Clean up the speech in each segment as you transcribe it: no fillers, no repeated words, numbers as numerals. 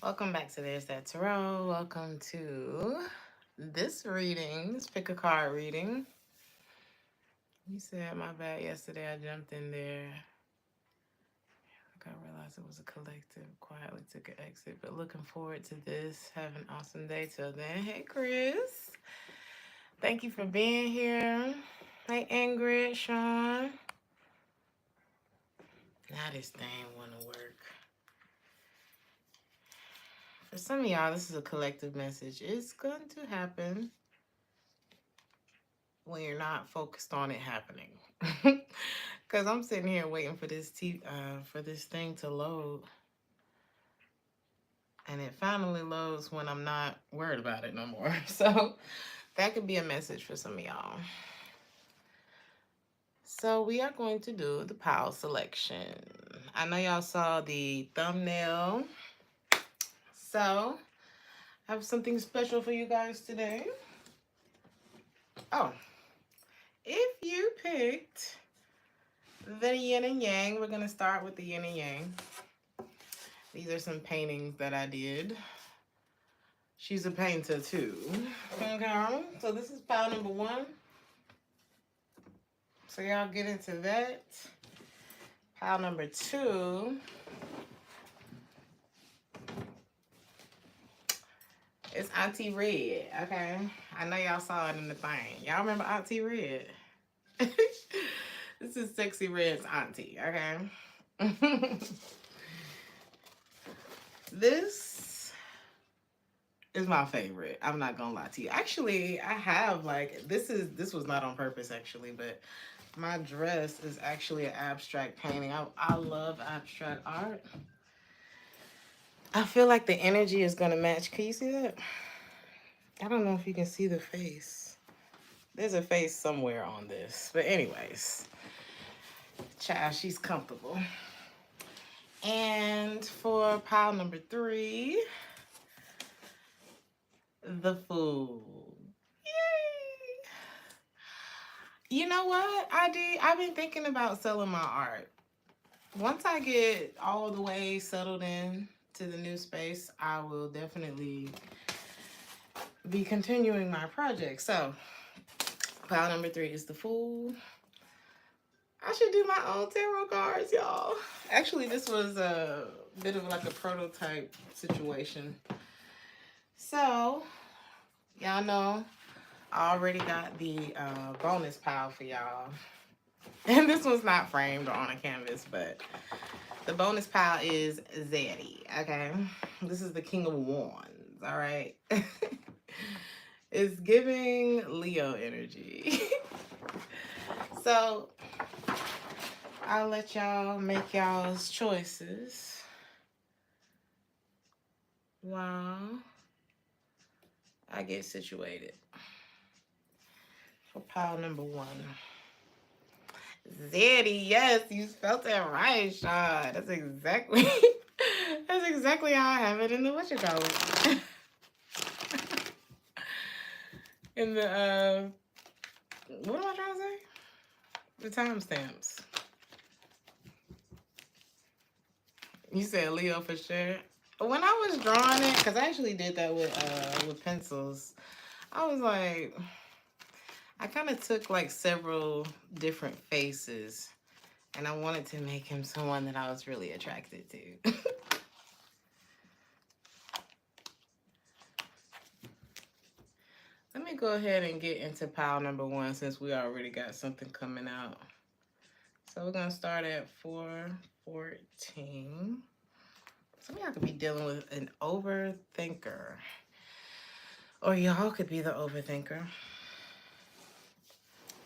Welcome back to Theresthattarot. Welcome to this reading, this pick a card reading. You said my bad yesterday. I jumped in there. I realized it was a collective. Quietly took an exit, but looking forward to this. Have an awesome day. Till then, hey Chris. Thank you for being here. Hey Ingrid, Sean. Now this thing wanna work. For some of y'all, this is a collective message. It's going to happen when you're not focused on it happening. Because I'm sitting here waiting for for this thing to load, and it finally loads when I'm not worried about it no more. So that could be a message for some of y'all. So we are going to do the pile selection. I know y'all saw the thumbnail. So I have something special for you guys today. Oh, if you picked the yin and yang, we're going to start with the yin and yang. These are some paintings that I did. She's a painter too. Okay, so this is pile number 1. So y'all get into that. Pile number 2. It's Auntie Red. Okay, I know y'all saw it in the thing. Y'all remember Auntie Red? This is Sexy Red's auntie. Okay. This is my favorite. I'm not gonna lie to you. Actually, I have this was not on purpose actually, but my dress is actually an abstract painting. I love abstract art. I feel like the energy is gonna match. Can you see that? I don't know if you can see the face. There's a face somewhere on this. But anyways, child, she's comfortable. And for pile number 3, the Fool. Yay! You know what? I've been thinking about selling my art. Once I get all the way settled in to the new space, I will definitely be continuing my project. So, pile number 3 is the Fool. I should do my own tarot cards, y'all. Actually, this was a bit of like a prototype situation. So, y'all know I already got the bonus pile for y'all. And this one's not framed or on a canvas, but the bonus pile is Zaddy, okay? This is the King of Wands, all right? It's giving Leo energy. So, I'll let y'all make y'all's choices. While I get situated for pile number 1. Zaddy, yes, you spelled it right, Sean. That's exactly how I have it in the what you call it. In the what am I trying to say? The timestamps. You said Leo for sure. When I was drawing it, because I actually did that with pencils, I was like, I kind of took like several different faces, and I wanted to make him someone that I was really attracted to. Let me go ahead and get into pile number 1 since we already got something coming out. So we're going to start at 414. Some of y'all could be dealing with an overthinker. Or y'all could be the overthinker.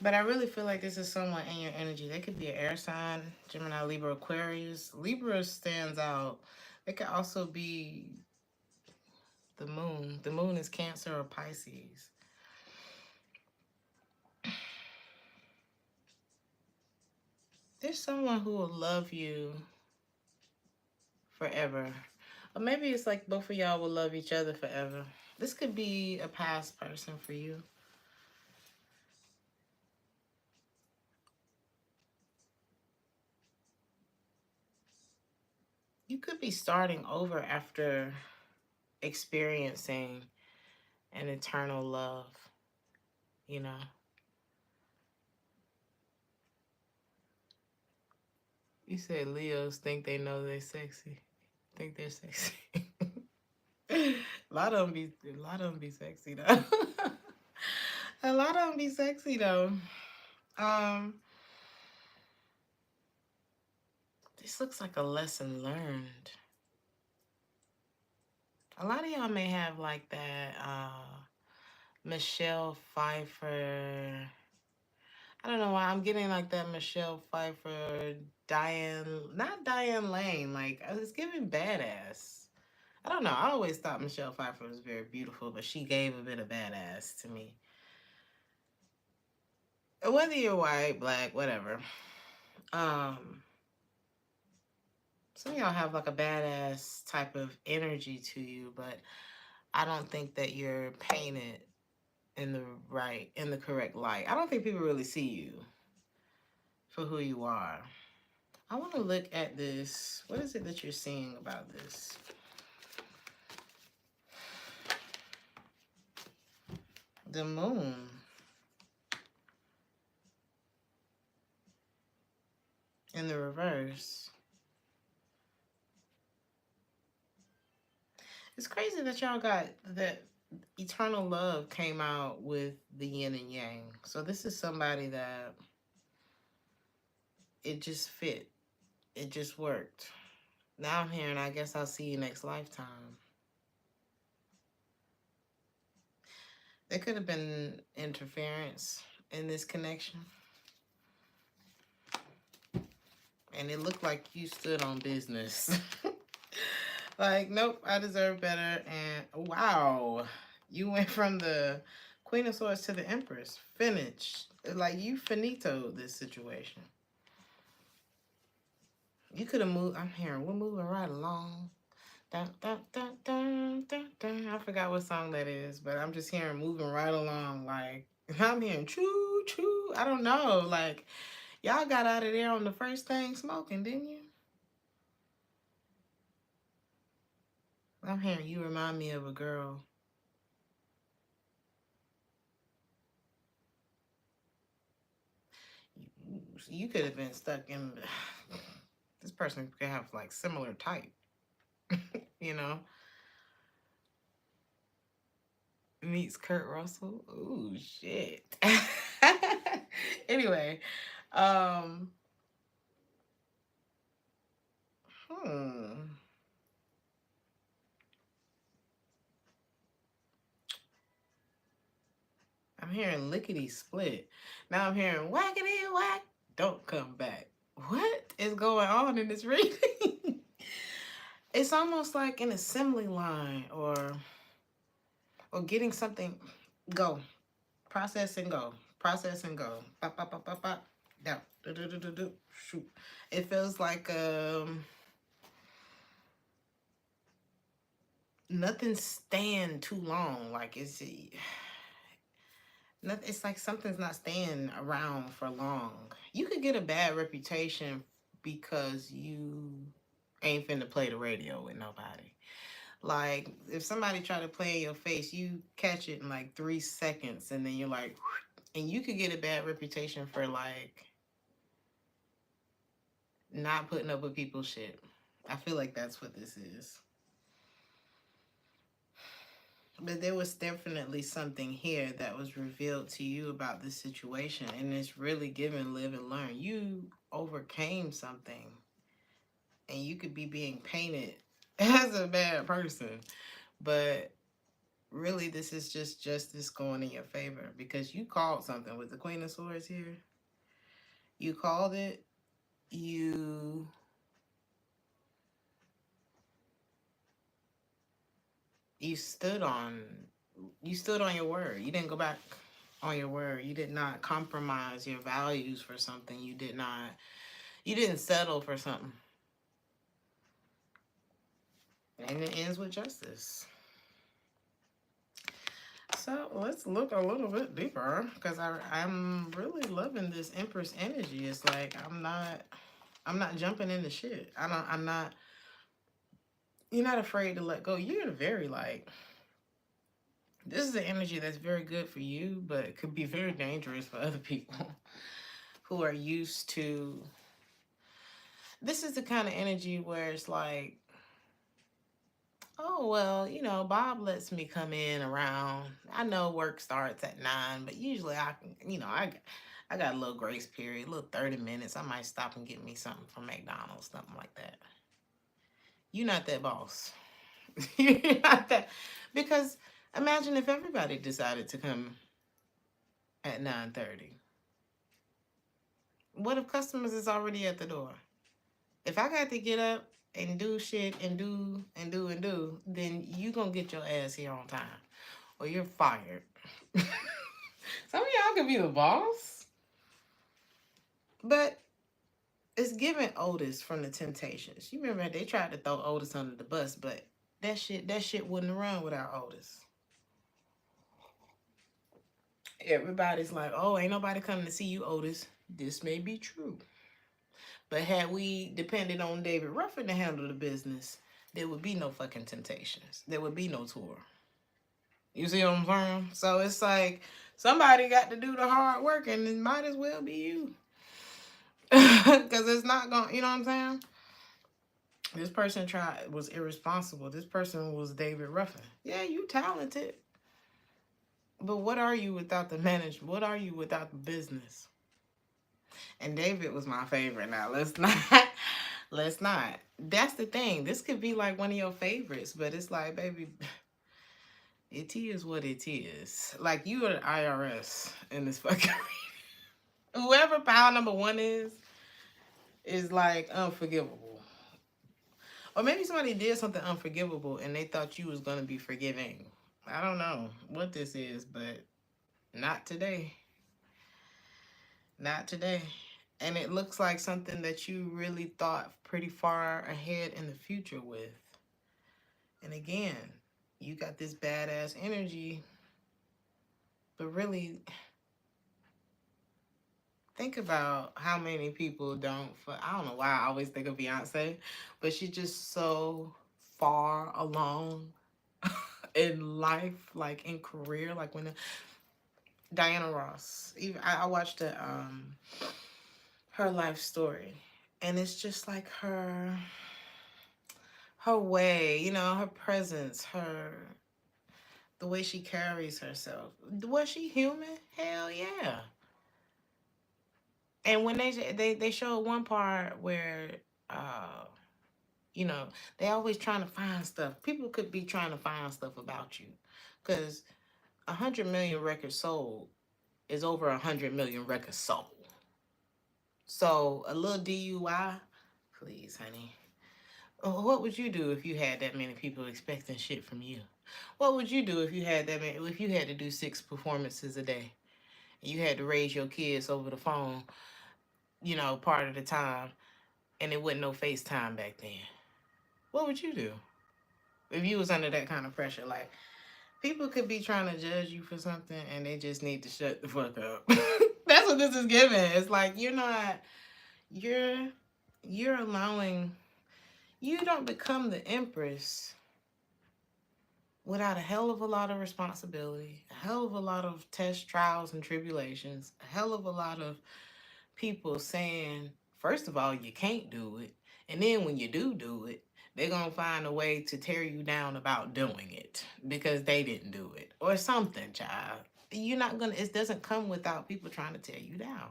But I really feel like this is someone in your energy. They could be an air sign, Gemini, Libra, Aquarius. Libra stands out. It could also be the moon. The moon is Cancer or Pisces. There's someone who will love you forever. Or maybe it's like both of y'all will love each other forever. This could be a past person for you. You could be starting over after experiencing an eternal love, you know. You said Leos think they know they're sexy. Think they're sexy. a a lot of them be sexy though. a lot of them be sexy though. Um, this looks like a lesson learned. A lot of y'all may have like that Michelle Pfeiffer. I don't know why I'm getting like that Michelle Pfeiffer, not Diane Lane. Like it's giving badass. I don't know. I always thought Michelle Pfeiffer was very beautiful, but she gave a bit of badass to me. Whether you're white, black, whatever. Some of y'all have like a badass type of energy to you, but I don't think that you're painted in the correct light. I don't think people really see you for who you are. I want to look at this. What is it that you're seeing about this? The moon. In the reverse. It's crazy that y'all got that eternal love came out with the yin and yang. So this is somebody that it just fit. It just worked. Now I'm hearing, I guess I'll see you next lifetime. There could have been interference in this connection. And it looked like you stood on business. Like, nope, I deserve better. And wow, you went from the Queen of Swords to the Empress. Finished. Like, you finitoed this situation. You could have moved. I'm hearing, we're moving right along. Dun, dun, dun, dun, dun, dun. I forgot what song that is, but I'm just hearing moving right along. Like, I'm hearing choo, choo. I don't know. Like, y'all got out of there on the first thing smoking, didn't you? I'm hearing you remind me of a girl. You could have been stuck in. This person could have like similar type, you know. Meets Kurt Russell. Ooh, shit. Anyway, um, hmm. I'm hearing lickety split. Now I'm hearing whackety whack. Don't come back. What is going on in this reading? It's almost like an assembly line or getting something. Go. Process and go. Process and go. Bop, bop, bop, bop, bop. Down. Do, do, do, do, do. Shoot. It feels like nothing staying too long. Like it's like something's not staying around for long. You could get a bad reputation because you ain't finna play the radio with nobody. Like if somebody try to play in your face, you catch it in like 3 seconds, and then you're like, and you could get a bad reputation for like not putting up with people's shit. I feel like that's what this is. But there was definitely something here that was revealed to you about this situation, and it's really given live and learn. You overcame something, and you could be being painted as a bad person, but really this is just justice going in your favor because you called something with the Queen of Swords here. You called it. You stood on your word. You didn't go back on your word. You did not compromise your values for something. You didn't settle for something. And it ends with justice. So let's look a little bit deeper because I'm really loving this Empress energy. It's like I'm not jumping into shit. I'm not You're not afraid to let go. You're very like, this is an energy that's very good for you, but it could be very dangerous for other people who are used to. This is the kind of energy where it's like, oh, well, Bob lets me come in around. I know work starts at 9, but usually I can, I got a little grace period, a little 30 minutes. I might stop and get me something from McDonald's, something like that. You're not that boss. You're not that. Because imagine if everybody decided to come at 9:30. What if customers is already at the door? If I got to get up and do shit and do and do and do, then you gonna get your ass here on time, or you're fired. Some of y'all could be the boss, but it's giving Otis from the Temptations. You remember they tried to throw Otis under the bus, but that shit wouldn't run without Otis. Everybody's like, oh, ain't nobody coming to see you, Otis. This may be true. But had we depended on David Ruffin to handle the business, there would be no fucking Temptations. There would be no tour. You see what I'm saying? So it's like somebody got to do the hard work, and it might as well be you. Because it's not going, you know what I'm saying? This person was irresponsible. This person was David Ruffin. Yeah, you talented. But what are you without the management? What are you without the business? And David was my favorite. Now, let's not. Let's not. That's the thing. This could be like one of your favorites, but it's like, baby, it is what it is. Like, you are the IRS in this fucking reading. Whoever power number 1 is like unforgivable. Or maybe somebody did something unforgivable and they thought you was going to be forgiving. I don't know what this is, but not today. Not today. And it looks like something that you really thought pretty far ahead in the future with. And again, you got this badass energy, but really think about how many people don't. I don't know why I always think of Beyonce, but she's just so far along in life, like in career, like when Diana Ross. Even I watched her life story, and it's just like her way, her presence, the way she carries herself. Was she human? Hell yeah. And when they showed one part where they always trying to find stuff. People could be trying to find stuff about you, because 100 million records sold is over 100 million records sold. So a little DUI, please, honey. What would you do if you had that many people expecting shit from you? What would you do if you had if you had to do 6 performances a day? And you had to raise your kids over the phone, part of the time, and it wasn't no FaceTime back then. What would you do if you was under that kind of pressure? Like, people could be trying to judge you for something, and they just need to shut the fuck up. That's what this is giving. It's like you're allowing. You don't become the empress without a hell of a lot of responsibility, a hell of a lot of tests, trials, and tribulations, a hell of a lot of people saying, first of all, you can't do it. And then when you do it, they're going to find a way to tear you down about doing it because they didn't do it or something, child. You're not going to, it doesn't come without people trying to tear you down.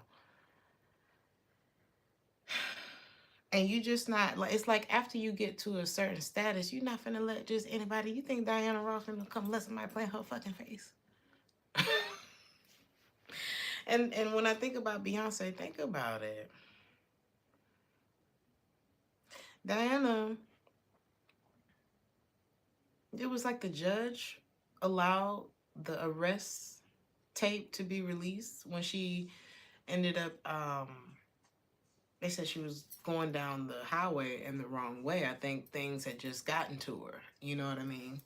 And you just not, like, it's like after you get to a certain status, you're not finna let just anybody, you think Diana Ross finna come let somebody play in her fucking face? And when I think about Beyonce, think about it. Diana, it was like the judge allowed the arrest tape to be released when she ended up, they said she was going down the highway in the wrong way. I think things had just gotten to her. You know what I mean?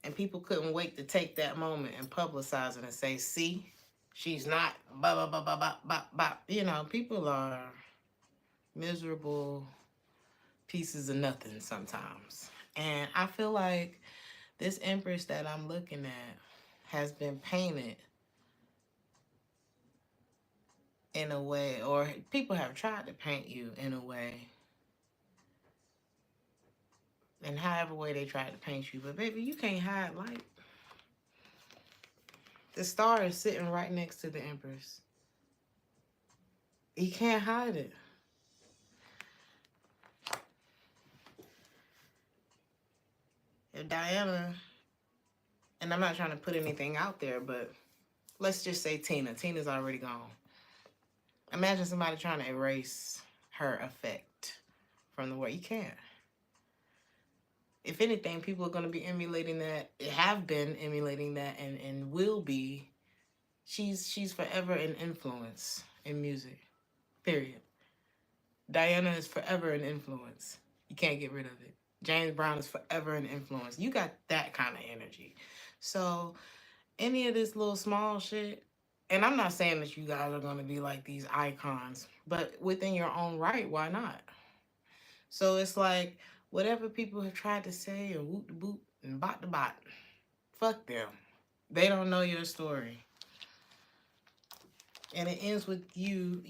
And people couldn't wait to take that moment and publicize it and say, see, she's not, blah, blah, blah, blah, blah, blah, blah. People are miserable, pieces of nothing sometimes. And I feel like this Empress that I'm looking at has been painted in a way, or people have tried to paint you in a way, and however way they tried to paint you. But baby, you can't hide light. The star is sitting right next to the Empress. You can't hide it. If Diana, and I'm not trying to put anything out there, but let's just say Tina. Tina's already gone. Imagine somebody trying to erase her effect from the world. You can't. If anything, people are going to be emulating that, have been emulating that, and will be. She's forever an influence in music, period. Diana is forever an influence. You can't get rid of it. James Brown is forever an influence. You got that kind of energy. So any of this little small shit, and I'm not saying that you guys are going to be like these icons, but within your own right, why not? So it's like whatever people have tried to say and whoop the boot and bot the bot, fuck them. They don't know your story. And it ends with you.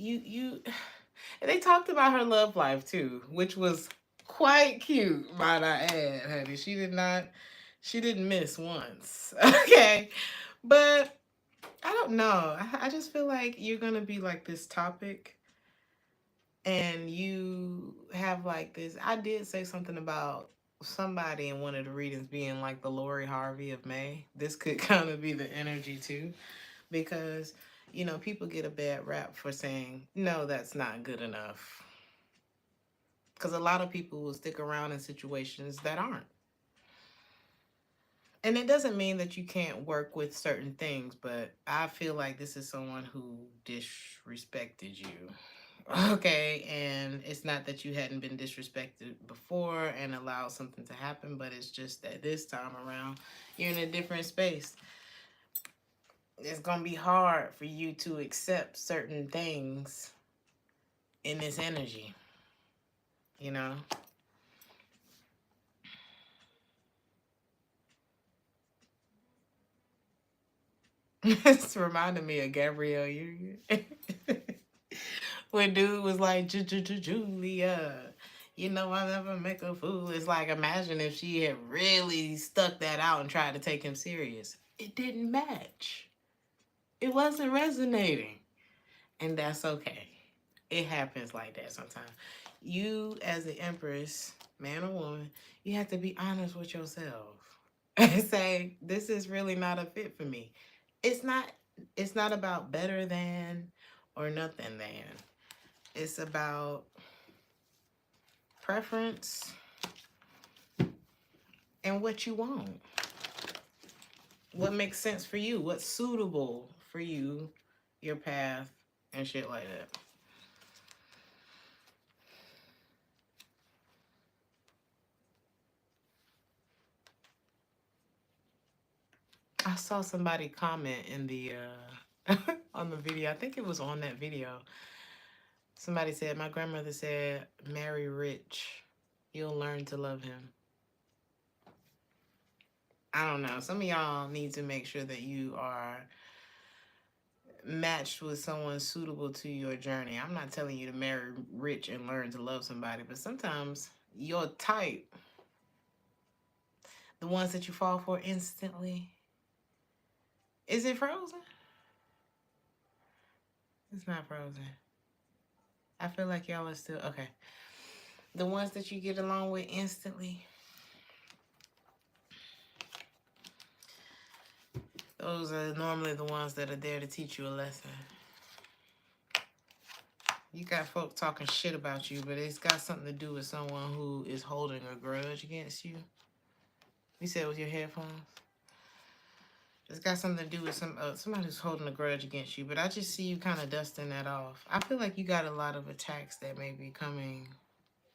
And they talked about her love life too, which was quite cute, might I add, honey. She didn't miss once. Okay. But I don't know. I just feel like you're gonna be like this topic, and you have like this. I did say something about somebody in one of the readings being like the Lori Harvey of May. This could kind of be the energy too, because people get a bad rap for saying no, that's not good enough, because a lot of people will stick around in situations that aren't. And it doesn't mean that you can't work with certain things, but I feel like this is someone who disrespected you. Okay, and it's not that you hadn't been disrespected before and allowed something to happen, but it's just that this time around, you're in a different space. It's going to be hard for you to accept certain things in this energy, you know? It's reminding me of Gabrielle Union. When dude was like, Julia, I'll never make a fool. It's like, imagine if she had really stuck that out and tried to take him serious. It didn't match. It wasn't resonating. And that's okay. It happens like that sometimes. You, as the Empress, man or woman, you have to be honest with yourself and say, this is really not a fit for me. It's not about better than or nothing than. It's about preference and what you want. What makes sense for you? What's suitable for you, your path, and shit like that. I saw somebody comment in the on the video. I think it was on that video. Somebody said, my grandmother said, marry rich. You'll learn to love him. I don't know. Some of y'all need to make sure that you are matched with someone suitable to your journey. I'm not telling you to marry rich and learn to love somebody, but sometimes your type, the ones that you fall for instantly, is it frozen? It's not frozen. I feel like y'all are still okay. The ones that you get along with instantly, those are normally the ones that are there to teach you a lesson. You got folk talking shit about you, but it's got something to do with someone who is holding a grudge against you. You said with your headphones? It's got something to do with somebody who's holding a grudge against you, but I just see you kind of dusting that off. I feel like you got a lot of attacks that may be coming,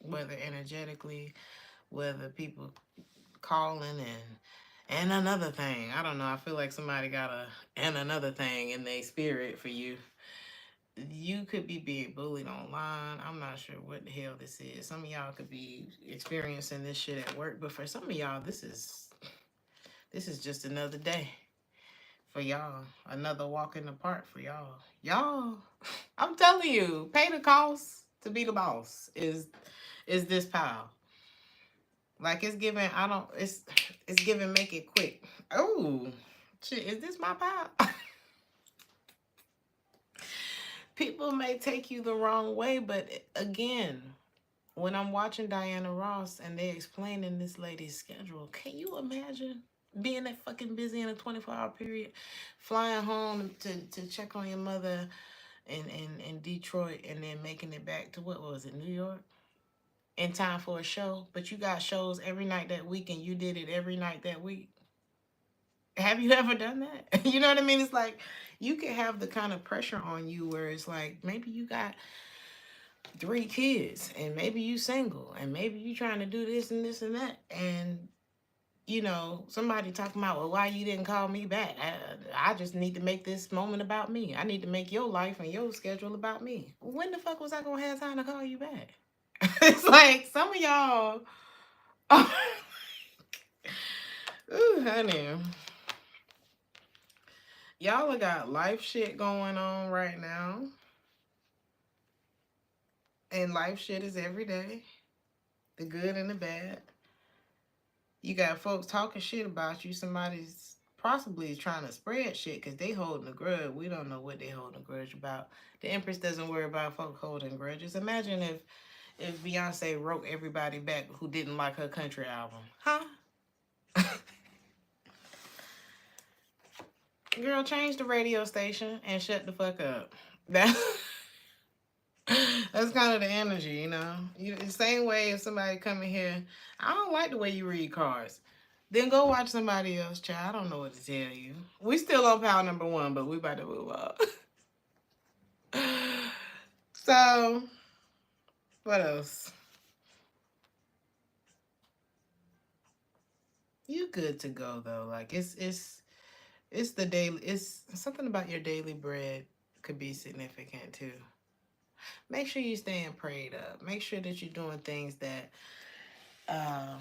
whether energetically, whether people calling and another thing. I don't know. I feel like somebody got and another thing in their spirit for you. you could be being bullied online. I'm not sure what the hell this is. Some of y'all could be experiencing this shit at work, but for some of y'all, this is just another day for y'all. Another walk in the park for y'all. Y'all, I'm telling you, pay the cost to be the boss is this pile. Like it's giving, I don't, it's giving make it quick. Oh, shit, is this my pile? People may take you the wrong way, but again, when I'm watching Diana Ross and they explaining this lady's schedule, can you imagine being that fucking busy in a 24-hour period, flying home to check on your mother in Detroit and then making it back to, what was it, New York? In time for a show, but you got shows every night that week and you did it every night that week. Have you ever done that? You know what I mean? It's like you can have the kind of pressure on you where it's like maybe you got 3 kids and maybe you single and maybe you trying to do this and this and that, and somebody talking about, well, why you didn't call me back? I just need to make this moment about me. I need to make your life and your schedule about me. When the fuck was I gonna have time to call you back? It's like some of y'all, ooh, honey, y'all have got life shit going on right now, and life shit is every day, the good and the bad. You got folks talking shit about you. Somebody's possibly trying to spread shit because they holding a grudge. We don't know what they holding a grudge about. The Empress doesn't worry about folks holding grudges. Imagine if Beyonce wrote everybody back who didn't like her country album. Huh? Girl, change the radio station and shut the fuck up. That's kind of the energy, the same way if somebody come in here, I don't like the way you read cards. Then go watch somebody else, child. I don't know what to tell you. We still on pile number 1, but we about to move on. So, what else? You good to go though. Like it's the daily. It's something about your daily bread could be significant too. Make sure you staying prayed up. Make sure that you're doing things that uh,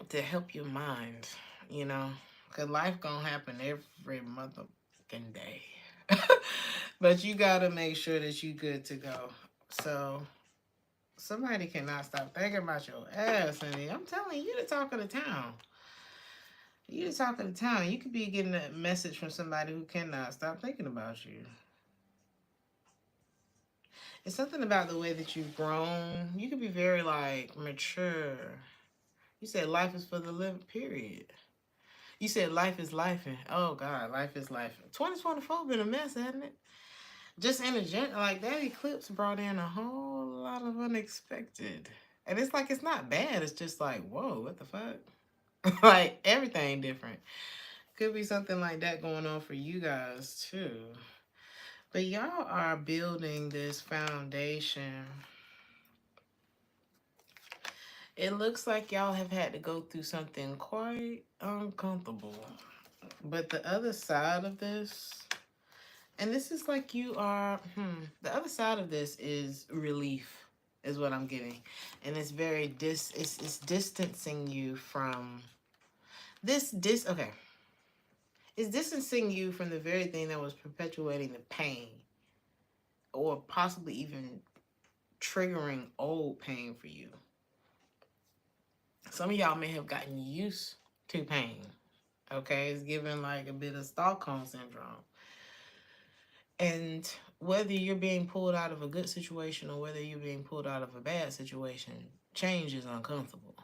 to help your mind. Cause life gonna happen every motherfucking day. But you gotta make sure that you good to go. So somebody cannot stop thinking about your ass, honey. I'm telling you, the talk of the town. You the talk of the town. You could be getting a message from somebody who cannot stop thinking about you. It's something about the way that you've grown. You could be very like mature. You said life is for the living, period. You said life is life. Oh God, life is life. 2024 been a mess, hasn't it? Just energetic, like that eclipse brought in a whole lot of unexpected. And it's like it's not bad. It's just like, whoa, what the fuck? Like everything different. Could be something like that going on for you guys too. But y'all are building this foundation. It looks like y'all have had to go through something quite uncomfortable. But the other side of this, and this is like you are, the other side of this is relief, is what I'm getting. And it's very, it's distancing you from okay. It's distancing you from the very thing that was perpetuating the pain or possibly even triggering old pain for you. Some of y'all may have gotten used to pain. Okay, it's giving like a bit of Stockholm syndrome. And whether you're being pulled out of a good situation or whether you're being pulled out of a bad situation, change is uncomfortable.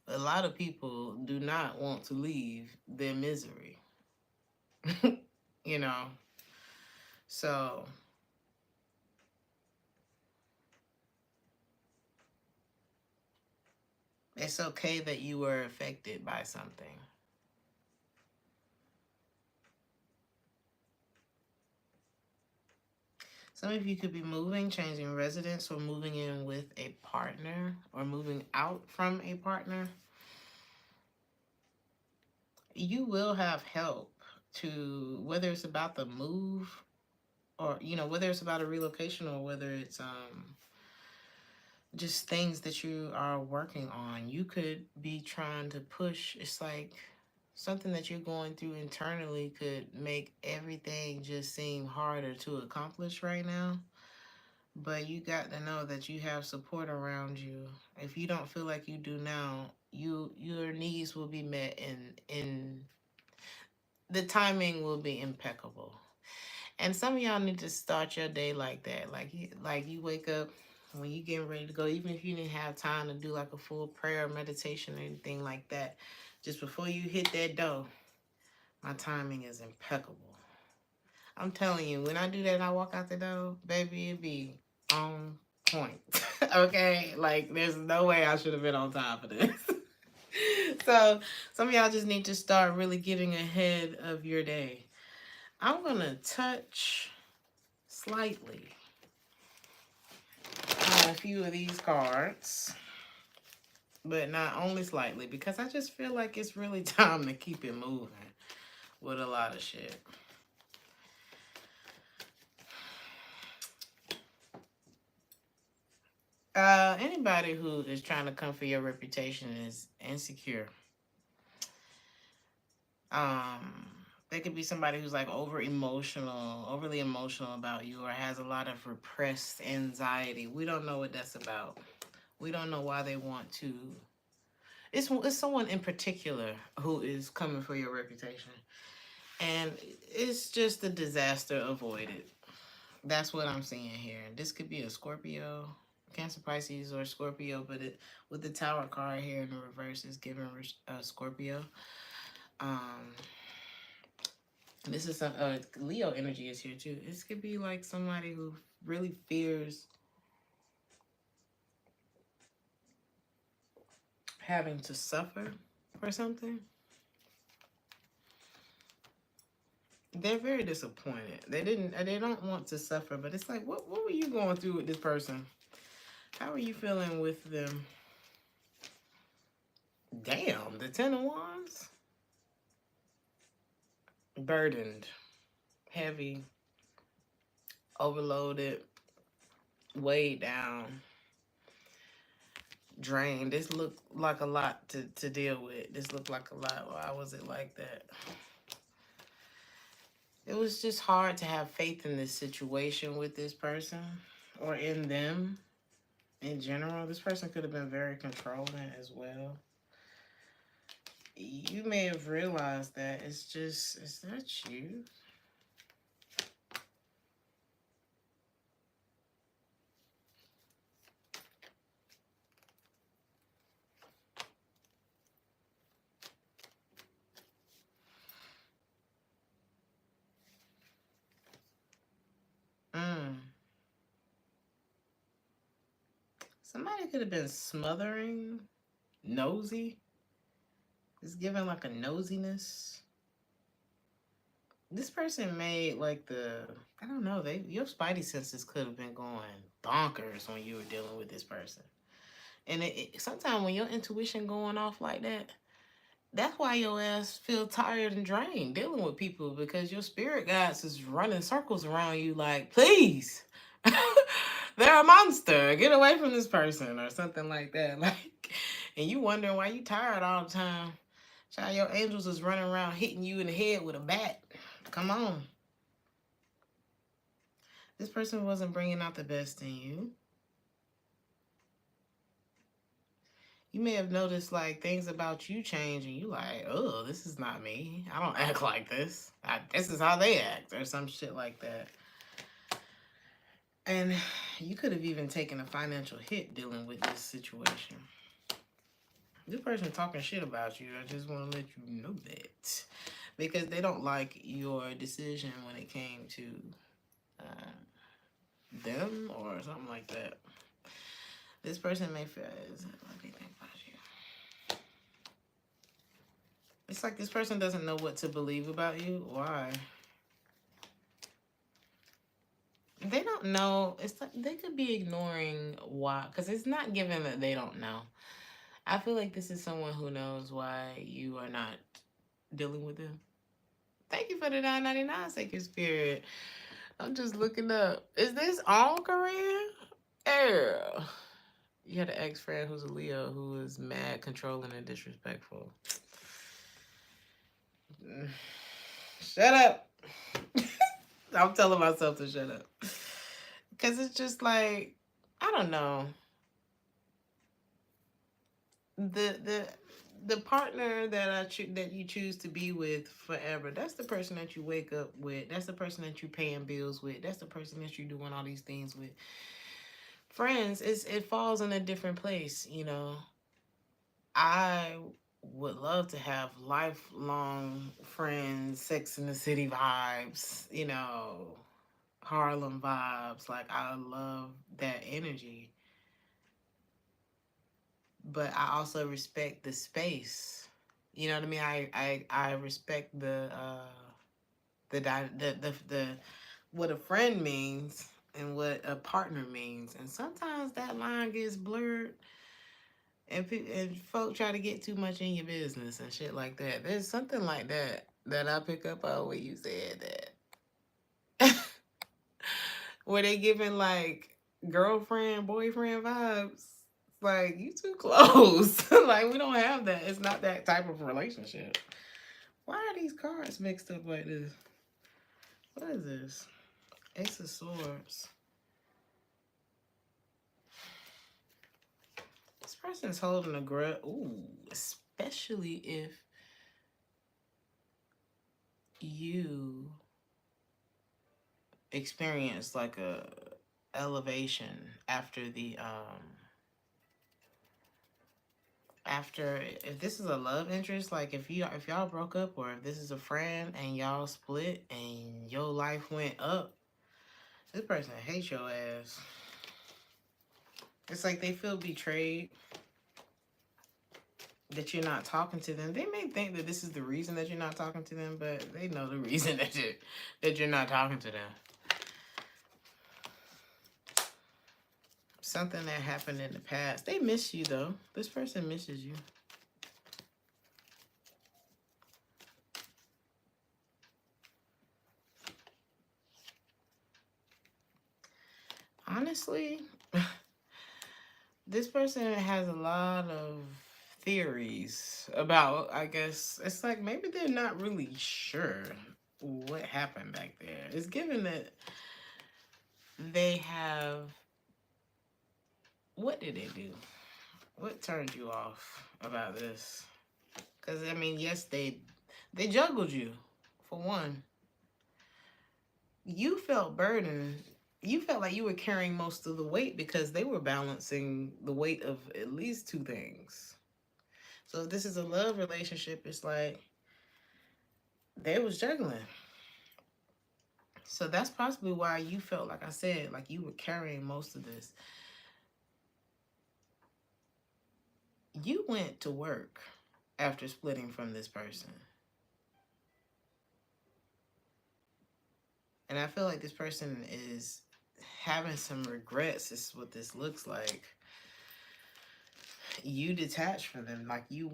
A lot of people do not want to leave their misery. So it's okay that you were affected by something. Some of you could be moving, changing residence, or moving in with a partner, or moving out from a partner. You will have help to, whether it's about the move or, you know, whether it's about a relocation or whether it's just things that you are working on. You could be trying to push. It's like something that you're going through internally could make everything just seem harder to accomplish right now. But you got to know that you have support around you. If you don't feel like you do now, your needs will be met, and in the timing will be impeccable. And some of y'all need to start your day like that. Like you wake up when you getting ready to go, even if you didn't have time to do like a full prayer or meditation or anything like that. Just before you hit that door, my timing is impeccable. I'm telling you, when I do that and I walk out the door, baby, it be on point. Okay? Like, there's no way I should have been on time for this. So, some of y'all just need to start really getting ahead of your day. I'm going to touch slightly on a few of these cards, but not only slightly, because I just feel like it's really time to keep it moving with a lot of shit. Anybody who is trying to come for your reputation is insecure. They could be somebody who's like overly emotional about you, or has a lot of repressed anxiety. We don't know what that's about. We don't know why they want to. It's someone in particular who is coming for your reputation, and it's just a disaster avoided. That's what I'm seeing here. This could be a Scorpio, Cancer, Pisces, or Scorpio, but with the Tower card here in the reverse is giving Scorpio. This is some Leo energy is here too. This could be like somebody who really fears having to suffer for something. They're very disappointed. They don't want to suffer, but it's like, what were you going through with this person? How are you feeling with them? Damn, the Ten of Wands. Burdened, heavy, overloaded, weighed down, drained. This looked like a lot to deal with. This looked like a lot. Why was it like that? It was just hard to have faith in this situation with this person, or in them in general. This person could have been very controlling as well. You may have realized that it's not you. Somebody could have been smothering, nosy. It's giving like a nosiness. This person made like I don't know, your spidey senses could have been going bonkers when you were dealing with this person. And sometimes when your intuition going off like that, that's why your ass feel tired and drained dealing with people, because your spirit guides is running circles around you like, please, they're a monster. Get away from this person or something like that. Like, and you wondering why you tired all the time. Child, your angels is running around hitting you in the head with a bat. Come on. This person wasn't bringing out the best in you. You may have noticed like things about you change, and you like, oh, this is not me. I don't act like this. This is how they act, or some shit like that. And you could have even taken a financial hit dealing with this situation. This person talking shit about you. I just want to let you know that, because they don't like your decision when it came to them or something like that. This person may feel, let me think about you. It's like this person doesn't know what to believe about you. Why? They don't know. It's like they could be ignoring why, because it's not given that they don't know. I feel like this is someone who knows why you are not dealing with them. Thank you for the $9.99, Sacred Spirit. I'm just looking up. Is this all Korean? Yeah. You had an ex-friend who's a Leo who is mad, controlling, and disrespectful. Shut up. I'm telling myself to shut up. Because it's just like, I don't know. The partner that that you choose to be with forever, that's the person that you wake up with. That's the person that you're paying bills with. That's the person that you're doing all these things with. Friends, it falls in a different place, you know. I would love to have lifelong friends, Sex in the City vibes, you know, Harlem vibes. Like, I love that energy. But I also respect the space. You know what I mean? I respect the what a friend means and what a partner means. And sometimes that line gets blurred, and folk try to get too much in your business and shit like that. There's something like that that I pick up on when you said that. Where they giving like girlfriend, boyfriend vibes. Like, you too close. Like, we don't have that. It's not that type of relationship. Why are these cards mixed up like this? What is this? Ace of Swords. This person's holding a grudge. Ooh, especially if you experience like a elevation after after, if this is a love interest, like if y'all broke up, or if this is a friend and y'all split and your life went up, this person hates your ass. It's like they feel betrayed, that you're not talking to them. They may think that this is the reason that you're not talking to them, but they know the reason that you're not talking to them. Something that happened in the past. They miss you though. This person misses you. Honestly, this person has a lot of theories about, I guess, it's like maybe they're not really sure what happened back there. It's given that they have, what did they do? What turned you off about this? Because, I mean, yes, they juggled you, for one. You felt burdened. You felt like you were carrying most of the weight because they were balancing the weight of at least two things. So if this is a love relationship, it's like they was juggling. So that's possibly why you felt, like I said, like you were carrying most of this. You went to work after splitting from this person. And I feel like this person is having some regrets. This is what this looks like. You detached from them. Like you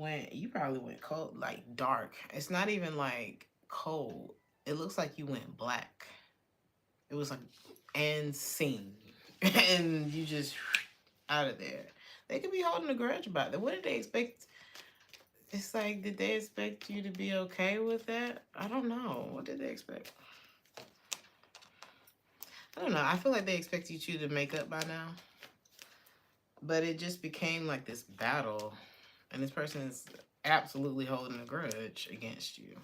probably went cold, like dark. It's not even like cold. It looks like you went black. It was like, and scene. And you just out of there. They could be holding a grudge about that. What did they expect? It's like, did they expect you to be okay with that? I don't know. What did they expect? I don't know. I feel like they expected you to make up by now. But it just became like this battle. And this person is absolutely holding a grudge against you.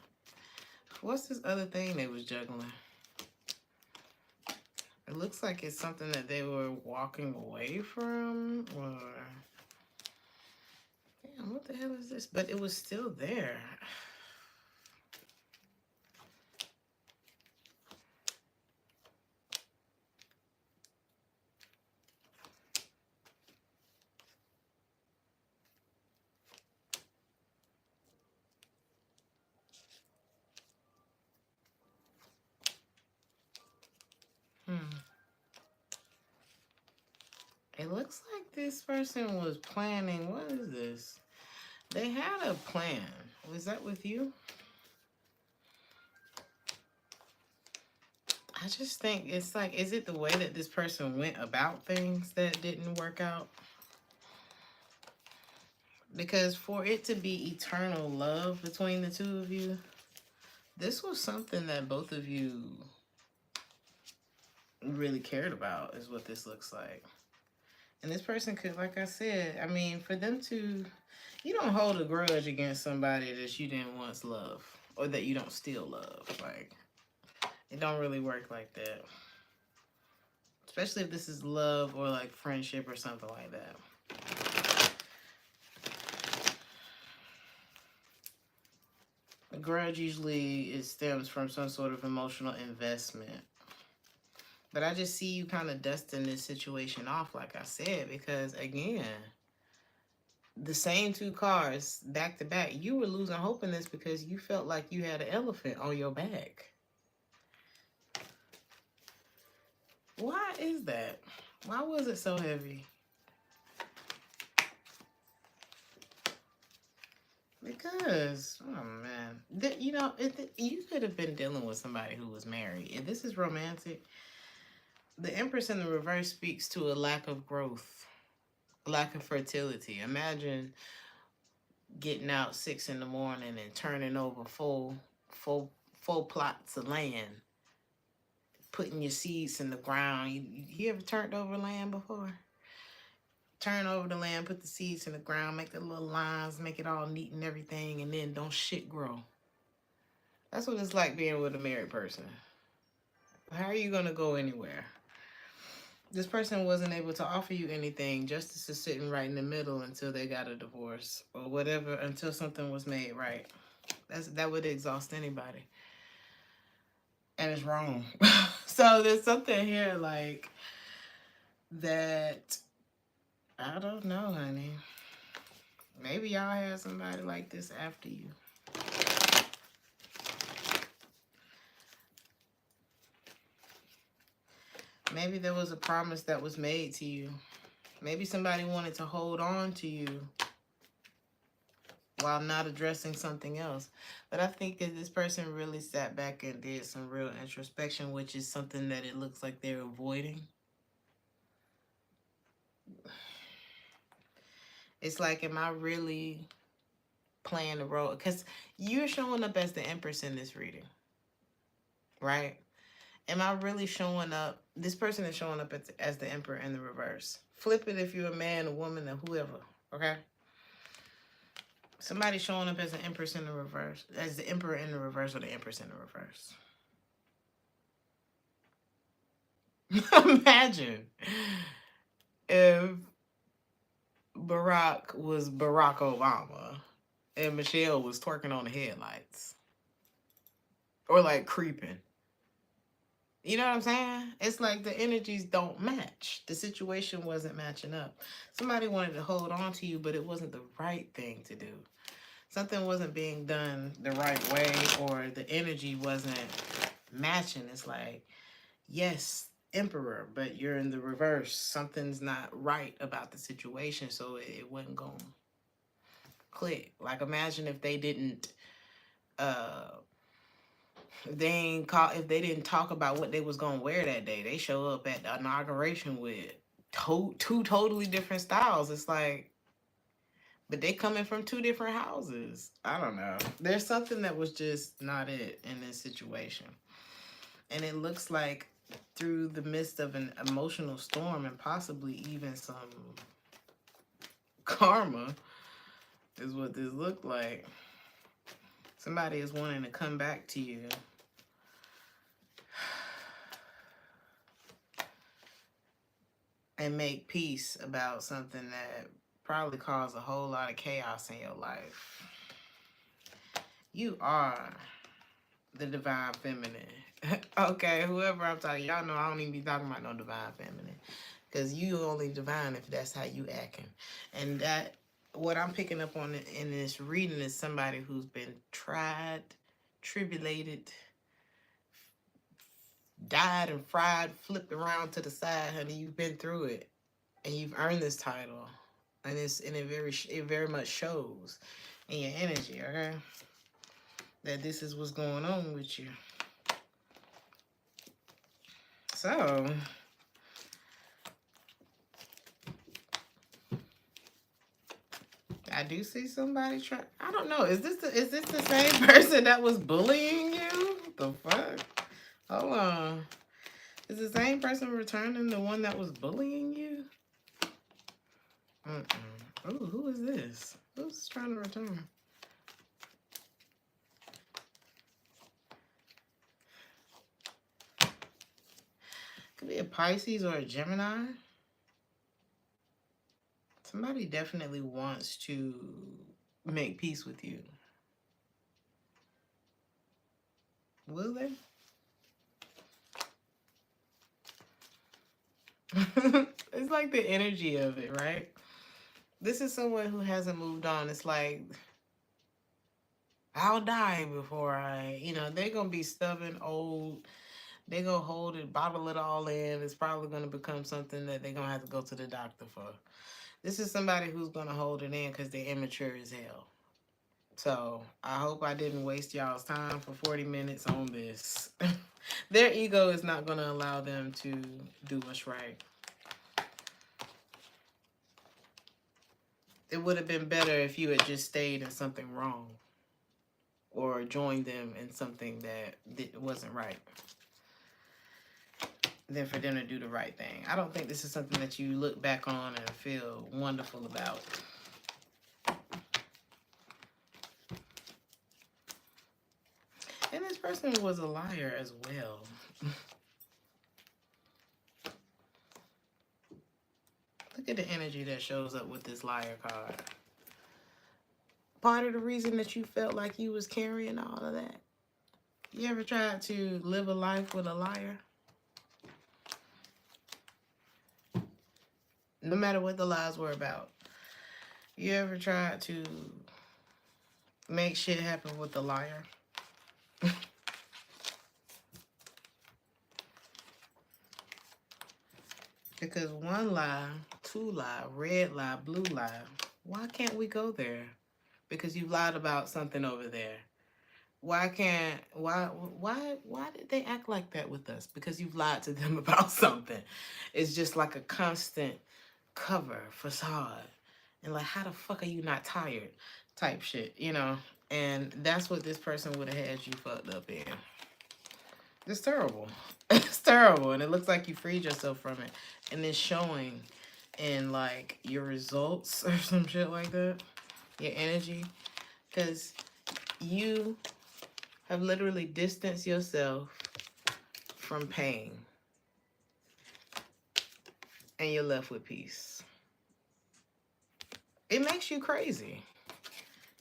What's this other thing they was juggling? It looks like it's something that they were walking away from. Or, damn, what the hell is this? But it was still there. It looks like this person was planning. What is this? They had a plan. Was that with you? I just think it's like, is it the way that this person went about things that didn't work out? Because for it to be eternal love between the two of you, this was something that both of you really cared about, is what this looks like. And this person could, like I said, I mean, for them to, you don't hold a grudge against somebody that you didn't once love, or that you don't still love. Like, it don't really work like that. Especially if this is love or like friendship or something like that. A grudge usually it stems from some sort of emotional investment. But I just see you kind of dusting this situation off, like I said, because again, the same two cards back to back, you were losing hope in this because you felt like you had an elephant on your back. Why is that? Why was it so heavy? Because, oh man, you know, you could have been dealing with somebody who was married. If this is romantic, the Empress in the reverse speaks to a lack of growth, lack of fertility. Imagine getting out 6 in the morning and turning over full plots of land, putting your seeds in the ground. You ever turned over land before? Turn over the land, put the seeds in the ground, make the little lines, make it all neat and everything, and then don't shit grow. That's what it's like being with a married person. How are you going to go anywhere? This person wasn't able to offer you anything. Justice is sitting right in the middle until they got a divorce or whatever, until something was made right. That would exhaust anybody. And it's wrong. So there's something here like that. I don't know, honey. Maybe y'all had somebody like this after you. Maybe there was a promise that was made to you. Maybe somebody wanted to hold on to you while not addressing something else. But I think that this person really sat back and did some real introspection, which is something that it looks like they're avoiding. It's like, am I really playing the role? Because you're showing up as the Empress in this reading, right? Am I really showing up? This person is showing up as the Emperor in the reverse. Flip it if you're a man, a woman, or whoever, okay? Somebody showing up as the Empress in the reverse, as the Emperor in the reverse, or the Empress in the reverse. Imagine if Barack was Barack Obama and Michelle was twerking on the headlights. Or like creeping. You know what I'm saying? It's like the energies don't match. The situation wasn't matching up. Somebody wanted to hold on to you, but it wasn't the right thing to do. Something wasn't being done the right way, or the energy wasn't matching. It's like, yes, Emperor, but you're in the reverse. Something's not right about the situation, so it wasn't going to click. Like, imagine if they didn't if they didn't talk about what they was gonna wear that day. They show up at the inauguration with two totally different styles. It's like, but they coming from 2 different houses. I don't know. There's something that was just not it in this situation. And it looks like through the midst of an emotional storm and possibly even some karma is what this looked like. Somebody is wanting to come back to you. And make peace about something that probably caused a whole lot of chaos in your life. You are the divine feminine. Okay, whoever I'm talking, y'all know I don't even be talking about no divine feminine. Because you only divine if that's how you acting. And that, what I'm picking up on in this reading is somebody who's been tried, tribulated, died and fried, flipped around to the side, honey. You've been through it. And you've earned this title. And it very much shows in your energy, okay? That this is what's going on with you. So, I do see somebody try. I don't know. Is this the same person that was bullying you? What the fuck? Hold on. Is the same person returning the one that was bullying you? Oh, who is this? Who's trying to return? Could be a Pisces or a Gemini. Somebody definitely wants to make peace with you. Will they? It's like the energy of it, right? This is someone who hasn't moved on. It's like, I'll die before they're going to be stubborn, old. They're going to hold it, bottle it all in. It's probably going to become something that they're going to have to go to the doctor for. This is somebody who's going to hold it in because they're immature as hell. So I hope I didn't waste y'all's time for 40 minutes on this. Their ego is not going to allow them to do what's right. It would have been better if you had just stayed in something wrong or joined them in something that wasn't right than for them to do the right thing. I don't think this is something that you look back on and feel wonderful about. And this person was a liar as well. Look at the energy that shows up with this liar card. Part of the reason that you felt like you was carrying all of that. You ever tried to live a life with a liar? No matter what the lies were about. You ever tried to make shit happen with a liar? Because one lie, two lie, red lie, blue lie. Why can't we go there? Because you lied about something over there. Why did they act like that with us? Because you've lied to them about something. It's just like a constant cover, facade. And like, how the fuck are you not tired? Type shit, And that's what this person would have had you fucked up in. It's terrible. It's terrible. And it looks like you freed yourself from it. And it's showing in like your results or some shit like that. Your energy. Because you have literally distanced yourself from pain. And you're left with peace. It makes you crazy.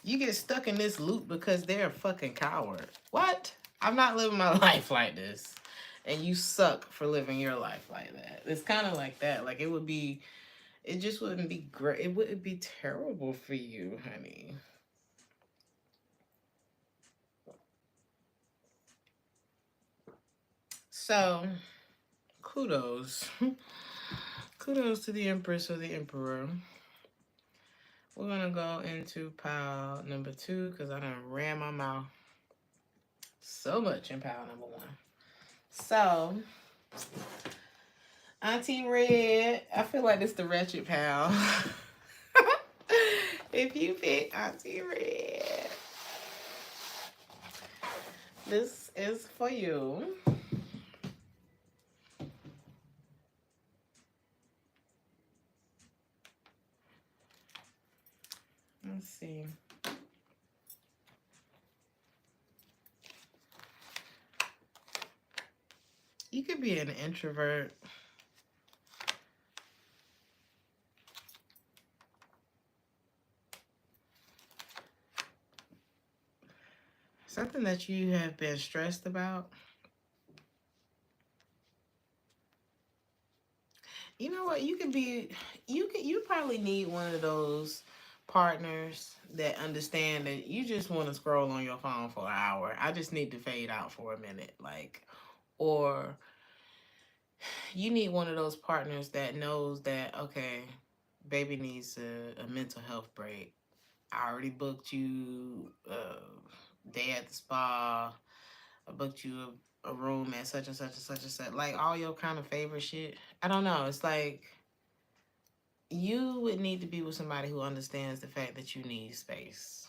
You get stuck in this loop because they're a fucking coward. What? I'm not living my life like this. And you suck for living your life like that. It's kind of like that. Like it just wouldn't be great. It would be terrible for you, honey. So, kudos. Kudos to the Empress or the Emperor. We're going to go into pile number 2 because I done ran my mouth so much in pile number 1. So, Auntie Red, I feel like this the wretched pal. If you pick Auntie Red, this is for you. Let's see. You could be an introvert. Something that you have been stressed about. You know what? You probably need one of those partners that understand that you just want to scroll on your phone for an hour. I just need to fade out for a minute. Or you need one of those partners that knows that, okay, baby needs a mental health break. I already booked you a day at the spa. I booked you a room at such and such and such and such. Like all your kind of favorite shit. I don't know. It's like you would need to be with somebody who understands the fact that you need space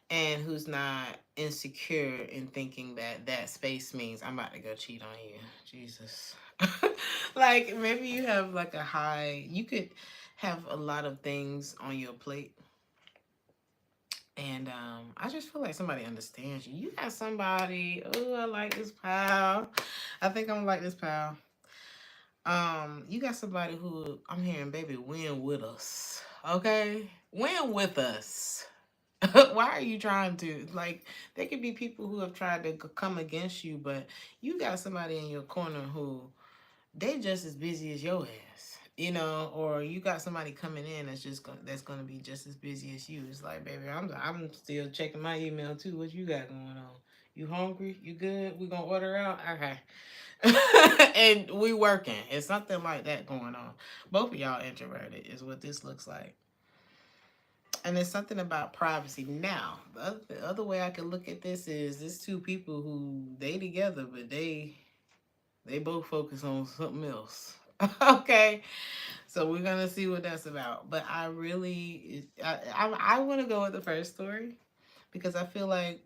and who's not insecure in thinking that that space means I'm about to go cheat on you. Jesus. Like maybe you have like a high, you could have a lot of things on your plate. And I just feel like somebody understands you. You got somebody, oh, I like this pal. I think I'm gonna like this pal. You got somebody who I'm hearing, baby, win with us. Okay? Win with us. Why are you trying to, like, there could be people who have tried to come against you, but you got somebody in your corner who they just as busy as your ass, you know, or you got somebody coming in that's just that's gonna be just as busy as you. It's like, baby, I'm still checking my email too. What you got going on? You hungry? You good? We gonna order out? Okay. And we working. It's something like that going on. Both of y'all introverted is what this looks like. And there's something about privacy. Now, the other way I can look at this is this two people who they together, but they both focus on something else. Okay, so we're gonna see what that's about. But I really, I want to go with the first story because I feel like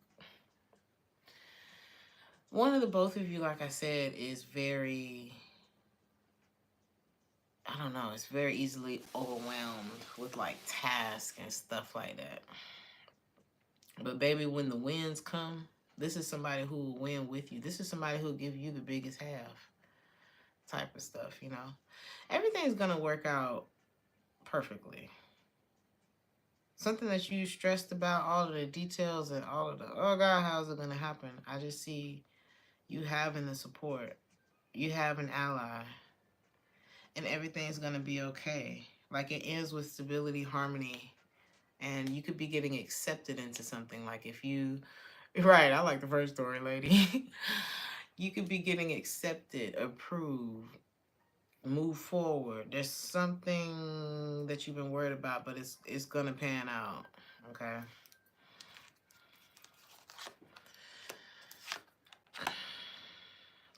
one of the both of you, like I said, is very, I don't know, it's very easily overwhelmed with like tasks and stuff like that. But baby, when the wins come, this is somebody who will win with you. This is somebody who will give you the biggest half type of stuff, you know. Everything's gonna work out perfectly. Something that you stressed about, all of the details and all of the, oh God, how's it gonna happen? I just see you having the support. You have an ally. And everything's gonna be okay. Like it ends with stability, harmony, and you could be getting accepted into something. Like if you, right, I like the first story, lady. You could be getting accepted, approved, move forward. There's something that you've been worried about, but it's gonna pan out. Okay.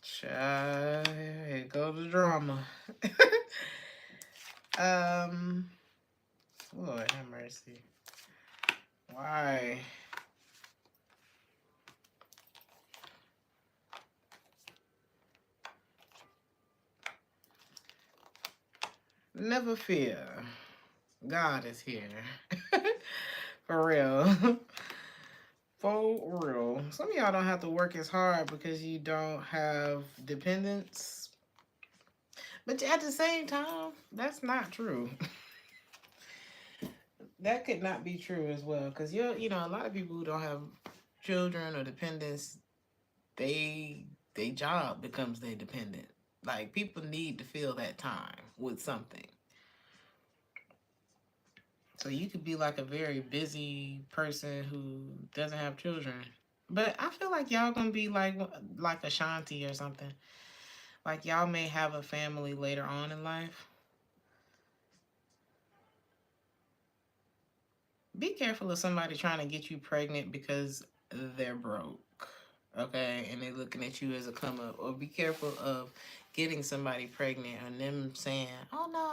Child, here go the drama. Lord have mercy. Why? Never fear. God is here. For real. For real. Some of y'all don't have to work as hard because you don't have dependents. But at the same time, that's not true. That could not be true as well. Because you know, a lot of people who don't have children or dependents, they job becomes their dependent. Like people need to fill that time with something. So you could be like a very busy person who doesn't have children. But I feel like y'all gonna be like Ashanti or something. Like y'all may have a family later on in life. Be careful of somebody trying to get you pregnant because they're broke. Okay, and they're looking at you as a come up. Or be careful of getting somebody pregnant and them saying, "Oh no,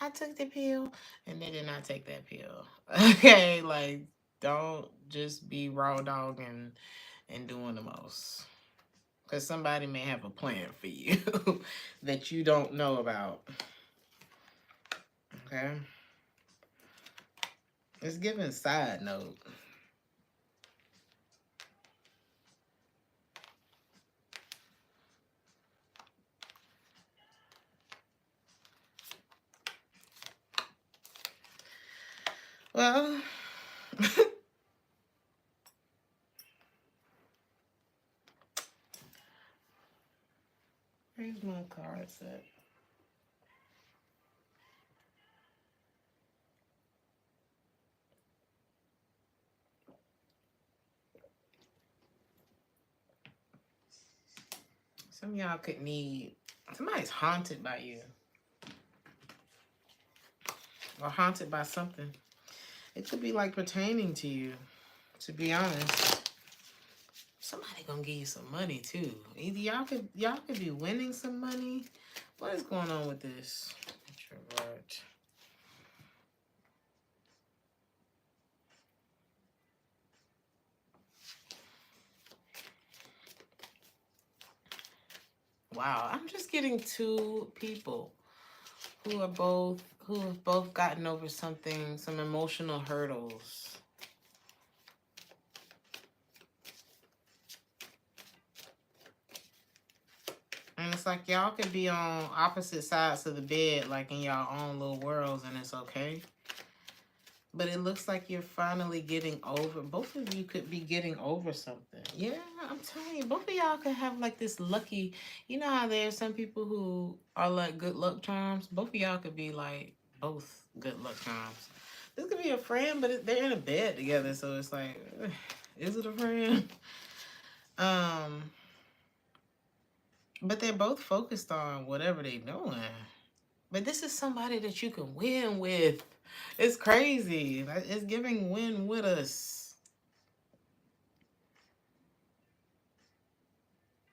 I took the pill," and they did not take that pill. Okay, like don't just be raw dog and doing the most. Because somebody may have a plan for you that you don't know about. Okay? It's giving side note. Well, here's my card set. Some of y'all could need, somebody's haunted by you. Or haunted by something. It could be like pertaining to you, to be honest. Somebody gonna give you some money too. Either y'all could be winning some money. What is going on with this? Introvert. Wow, I'm just getting two people who have both gotten over something, some emotional hurdles. And it's like y'all could be on opposite sides of the bed, like in y'all own little worlds, and it's okay. But it looks like you're finally getting over. Both of you could be getting over something. Yeah, I'm telling you, both of y'all could have like this lucky. You know how there's some people who are like good luck charms? Both of y'all could be like both good luck charms. This could be a friend, but they're in a bed together, so it's like, is it a friend? But they're both focused on whatever they're doing. But this is somebody that you can win with. It's crazy. It's giving win with us.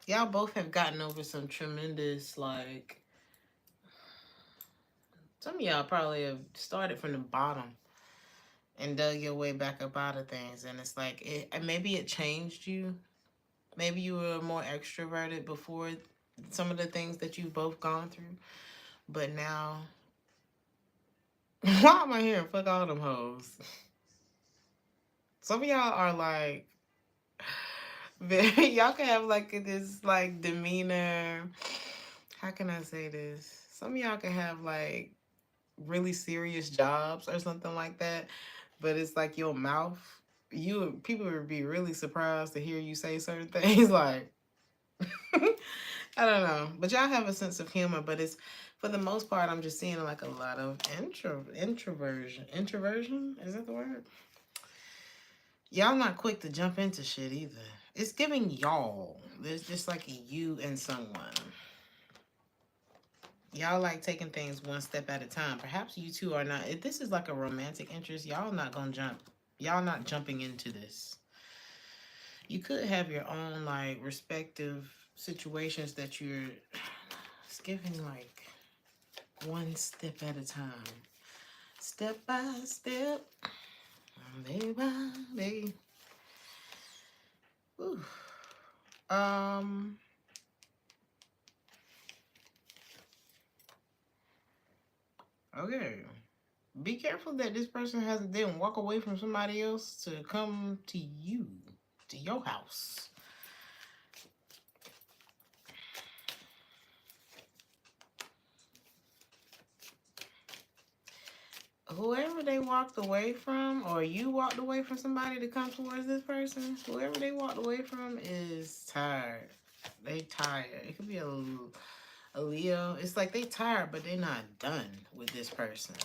Y'all both have gotten over some tremendous, like, some of y'all probably have started from the bottom and dug your way back up out of things. And it's like, maybe it changed you. Maybe you were more extroverted before some of the things that you've both gone through. But now, why am I hearing fuck all them hoes? Some of y'all are like, y'all can have like this like demeanor. How can I say this? Some of y'all can have like really serious jobs or something like that, but it's like your mouth. People would be really surprised to hear you say certain things. Like, I don't know, but y'all have a sense of humor. But it's, for the most part, I'm just seeing like a lot of introversion. Introversion, is that the word? Y'all not quick to jump into shit either. It's giving y'all. There's just like a you and someone. Y'all like taking things one step at a time. Perhaps you two are not. If this is like a romantic interest, y'all not gonna jump. Y'all not jumping into this. You could have your own like respective situations that you're. It's giving like one step at a time. Step by step. Day by day. Ooh. Okay. Be careful that this person didn't walk away from somebody else to come to you, to your house. Whoever they walked away from, or you walked away from somebody to come towards this person, whoever they walked away from is tired. They tired. It could be a Leo. It's like they tired, but they're not done with this person.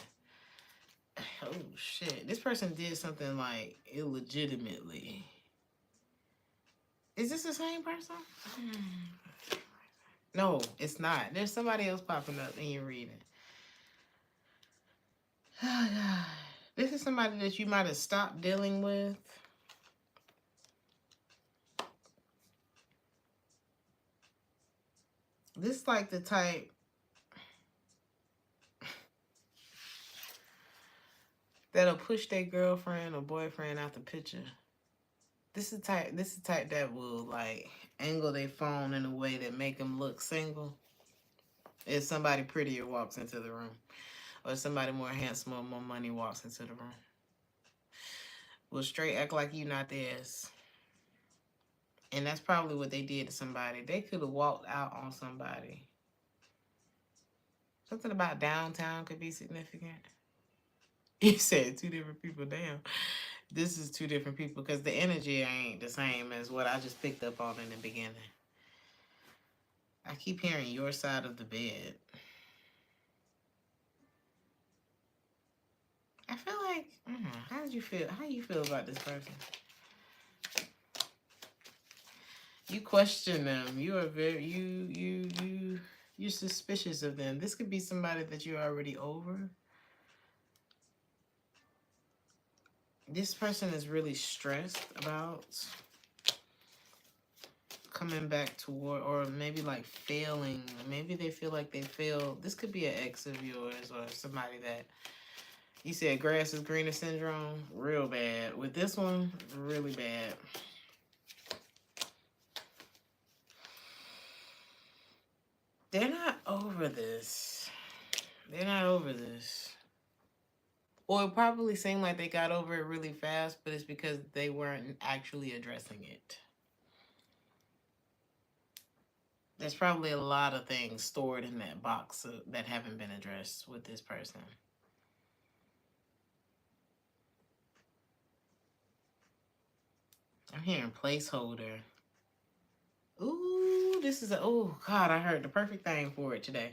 Oh shit. This person did something like illegitimately. Is this the same person? No, it's not. There's somebody else popping up in your reading. Oh God. This is somebody that you might have stopped dealing with. This is like the type that'll push their girlfriend or boyfriend out the picture. This is the type that will like angle their phone in a way that make them look single if somebody prettier walks into the room, or somebody more handsome or more money walks into the room. Will straight act like you not theirs. And that's probably what they did to somebody. They could have walked out on somebody. Something about downtown could be significant. You said two different people. Damn. This is two different people because the energy ain't the same as what I just picked up on in the beginning. I keep hearing your side of the bed. I feel like, how did you feel? How do you feel about this person? You question them. You are you're suspicious of them. This could be somebody that you're already over. This person is really stressed about coming back toward, or maybe like failing. Maybe they feel like they failed. This could be an ex of yours or somebody that you said grass is greener syndrome. Real bad. With this one, really bad. They're not over this. They're not over this. Or it probably seemed like they got over it really fast, but it's because they weren't actually addressing it. There's probably a lot of things stored in that box that haven't been addressed with this person. I'm hearing placeholder. Ooh, this is oh God, I heard the perfect thing for it today.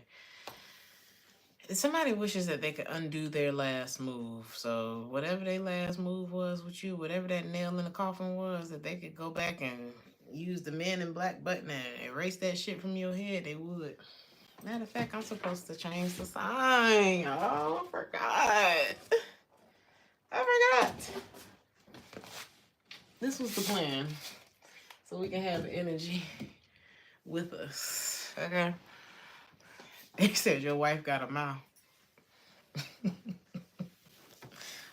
Somebody wishes that they could undo their last move. So whatever their last move was with you, whatever that nail in the coffin was, that they could go back and use the Men in Black button and erase that shit from your head, they would. Matter of fact, I'm supposed to change the sign. Oh, I forgot. I forgot. This was the plan. So we can have energy with us. Okay. They said your wife got a mouth.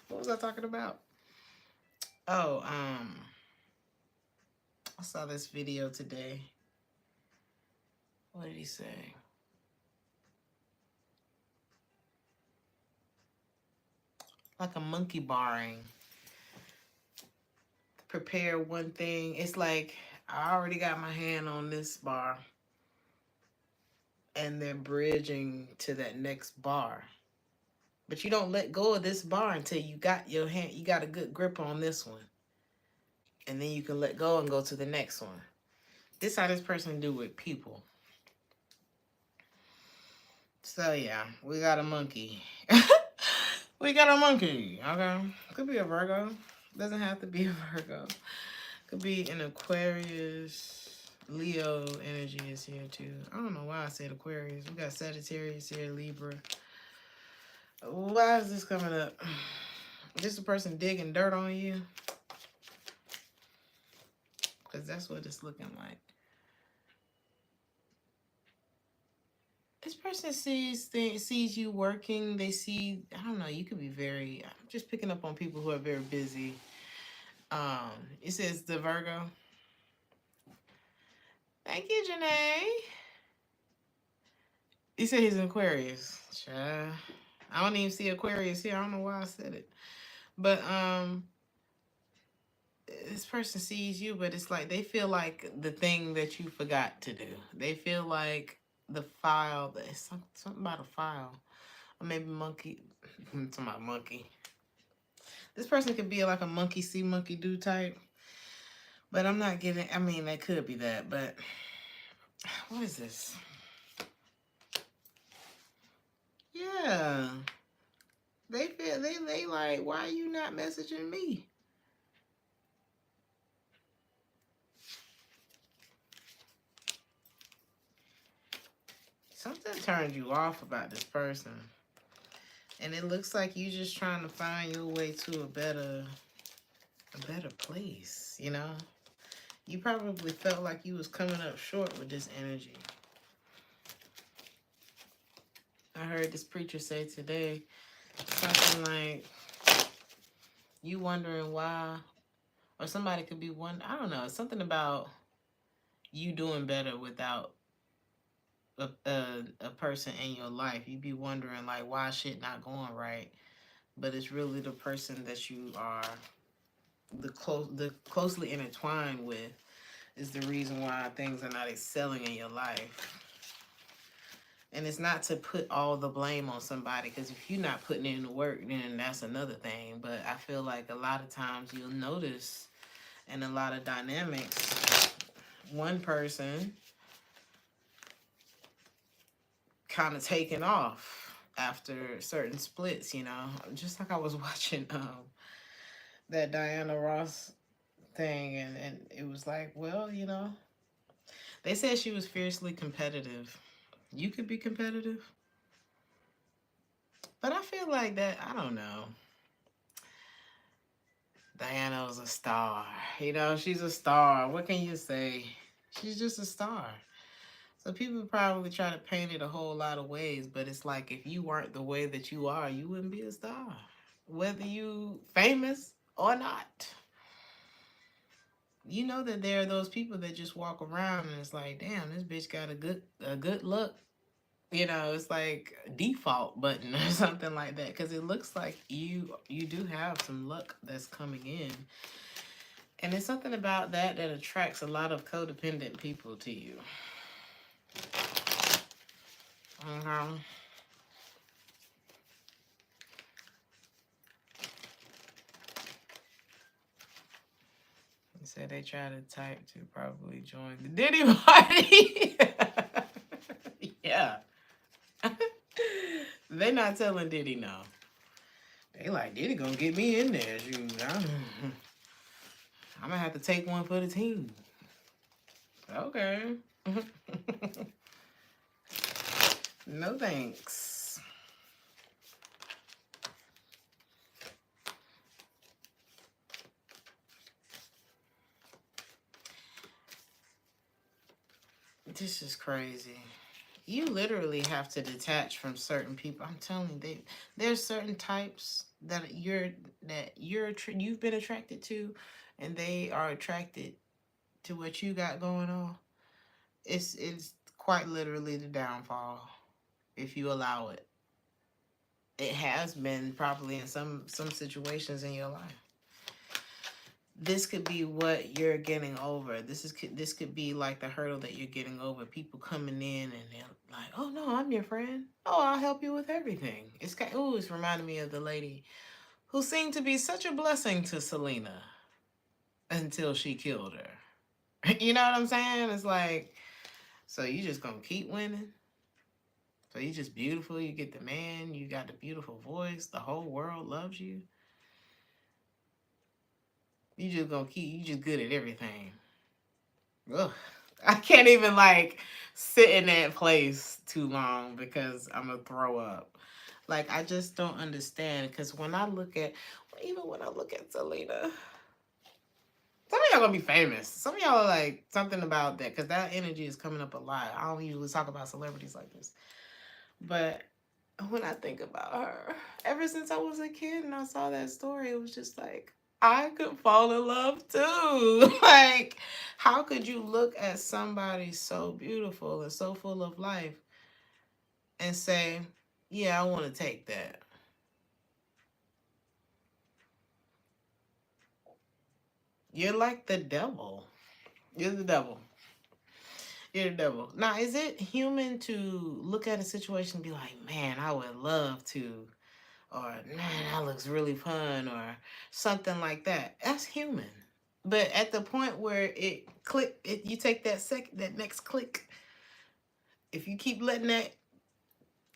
What was I talking about? Oh, I saw this video today. What did he say? Like a monkey barring. Prepare one thing. It's like I already got my hand on this bar, and they're bridging to that next bar. But you don't let go of this bar until you got your hand, you got a good grip on this one. And then you can let go and go to the next one. This how this person do with people. So yeah, we got a monkey. We got a monkey, okay? Could be a Virgo. Doesn't have to be a Virgo. Could be an Aquarius. Leo energy is here too. I don't know why I said Aquarius. We got Sagittarius here, Libra. Why is this coming up? Just a person digging dirt on you? Because that's what it's looking like. This person sees you working. They see, I don't know, you could be very, I'm just picking up on people who are very busy. It says the Virgo. Thank you, Janae. He said he's an Aquarius. Child. I don't even see Aquarius here. I don't know why I said it. But this person sees you, but it's like they feel like the thing that you forgot to do. They feel like the file, there's something about a file. Or maybe monkey. I'm talking about monkey. This person could be like a monkey see, monkey do type. But I'm not getting, I mean, that could be that, but what is this? Yeah. They feel, they like, why are you not messaging me? Something turned you off about this person. And it looks like you just trying to find your way to a better place, you know? You probably felt like you was coming up short with this energy. I heard this preacher say today something like, you wondering why, or somebody could be wondering, I don't know, something about you doing better without a person in your life. You be wondering like why shit not going right, but it's really the person that you are the closely intertwined with is the reason why things are not excelling in your life. And it's not to put all the blame on somebody, because if you're not putting in the work, then that's another thing. But I feel like a lot of times you'll notice in a lot of dynamics, one person kind of taking off after certain splits, you know. Just like I was watching that Diana Ross thing, and it was like, well, you know, they said she was fiercely competitive. You could be competitive, but I feel like that, I don't know. Diana was a star, you know, she's a star. What can you say? She's just a star. So people probably try to paint it a whole lot of ways, but it's like if you weren't the way that you are, you wouldn't be a star. Whether you famous or not. You know that there are those people that just walk around and it's like, damn, this bitch got a good look. You know, it's like a default button or something like that. Because it looks like you do have some luck that's coming in. And it's something about that that attracts a lot of codependent people to you. Mm-hmm. They said they try to type to probably join the Diddy party. Yeah. They not telling Diddy no. They like, Diddy gonna get me in there. I'm gonna have to take one for the team. Okay. No thanks. This is crazy. You literally have to detach from certain people. I'm telling you, there's certain types that you've been attracted to, and they are attracted to what you got going on. It's quite literally the downfall if you allow it. It has been probably in some situations in your life. This could be what you're getting over. This could be like the hurdle that you're getting over. People coming in and they're like, "Oh no, I'm your friend. Oh, I'll help you with everything." It's reminding me of the lady who seemed to be such a blessing to Selena until she killed her. You know what I'm saying? It's like, so you just gonna keep winning. So you just beautiful. You get the man. You got the beautiful voice. The whole world loves you. You just gonna keep. You just good at everything. Ugh. I can't even like sit in that place too long because I'm gonna throw up. Like I just don't understand because even when I look at Selena, some of y'all gonna be famous. Some of y'all are like something about that because that energy is coming up a lot. I don't usually talk about celebrities like this, but when I think about her, ever since I was a kid and I saw that story, it was just like I could fall in love too. Like, how could you look at somebody so beautiful and so full of life and say, yeah, I want to take that? You're like the devil. You're the devil. You're the devil. Now, is it human to look at a situation and be like, man, I would love to, or man, that looks really fun, or something like that? That's human. But at the point where you take that next click. If you keep letting that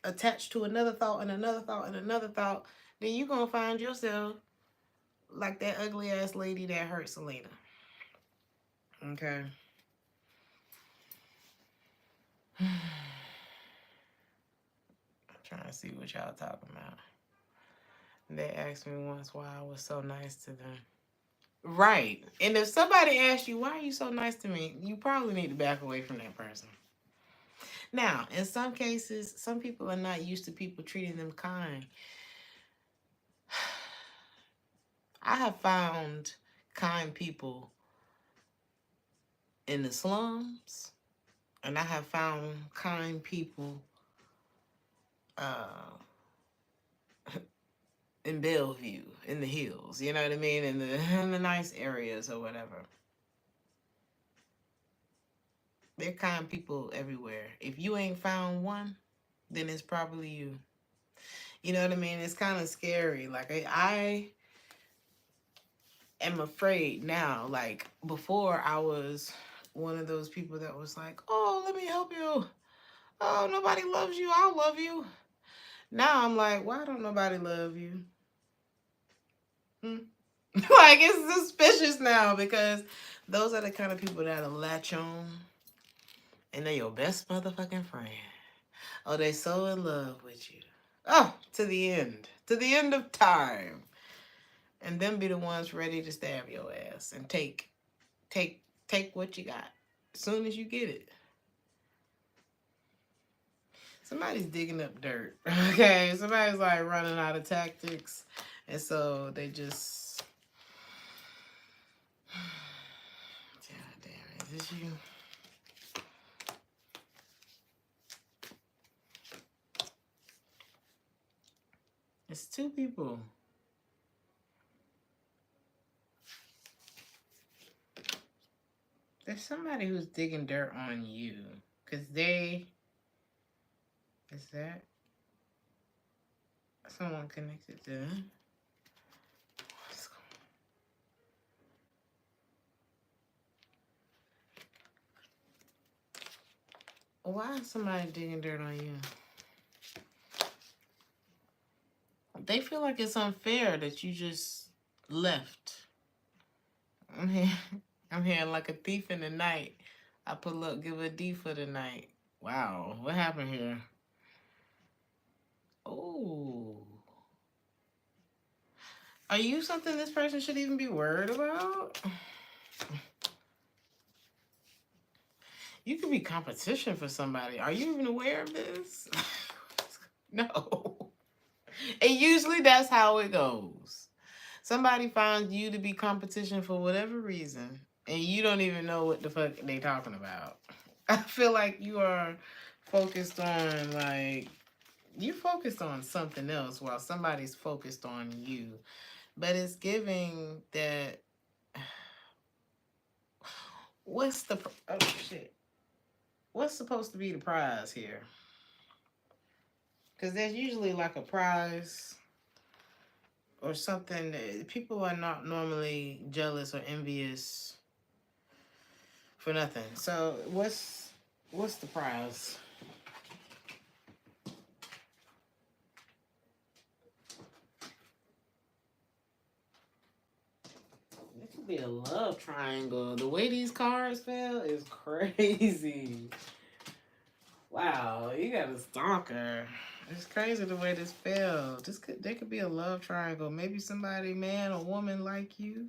attach to another thought and another thought and another thought, then you're gonna find yourself like that ugly ass lady that hurt Selena. Okay. I'm trying to see what y'all talking about. They asked me once why I was so nice to them. Right. And if somebody asks you, why are you so nice to me? You probably need to back away from that person. Now, in some cases, some people are not used to people treating them kind. I have found kind people in the slums, and I have found kind people uh, in Bellevue, in the hills. You know what I mean? In the nice areas or whatever. They're kind people everywhere. If you ain't found one, then it's probably you. You know what I mean? It's kind of scary. Like I am afraid now. Like before, I was one of those people that was like, "Oh, let me help you. Oh, nobody loves you. I'll love you." Now I'm like, why don't nobody love you? Hmm? Like it's suspicious now because those are the kind of people that'll latch on and they're your best motherfucking friend. Oh, they so in love with you. Oh, to the end. To the end of time. And then be the ones ready to stab your ass and take take what you got. as soon as you get it. Somebody's digging up dirt. Okay, somebody's like running out of tactics, and so they just. Damn, is this you? It's two people. There's somebody who's digging dirt on you. Because they... Is that someone connected to... Why is somebody digging dirt on you? They feel like it's unfair that you just left. I'm here like a thief in the night. I pull up, give a D for the night. Wow, what happened here? Oh. Are you something this person should even be worried about? You could be competition for somebody. Are you even aware of this? No. And usually that's how it goes. Somebody finds you to be competition for whatever reason, and you don't even know what the fuck they talking about. I feel like you are focused on, like, you focused on something else while somebody's focused on you. But it's giving that... What's the... Oh, shit. What's supposed to be the prize here? Because there's usually like a prize or something. People are not normally jealous or envious for nothing. So what's the prize? It could be a love triangle. The way these cards fell is crazy. Wow, you got a stalker. It's crazy the way this fell. There could be a love triangle. Maybe somebody, man or woman like you.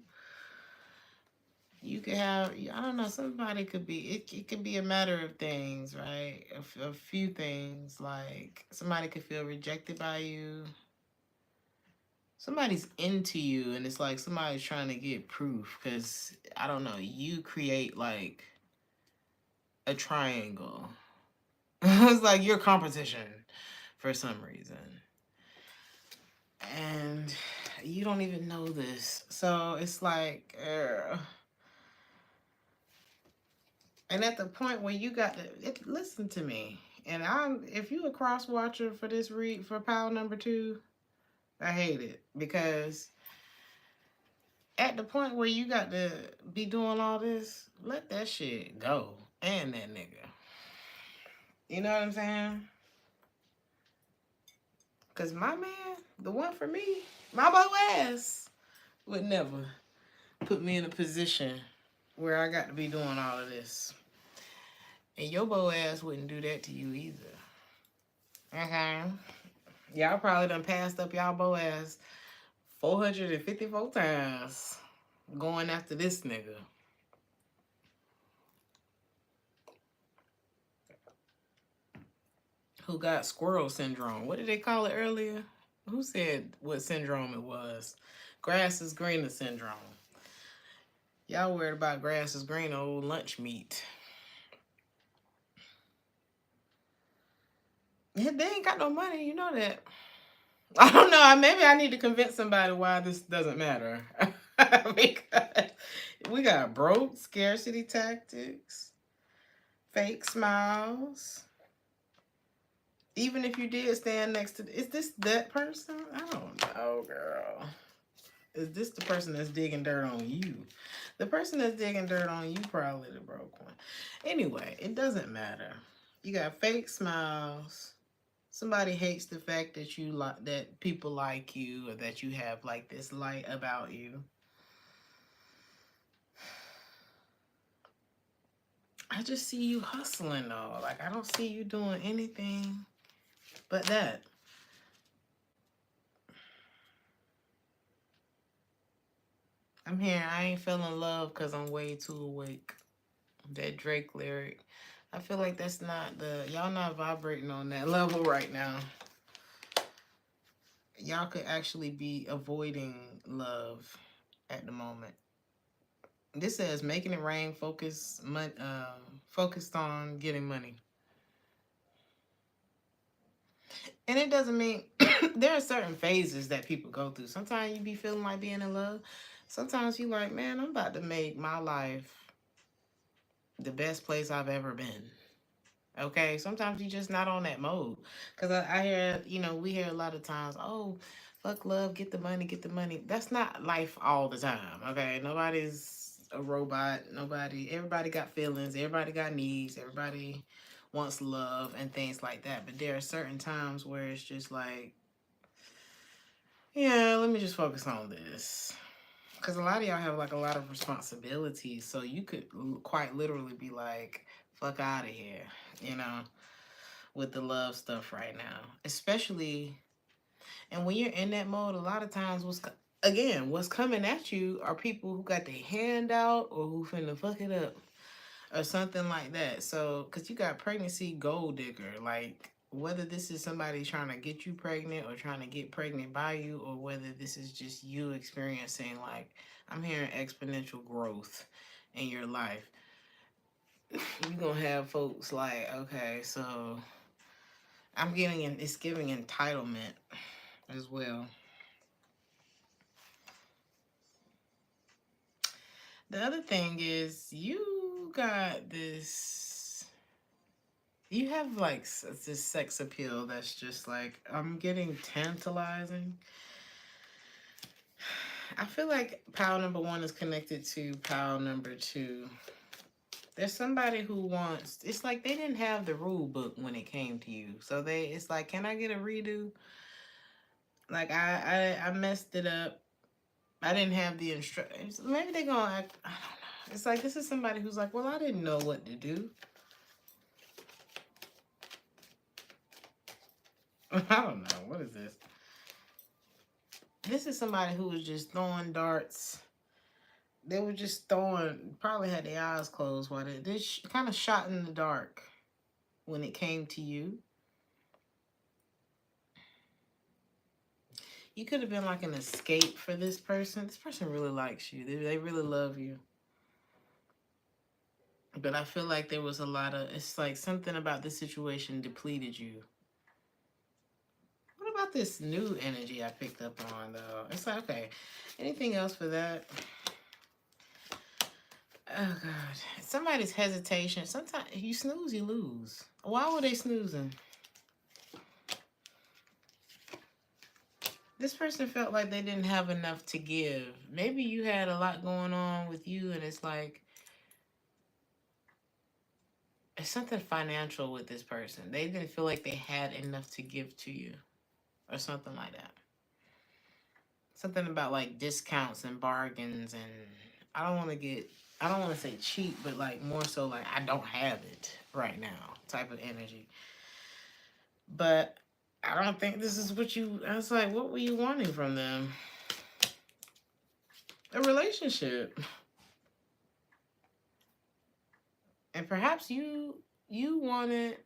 You could have, I don't know, somebody could be, it could be a matter of things, right? A few things, like somebody could feel rejected by you. Somebody's into you, and it's like somebody's trying to get proof, because, I don't know, you create like a triangle. It's like your competition for some reason. And you don't even know this. So it's like, and at the point where you got to, listen to me. And if you a cross watcher for this read for pile number 2, I hate it, because at the point where you got to be doing all this, let that shit go. And that nigga. You know what I'm saying? Because my man, the one for me, my bow ass, would never put me in a position where I got to be doing all of this. And your bow ass wouldn't do that to you either. Okay? Y'all probably done passed up y'all bow ass 454 times going after this nigga. Who got squirrel syndrome. What did they call it earlier? Who said what syndrome it was? Grass is greener syndrome. Y'all worried about grass is green, old lunch meat. Yeah, they ain't got no money, you know that. I don't know. Maybe I need to convince somebody why this doesn't matter. Because we got broke, scarcity tactics, fake smiles. Even if you did stand next to... Is this that person? I don't know, girl. Is this the person that's digging dirt on you? The person that's digging dirt on you probably the broke one. Anyway, it doesn't matter. You got fake smiles. Somebody hates the fact that you like that people like you, or that you have like this light about you. I just see you hustling though. Like, I don't see you doing anything but that. I'm here. I ain't feeling love because I'm way too awake. That Drake lyric. I feel like that's not y'all not vibrating on that level right now. Y'all could actually be avoiding love at the moment. This says making it rain, focused on getting money. And it doesn't mean there are certain phases that people go through. Sometimes you be feeling like being in love. Sometimes you like, man, I'm about to make my life the best place I've ever been. Okay, sometimes you're just not on that mode. Because I hear, we hear a lot of times, oh, fuck love, get the money, get the money. That's not life all the time. Okay, nobody's a robot. Everybody got feelings. Everybody got needs. Everybody wants love and things like that. But there are certain times where it's just like, yeah, let me just focus on this. Because a lot of y'all have like a lot of responsibilities. So you could quite literally be like, fuck out of here, with the love stuff right now. Especially, and when you're in that mode, a lot of times what's coming at you are people who got their hand out or who finna fuck it up or something like that. So, because you got pregnancy gold digger, like whether this is somebody trying to get you pregnant or trying to get pregnant by you, or whether this is just you experiencing, like, I'm hearing exponential growth in your life. You're gonna have folks like, okay, so it's giving entitlement as well. The other thing is you got this. You have like this sex appeal that's just like, I'm getting tantalizing. I feel like pile number 1 is connected to pile number 2. There's somebody who wants. It's like they didn't have the rule book when it came to you, so it's like, can I get a redo? Like I messed it up. I didn't have the instructions. Maybe they're gonna act. I don't know. It's like this is somebody who's like, well, I didn't know what to do. I don't know. What is this? This is somebody who was just throwing darts. They were just throwing, probably had their eyes closed while they kind of shot in the dark when it came to you. You could have been like an escape for this person. This person really likes you. They really love you. But I feel like there was it's like something about this situation depleted you. What about this new energy I picked up on, though? It's like, okay, anything else for that? Oh, God. Somebody's hesitation. Sometimes you snooze, you lose. Why were they snoozing? This person felt like they didn't have enough to give. Maybe you had a lot going on with you, and it's like, it's something financial with this person. They didn't feel like they had enough to give to you, or something like that. Something about like discounts and bargains, and I don't want to say cheap, but like more so like I don't have it right now type of energy. But I don't think this is I was like, what were you wanting from them? A relationship. And perhaps you wanted,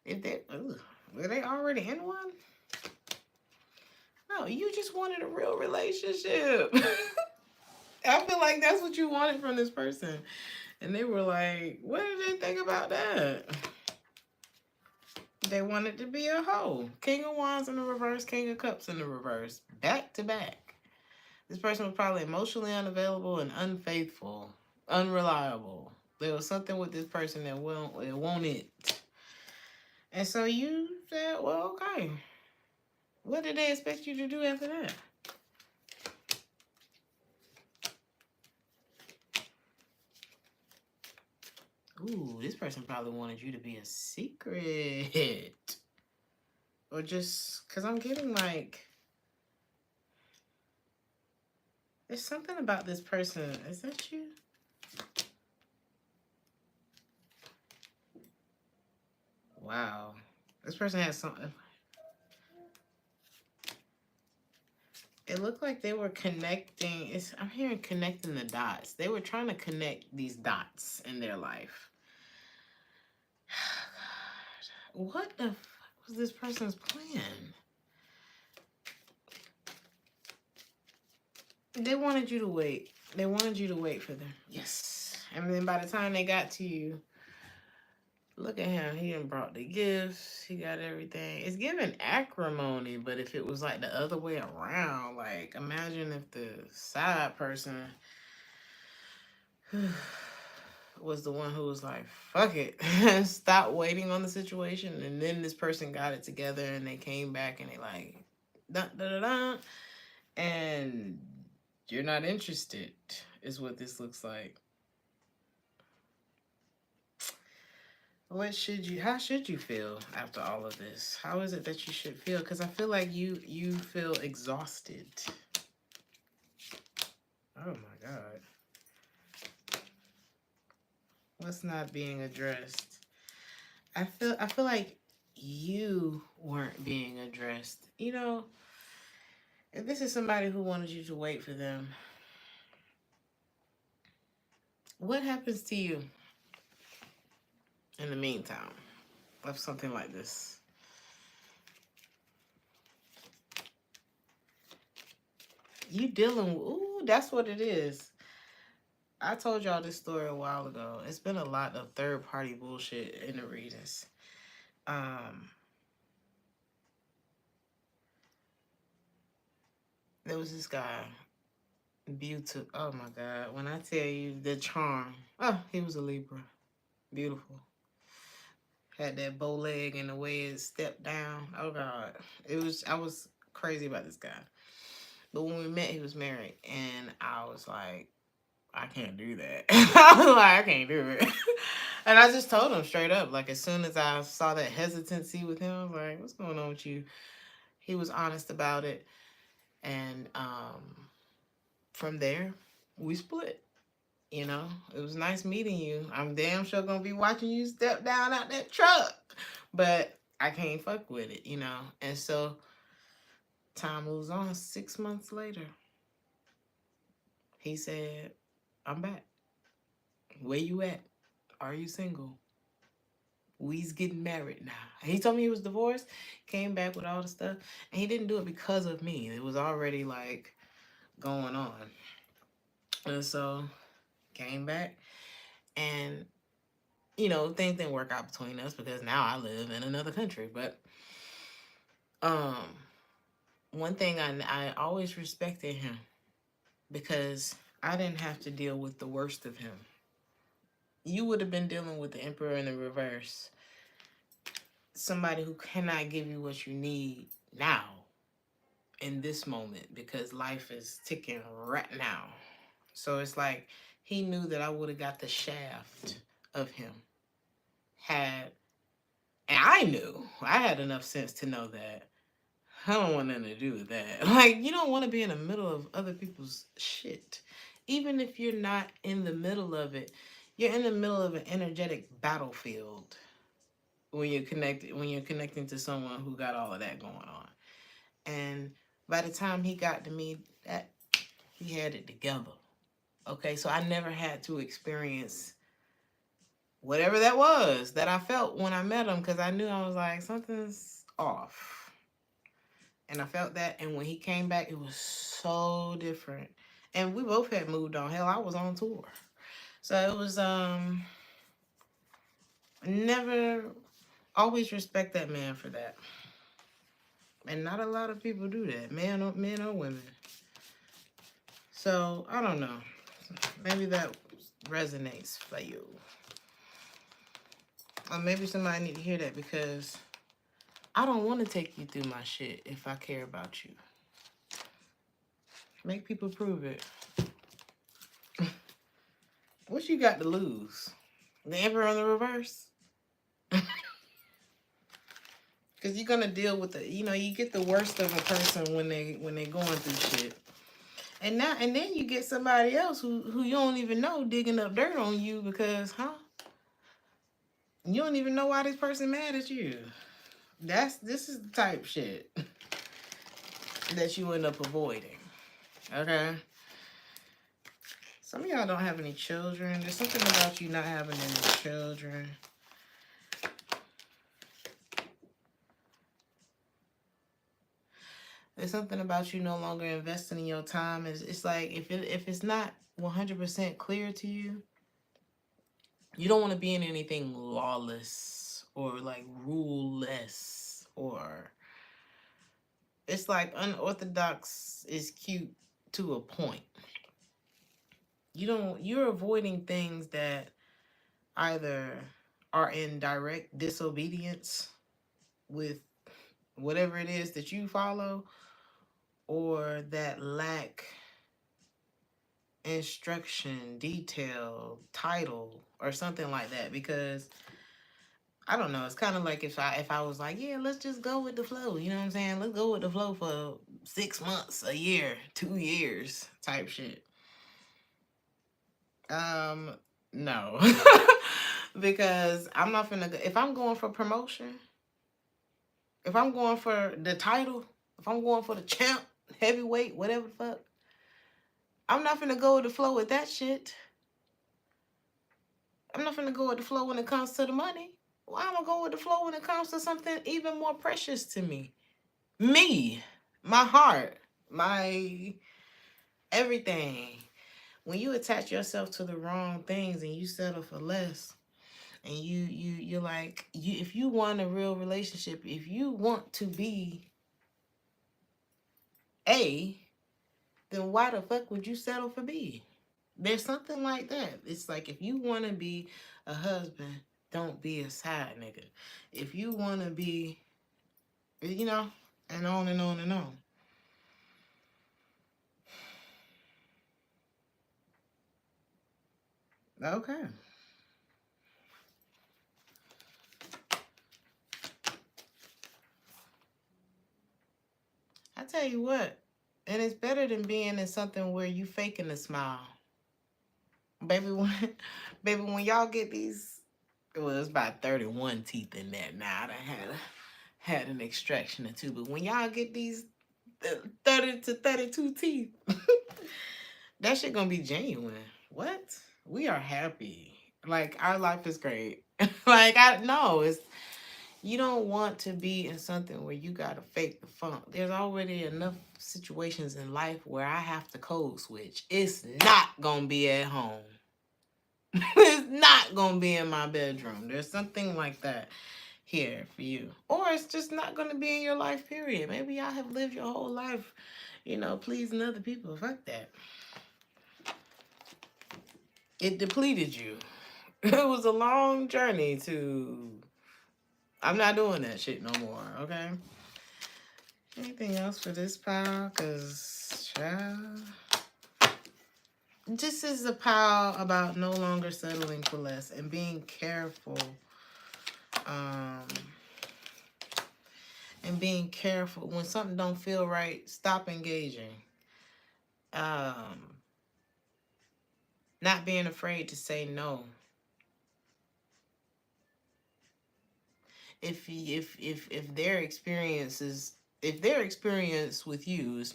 were they already in one? No, you just wanted a real relationship. I feel like that's what you wanted from this person. And they were like, what did they think about that? They wanted to be a hoe. King of Wands in the reverse, King of Cups in the reverse. Back to back. This person was probably emotionally unavailable and unfaithful, unreliable. There was something with this person that won't it. And so you said, well, okay. What did they expect you to do after that? Ooh, this person probably wanted you to be a secret. Or just, because I'm getting like, there's something about this person. Is that you? Wow. This person has something. It looked like they were connecting. I'm hearing connecting the dots. They were trying to connect these dots in their life. God, what the fuck was this person's plan? They wanted you to wait. They wanted you to wait for them. Yes. And then by the time they got to you, look at him. He done brought the gifts. He got everything. It's giving acrimony, but if it was like the other way around, like imagine if the side person was the one who was like, fuck it, stop waiting on the situation. And then this person got it together and they came back and they like, da da da da. And you're not interested, is what this looks like. How should you feel after all of this? How is it that you should feel? Because I feel like you feel exhausted. Oh my God. What's not being addressed? I feel like you weren't being addressed. You know, if this is somebody who wanted you to wait for them, what happens to you in the meantime of something like this? You dealing with, ooh, that's what it is. I told y'all this story a while ago. It's been a lot of third-party bullshit in the readings. There was this guy, beautiful. Oh my God. When I tell you the charm. Oh, he was a Libra. Beautiful. Had that bow leg and the way it stepped down. Oh God. I was crazy about this guy. But when we met, he was married. And I was like, I can't do that. I was like, I can't do it. And I just told him straight up. Like, as soon as I saw that hesitancy with him, I was like, what's going on with you? He was honest about it. And from there, we split. You know, it was nice meeting you. I'm damn sure gonna be watching you step down out that truck. But I can't fuck with it, you know. And so time moves on. 6 months later, he said, I'm back. Where you at? Are you single? We's getting married now. And he told me he was divorced, came back with all the stuff. And he didn't do it because of me. It was already like going on. And so came back and you know, things didn't work out between us because now I live in another country. But one thing I always respected him because I didn't have to deal with the worst of him. You would have been dealing with the emperor in the reverse. Somebody who cannot give you what you need now in this moment because life is ticking right now. So it's like he knew that I would have got the shaft of him. And I knew. I had enough sense to know that I don't want nothing to do with that. Like, you don't want to be in the middle of other people's shit. Even if you're not in the middle of it, you're in the middle of an energetic battlefield when you're connecting to someone who got all of that going on. And by the time he got to me, that he had it together. Okay, so I never had to experience whatever that was that I felt when I met him because I knew I was like, something's off. And I felt that. And when he came back, it was so different. And we both had moved on. Hell, I was on tour. So it was never always respect that man for that. And not a lot of people do that, men or women. So I don't know. Maybe that resonates for you. Or maybe somebody need to hear that because I don't want to take you through my shit if I care about you. Make people prove it. What you got to lose? The emperor in the reverse? Because you're gonna deal with the, you get the worst of a person when they're going through shit, and then you get somebody else who you don't even know digging up dirt on you because, you don't even know why this person mad at you. This is the type shit that you end up avoiding. Okay? Some of y'all don't have any children. There's something about you not having any children. There's something about you no longer investing in your time. It's like if it's not 100% clear to you, you don't want to be in anything lawless or like rule-less, or it's like unorthodox is cute to a point. You're avoiding things that either are in direct disobedience with whatever it is that you follow, or that lack instruction, detail, title, or something like that. Because I don't know, it's kind of like if I was like, yeah, let's just go with the flow. You know what I'm saying? Let's go with the flow for 6 months, a year, 2 years type shit. No. Because I'm not finna go. If I'm going for promotion, if I'm going for the title, if I'm going for the champ, heavyweight, whatever the fuck, I'm not finna go with the flow with that shit. I'm not finna go with the flow when it comes to the money. Why am I going with the flow when it comes to something even more precious to me? Me, my heart, my everything. When you attach yourself to the wrong things and you settle for less, and you're like, if you want a real relationship, if you want to be A, then why the fuck would you settle for B? There's something like that. It's like, if you want to be a husband, don't be a side nigga. If you want to be, you know, and on and on and on. Okay. I tell you what, and it's better than being in something where you faking a smile. Baby, when y'all get these, well, it's about 31 teeth in there now. I done had an extraction or two, but when y'all get these 30 to 32 teeth, that shit gonna be genuine. What? We are happy. Like, our life is great. Like, I know it's, you don't want to be in something where you gotta fake the funk. There's already enough situations in life where I have to code switch. It's not gonna be at home. It's not gonna be in my bedroom. There's something like that here for you. Or it's just not gonna be in your life, period. Maybe y'all have lived your whole life, pleasing other people. Fuck that. It depleted you. It was a long journey to, I'm not doing that shit no more, okay? Anything else for this pile? Because, child, this is a pile about no longer settling for less and being careful. And being careful. When something don't feel right, stop engaging. Not being afraid to say no. If their experience with you is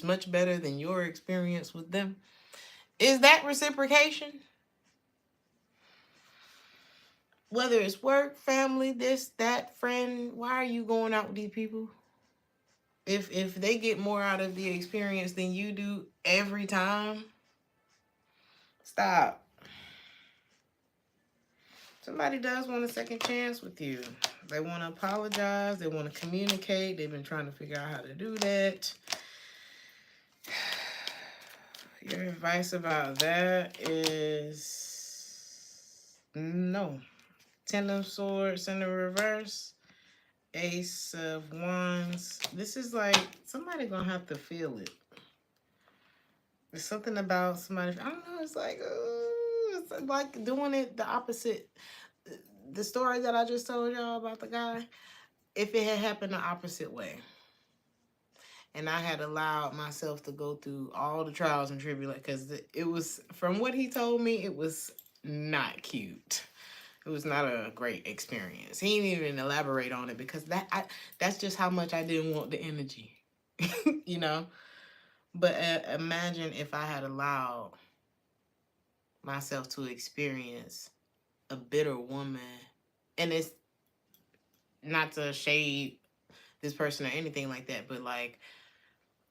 much better than your experience with them, is that reciprocation? Whether it's work, family, this, that, friend, why are you going out with these people? If they get more out of the experience than you do every time, stop. Somebody does want a second chance with you. They want to apologize. They want to communicate. They've been trying to figure out how to do that. Your advice about that is no. Ten of Swords in the reverse. Ace of Wands. This is like, somebody gonna have to feel it. There's something about somebody, I don't know, it's like doing it the opposite. The story that I just told y'all about the guy, if it had happened the opposite way, and I had allowed myself to go through all the trials and tribulations, because it was, from what he told me, it was not cute. It was not a great experience. He didn't even elaborate on it, because that's just how much I didn't want the energy, you know? But imagine if I had allowed myself to experience a bitter woman, and it's not to shade this person or anything like that, but like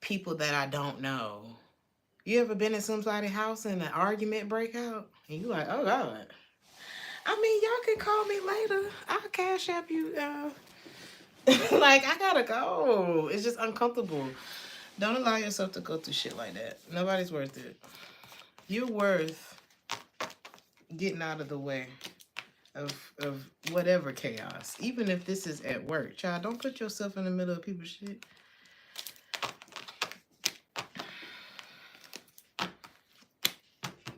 people that I don't know. You ever been in somebody's house and an argument break out? And you like, oh God. I mean, y'all can call me later. I'll cash app you. Like, I gotta go. It's just uncomfortable. Don't allow yourself to go through shit like that. Nobody's worth it. You're worth getting out of the way of whatever chaos. Even if this is at work. Child, don't put yourself in the middle of people's shit.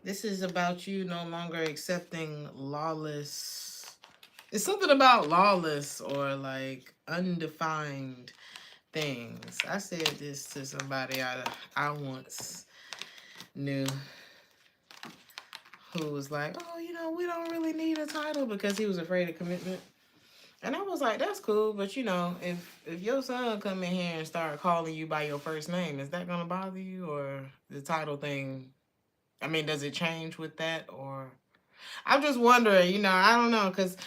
This is about you no longer accepting lawless. It's something about lawless or like undefined things. I said this to somebody I once knew who was like, oh, you know, we don't really need a title because he was afraid of commitment. And I was like, that's cool, but you know, if your son come in here and start calling you by your first name, is that gonna bother you? Or the title thing, I mean, does it change with that? Or I'm just wondering, you know, I don't know, because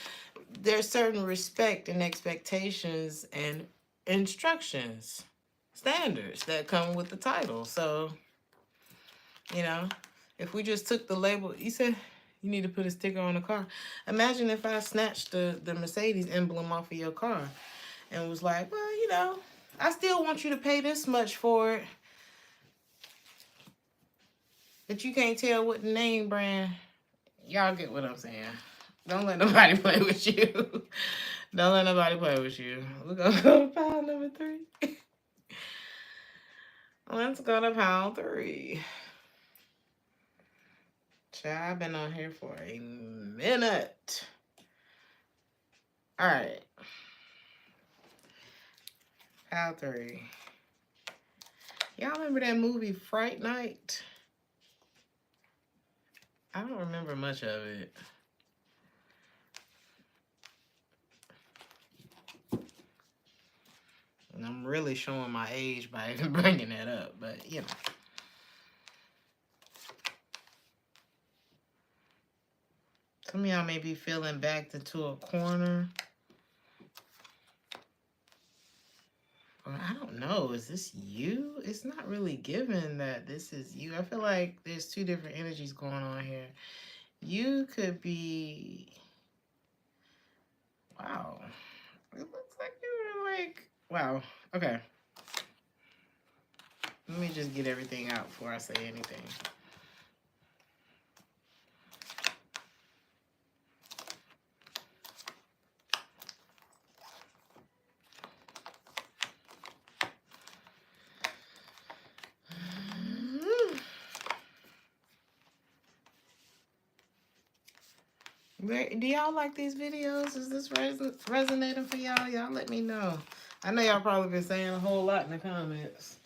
there's certain respect and expectations and instructions, standards that come with the title. So, you know, if we just took the label, you said you need to put a sticker on the car. Imagine if I snatched the Mercedes emblem off of your car and was like, well, you know, I still want you to pay this much for it. But you can't tell what the name brand. Y'all get what I'm saying. Don't let nobody play with you. Don't let nobody play with you. We're going to go to pile number 3. Let's go to pile 3. Child, I've been on here for a minute. All right. Pile 3. Y'all remember that movie Fright Night? I don't remember much of it. And I'm really showing my age by even bringing that up, but you know. Some of y'all may be feeling backed into a corner. Or I don't know, is this you? It's not really given that this is you. I feel like there's 2 different energies going on here. You could be... Wow. It looks like you were like... Wow. Okay. Let me just get everything out before I say anything. Do y'all like these videos? Is this resonating for y'all? Y'all let me know. I know y'all probably been saying a whole lot in the comments.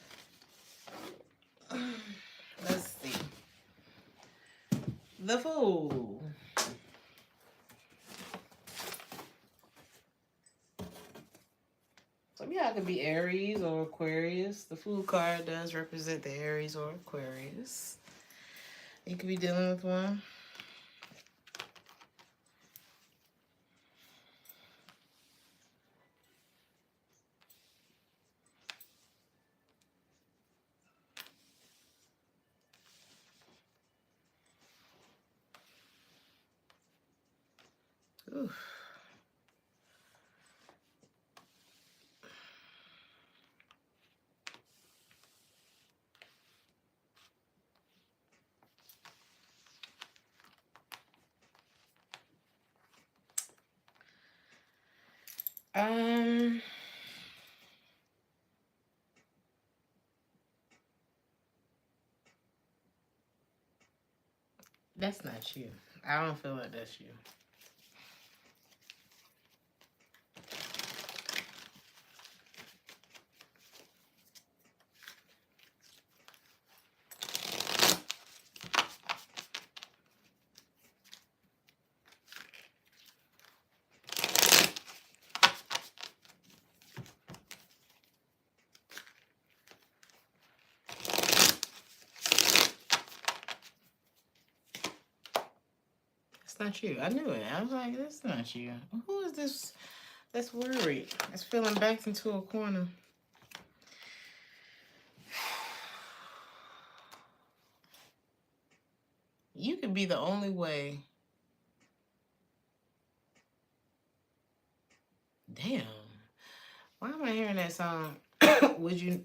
Let's see. The Fool. Some of y'all could be Aries or Aquarius. The Fool card does represent the Aries or Aquarius. You could be dealing with one. Oof. That's not you. I don't feel like that's you. not you. I knew it. I was like, that's not you. Who is this that's worried? That's feeling backed into a corner. You could be the only way. Damn. Why am I hearing that song? Would you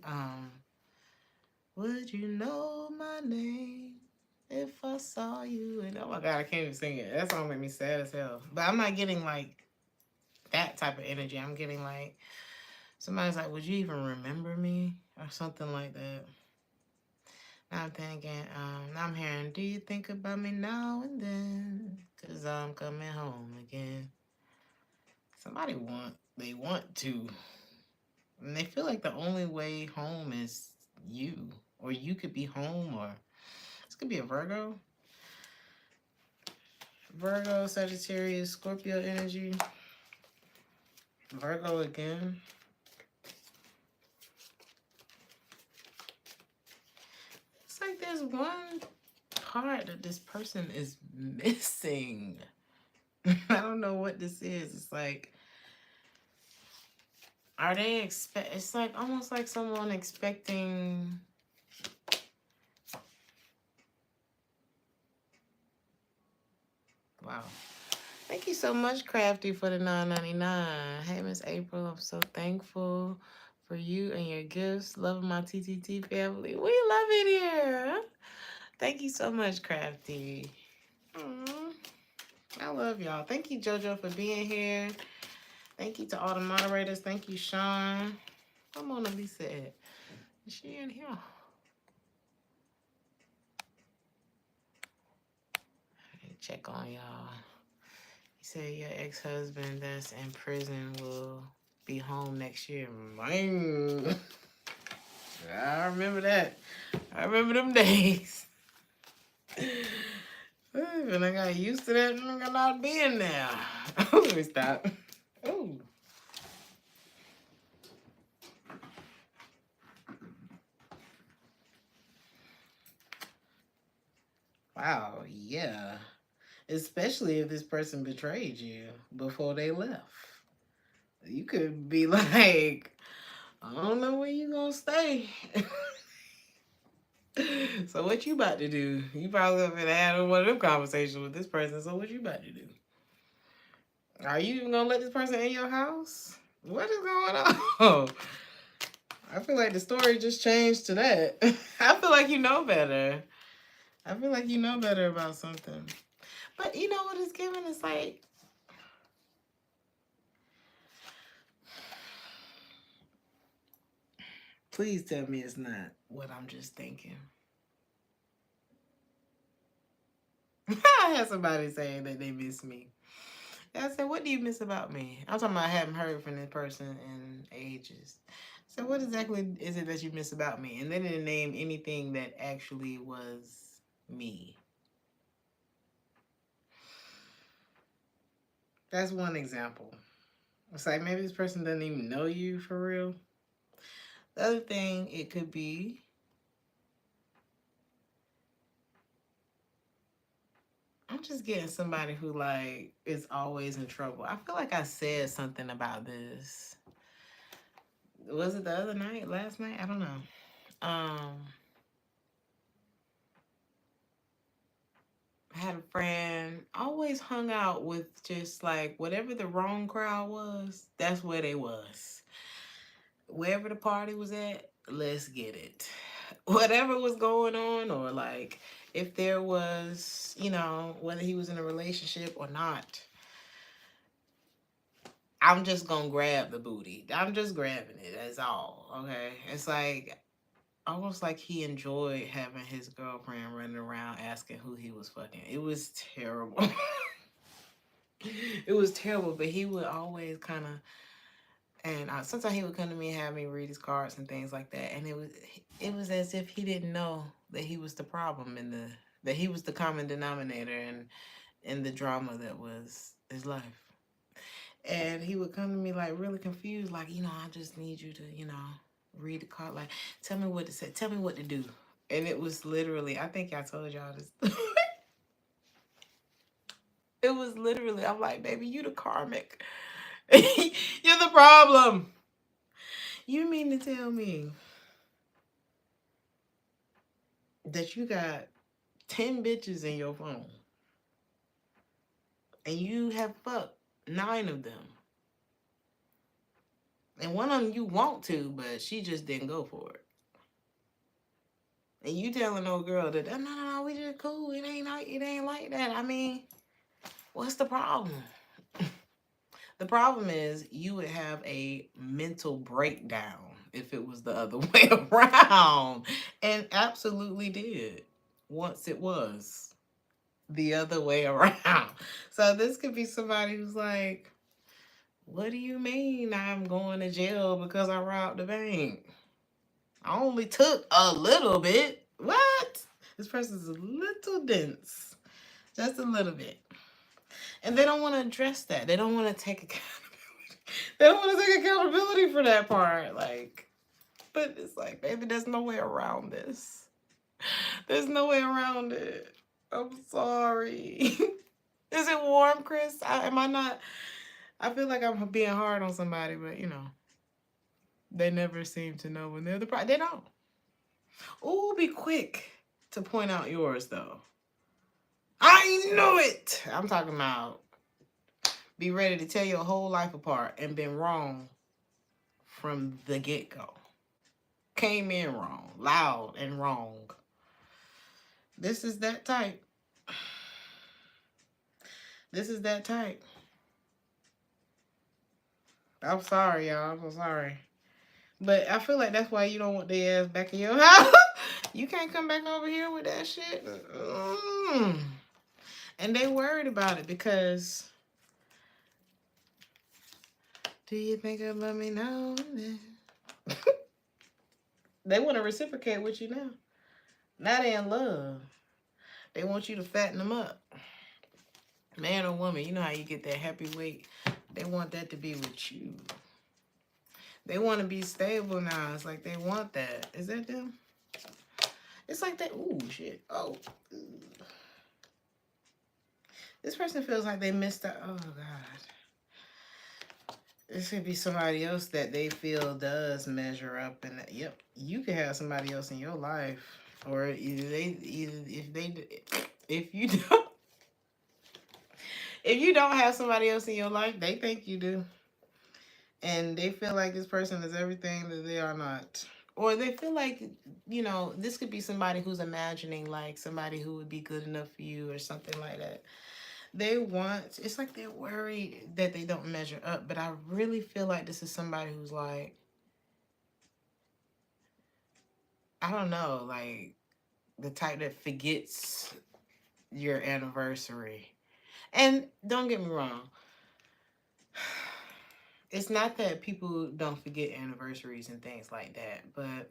know my name if I saw you? And oh my god, I can't even sing it. That song made me sad as hell. But I'm not getting like that type of energy. I'm getting like somebody's like, would you even remember me? Or something like that. Now I'm thinking, now I'm hearing, do you think about me now and then? Cause I'm coming home again. They want to. And they feel like the only way home is you. Or you could be home, or this could be a Virgo. Virgo, Sagittarius, Scorpio energy. Virgo again. It's like there's one part that this person is missing. I don't know what this is. It's like, are they it's like almost like someone expecting. Wow. Thank you so much, Crafty, for the $9.99. Hey, Miss April, I'm so thankful for you and your gifts. Loving my TTT family. We love it here. Thank you so much, Crafty. Aww. I love y'all. Thank you, JoJo, for being here. Thank you to all the moderators. Thank you, Sean. I'm Mona Lisa at? Is she in here? Check on y'all. He said your ex-husband that's in prison will be home next year. Man. I remember that. I remember them days. And I got used to that nigga not being there. Let me stop. Oh. Wow, yeah. Especially if this person betrayed you before they left. You could be like, I don't know where you gonna stay. So what you about to do? You probably have had one of them conversations with this person. So what you about to do? Are you even gonna let this person in your house? What is going on? I feel like the story just changed to that. I feel like you know better. I feel like you know better about something. But you know what it's giving? It's like, please tell me it's not what I'm just thinking. I had somebody saying that they miss me. I said, what do you miss about me? I'm talking about I haven't heard from this person in ages. So what exactly is it that you miss about me? And they didn't name anything that actually was me. That's one example. It's like maybe this person doesn't even know you for real. The other thing it could be, I'm just getting somebody who like is always in trouble. I feel like I said something about this. Was it the other night? Last night? I don't know. I had a friend always hung out with just like whatever the wrong crowd was, that's where they was. Wherever the party was at, let's get it. Whatever was going on, or like if there was, you know, whether he was in a relationship or not, I'm just gonna grab the booty. I'm just grabbing it. That's all. Okay. It's like almost like he enjoyed having his girlfriend running around asking who he was fucking. It was terrible. It was terrible, but he would always kind of, and sometimes he would come to me and have me read his cards and things like that, and it was as if he didn't know that he was the problem that he was the common denominator in the drama that was his life. And he would come to me like really confused, like, you know, I just need you to, you know, read the card, like, tell me what to say, tell me what to do. And it was literally, I think I told y'all this. It was literally, I'm like, baby, you the karmic. You're the problem. You mean to tell me that you got 10 bitches in your phone and you have fucked 9 of them? And one of them you want to, but she just didn't go for it. And you telling old girl that, no, no, no, we just cool. It ain't like that. I mean, what's the problem? The problem is you would have a mental breakdown if it was the other way around. And absolutely did. Once it was the other way around. So this could be somebody who's like, what do you mean I'm going to jail because I robbed the bank? I only took a little bit. What? This person's a little dense. Just a little bit. And they don't want to address that. They don't want to take accountability. They don't want to take accountability for that part. Like, but it's like, baby, there's no way around this. There's no way around it. I'm sorry. Is it warm, Chris? Am I not? I feel like I'm being hard on somebody, but you know, they never seem to know when they're the problem. They don't. Ooh, be quick to point out yours, though. I knew it. I'm talking about be ready to tear your whole life apart and been wrong from the get-go. Came in wrong, loud and wrong. This is that type. This is that type. I'm sorry, y'all. I'm so sorry. But I feel like that's why you don't want their ass back in your house. You can't come back over here with that shit. And they worried about it because do you think of me now? They want to reciprocate with you now. Now they in love. They want you to fatten them up. Man or woman, you know how you get that happy weight. They want that to be with you. They want to be stable now. It's like they want that. Is that them? It's like that. Ooh, shit. Oh. This person feels like they missed out. Oh, God. This could be somebody else that they feel does measure up. And yep, you could have somebody else in your life. Or if you don't have somebody else in your life, they think you do. And they feel like this person is everything that they are not. Or they feel like, you know, this could be somebody who's imagining like somebody who would be good enough for you or something like that. They want, it's like they're worried that they don't measure up. But I really feel like this is somebody who's like, I don't know, like the type that forgets your anniversary. And don't get me wrong. It's not that people don't forget anniversaries and things like that, but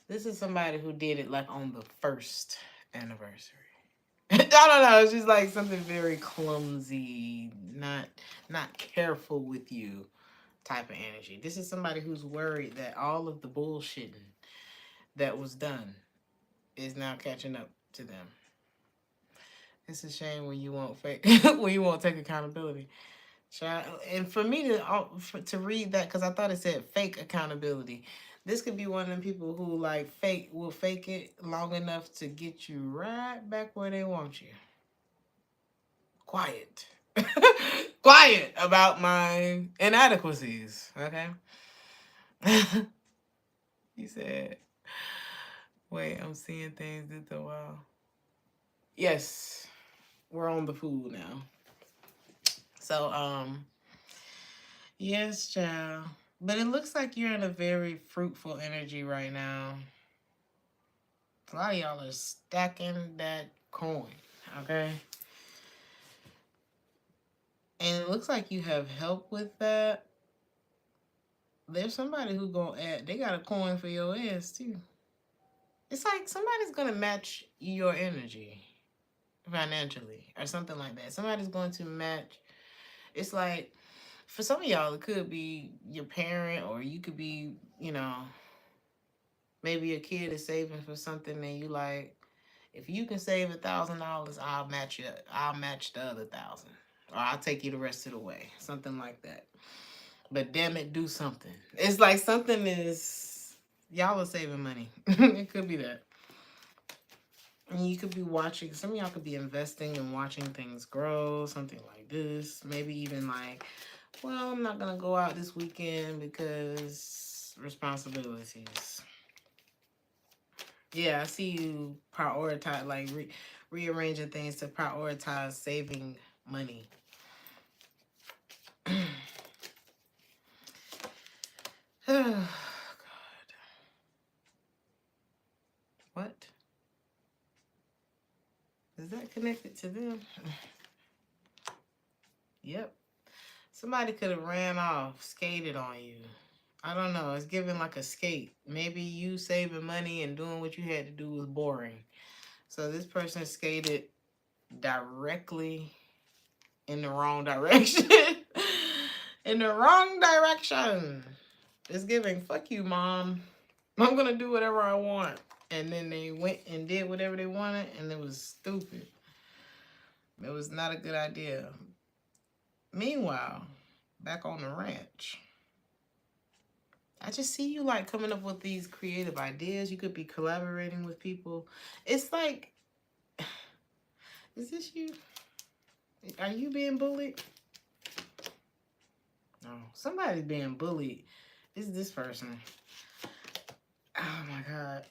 this is somebody who did it like on the first anniversary. I don't know. It's just like something very clumsy, not careful with you type of energy. This is somebody who's worried that all of the bullshitting that was done is now catching up to them. It's a shame when you won't when you won't take accountability. And for me to read that, because I thought it said fake accountability. This could be one of them people who like will fake it long enough to get you right back where they want you. Quiet. Quiet about my inadequacies. Okay. He said, wait, I'm seeing things that a while. Yes, we're on the food now. So, yes, child. But it looks like you're in a very fruitful energy right now. A lot of y'all are stacking that coin, okay? And it looks like you have help with that. There's somebody who gonna add, they got a coin for your ass too. It's like somebody's gonna match your energy financially or something like that. Somebody's going to match. It's like, for some of y'all, it could be your parent, or you could be, you know, maybe a kid is saving for something and you like, If you can save $1,000, I'll match you. I'll match the other 1,000, or I'll take you the rest of the way. Something like that. But damn it, do something. It's like something is y'all are saving money. It could be that. And you could be watching. Some of y'all could be investing and watching things grow. Something like this. Maybe even like, well, I'm not gonna go out this weekend because responsibilities. Yeah, I see you prioritize, like rearranging things to prioritize saving money. Oh, God. What? Is that connected to them? Yep. Somebody could have ran off, skated on you. I don't know. It's giving like a skate. Maybe you saving money and doing what you had to do was boring. So this person skated directly in the wrong direction. In the wrong direction. It's giving, fuck you, mom. I'm going to do whatever I want. And then they went and did whatever they wanted, and it was stupid. It was not a good idea. Meanwhile, back on the ranch, I just see you like coming up with these creative ideas. You could be collaborating with people. It's like, is this you? Are you being bullied? No, somebody's being bullied. It's this person. Oh my God.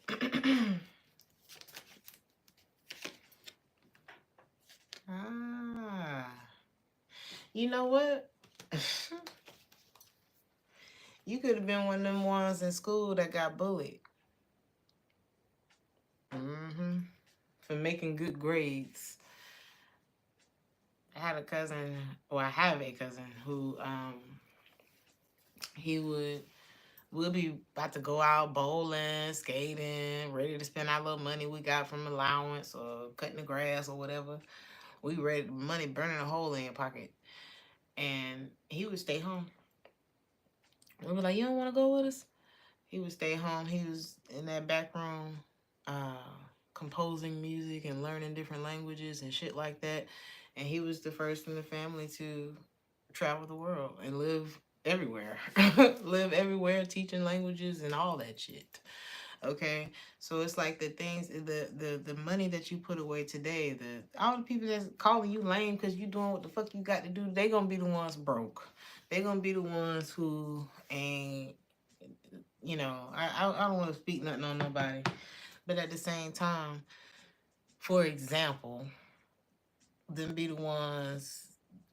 Ah. You know what? You could have been one of them ones in school that got bullied. For making good grades. I had a cousin, or I have a cousin who we'll be about to go out bowling, skating, ready to spend our little money we got from allowance or cutting the grass or whatever. We ready, money burning a hole in your pocket. And he would stay home. We were like, you don't want to go with us? He would stay home. He was in that back room composing music and learning different languages and shit like that. And he was the first in the family to travel the world and live everywhere. Live everywhere, teaching languages and all that shit. Okay, so it's like the things, the money that you put away today, all the people that's calling you lame because you doing what the fuck you got to do, they gonna be the ones broke. They gonna be the ones who ain't, you know, I don't want to speak nothing on nobody, but at the same time, for example, them be the ones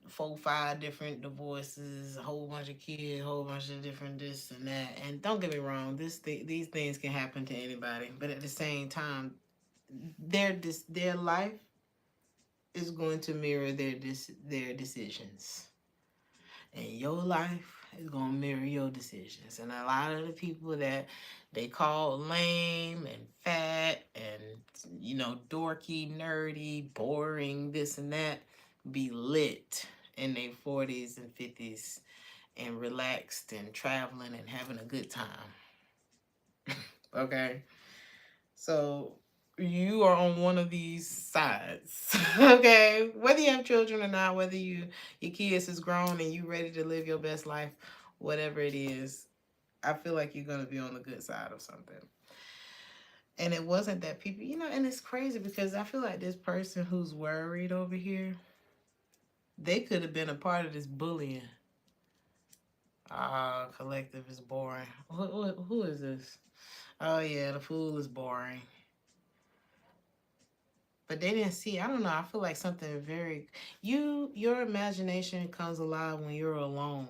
4, 5 different divorces, a whole bunch of kids, a whole bunch of different this and that. And don't get me wrong, these things can happen to anybody, but at the same time, their life is going to mirror their decisions, and your life is gonna mirror your decisions. And a lot of the people that they call lame and fat and, you know, dorky, nerdy, boring, this and that, be lit in their 40s and 50s and relaxed and traveling and having a good time. Okay? So you are on one of these sides. Okay? Whether you have children or not, whether your kids is grown and you ready to live your best life, whatever it is, I feel like you're going to be on the good side of something. And it wasn't that people, you know, and it's crazy because I feel like this person who's worried over here, they could have been a part of this bullying. Collective is boring. Who is this? Oh, yeah, the fool is boring. But they didn't see. I don't know. I feel like something very... Your imagination comes alive when you're alone.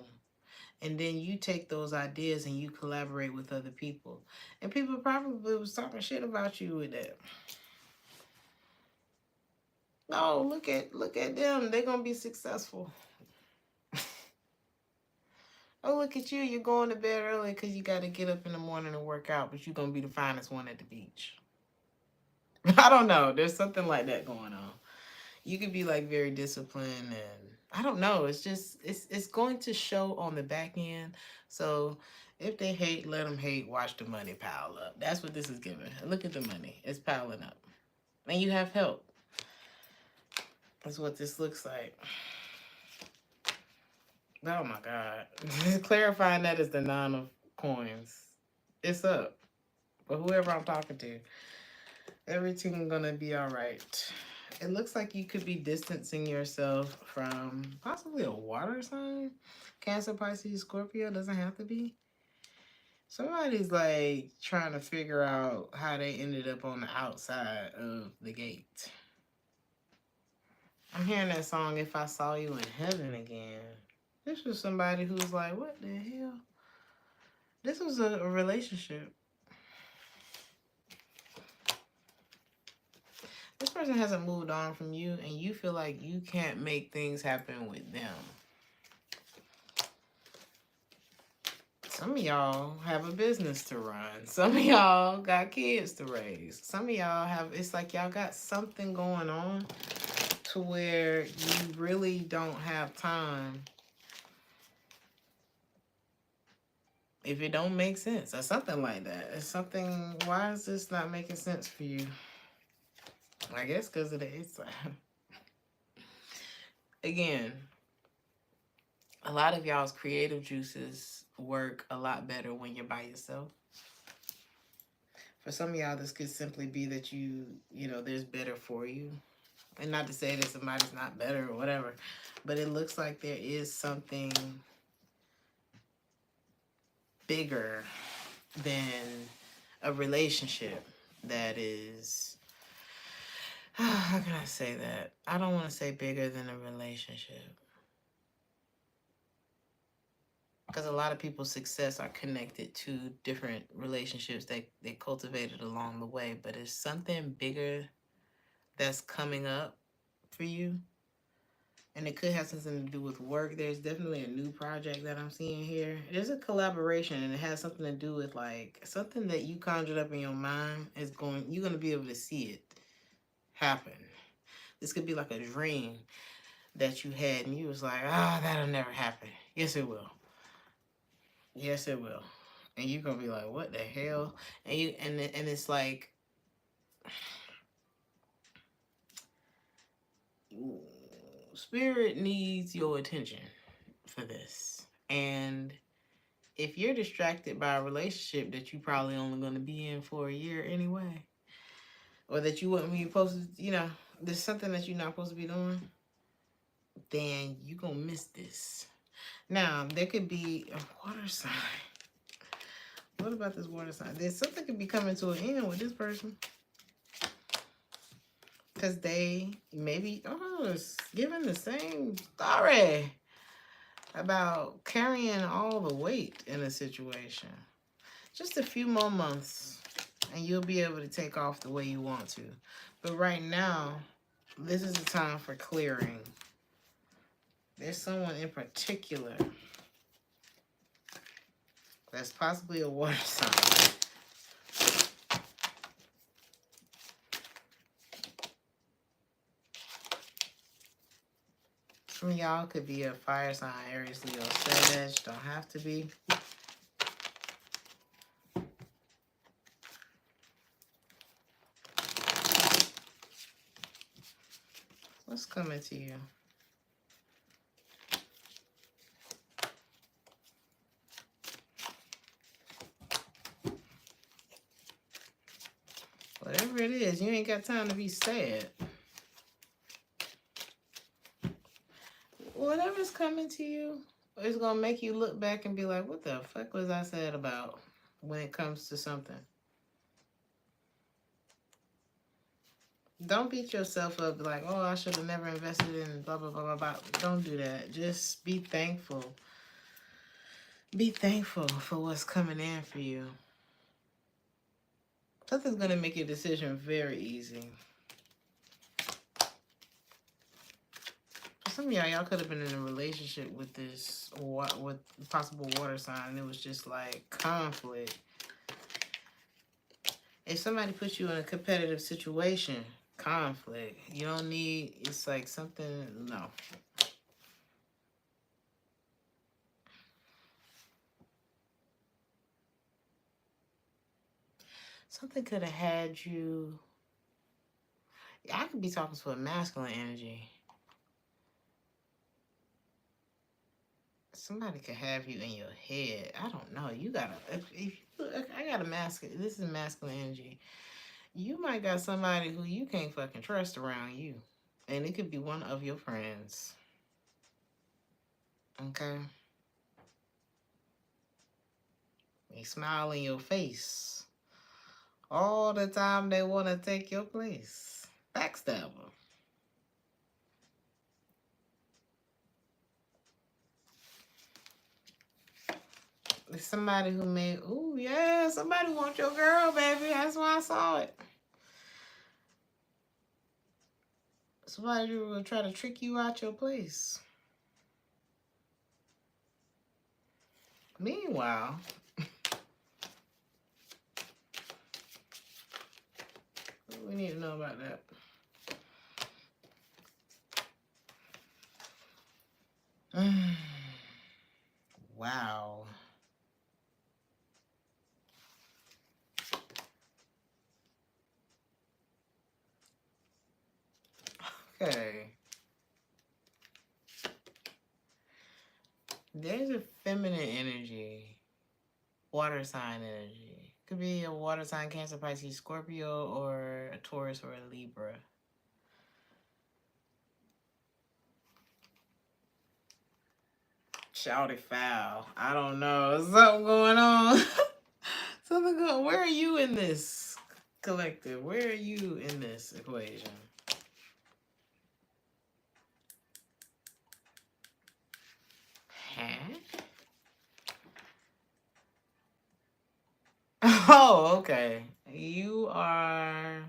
And then you take those ideas and you collaborate with other people. And people probably was talking shit about you with that. No, look at them. They're going to be successful. Oh, look at you. You're going to bed early because you got to get up in the morning and work out, but you're going to be the finest one at the beach. I don't know. There's something like that going on. You could be like very disciplined, and I don't know. It's just, it's going to show on the back end. So if they hate, let them hate. Watch the money pile up. That's what this is giving. Look at the money. It's piling up. And you have help. That's what this looks like. Oh my God. Clarifying that is the 9 of coins. It's up. But whoever I'm talking to, everything gonna be all right. It looks like you could be distancing yourself from possibly a water sign. Cancer, Pisces, Scorpio. Doesn't have to be. Somebody's like trying to figure out how they ended up on the outside of the gate. I'm hearing that song, If I Saw You in Heaven Again. This was somebody who's like, what the hell? This was a relationship. This person hasn't moved on from you, and you feel like you can't make things happen with them. Some of y'all have a business to run. Some of y'all got kids to raise. Some of y'all have, it's like y'all got something going on to where you really don't have time if it don't make sense or something like that. It's something, why is this not making sense for you? I guess because of the inside. Again, a lot of y'all's creative juices work a lot better when you're by yourself. For some of y'all, this could simply be that you know, there's better for you. And not to say that somebody's not better or whatever, but it looks like there is something bigger than a relationship that is, how can I say that? I don't want to say bigger than a relationship. Because a lot of people's success are connected to different relationships that they cultivated along the way. But it's something bigger that's coming up for you. And it could have something to do with work. There's definitely a new project that I'm seeing here. There's a collaboration, and it has something to do with like something that you conjured up in your mind is going, you're going to be able to see it happen. This could be like a dream that you had and you was like, that'll never happen. Yes, it will. Yes, it will. And you're going to be like, what the hell? And it's like, spirit needs your attention for this. And if you're distracted by a relationship that you probably only going to be in for a year anyway, or that you wouldn't be supposed to, you know, there's something that you're not supposed to be doing, then you're going to miss this. Now, there could be a water sign. What about this water sign? There's something could be coming to an end with this person. Because they maybe, it's giving the same story about carrying all the weight in a situation. Just a few more months and you'll be able to take off the way you want to. But right now, this is the time for clearing. There's someone in particular that's possibly a water sign. Some of y'all could be a fire sign, Aries, Leo, Sag. Don't have to be. What's coming to you? Whatever it is, you ain't got time to be sad. Whatever's coming to you is going to make you look back and be like, what the fuck was I sad about when it comes to something? Don't beat yourself up like, oh, I should have never invested in blah, blah, blah, blah, blah. Don't do that. Just be thankful. Be thankful for what's coming in for you. Something's going to make your decision very easy. For some of y'all could have been in a relationship with this, with possible water sign, and it was just like conflict. If somebody puts you in a competitive situation, conflict. You don't need, it's like something, no. Something could have had you, I could be talking to a masculine energy. Somebody could have you in your head. I don't know. You gotta. I got a masculine. This is masculine energy. You might got somebody who you can't fucking trust around you, and it could be one of your friends. Okay. They smile in your face all the time. They want to take your place. Backstabber. It's somebody who made. Ooh, yeah. Somebody want your girl, baby. That's why I saw it. Somebody will try to trick you out your place. Meanwhile, we need to know about that. Wow. Okay. There's a feminine energy, water sign energy. Could be a water sign, Cancer, Pisces, Scorpio, or a Taurus or a Libra. Shouty foul. I don't know. Something going on. Something going. Where are you in this collective? Where are you in this equation? Huh? Oh, okay. You are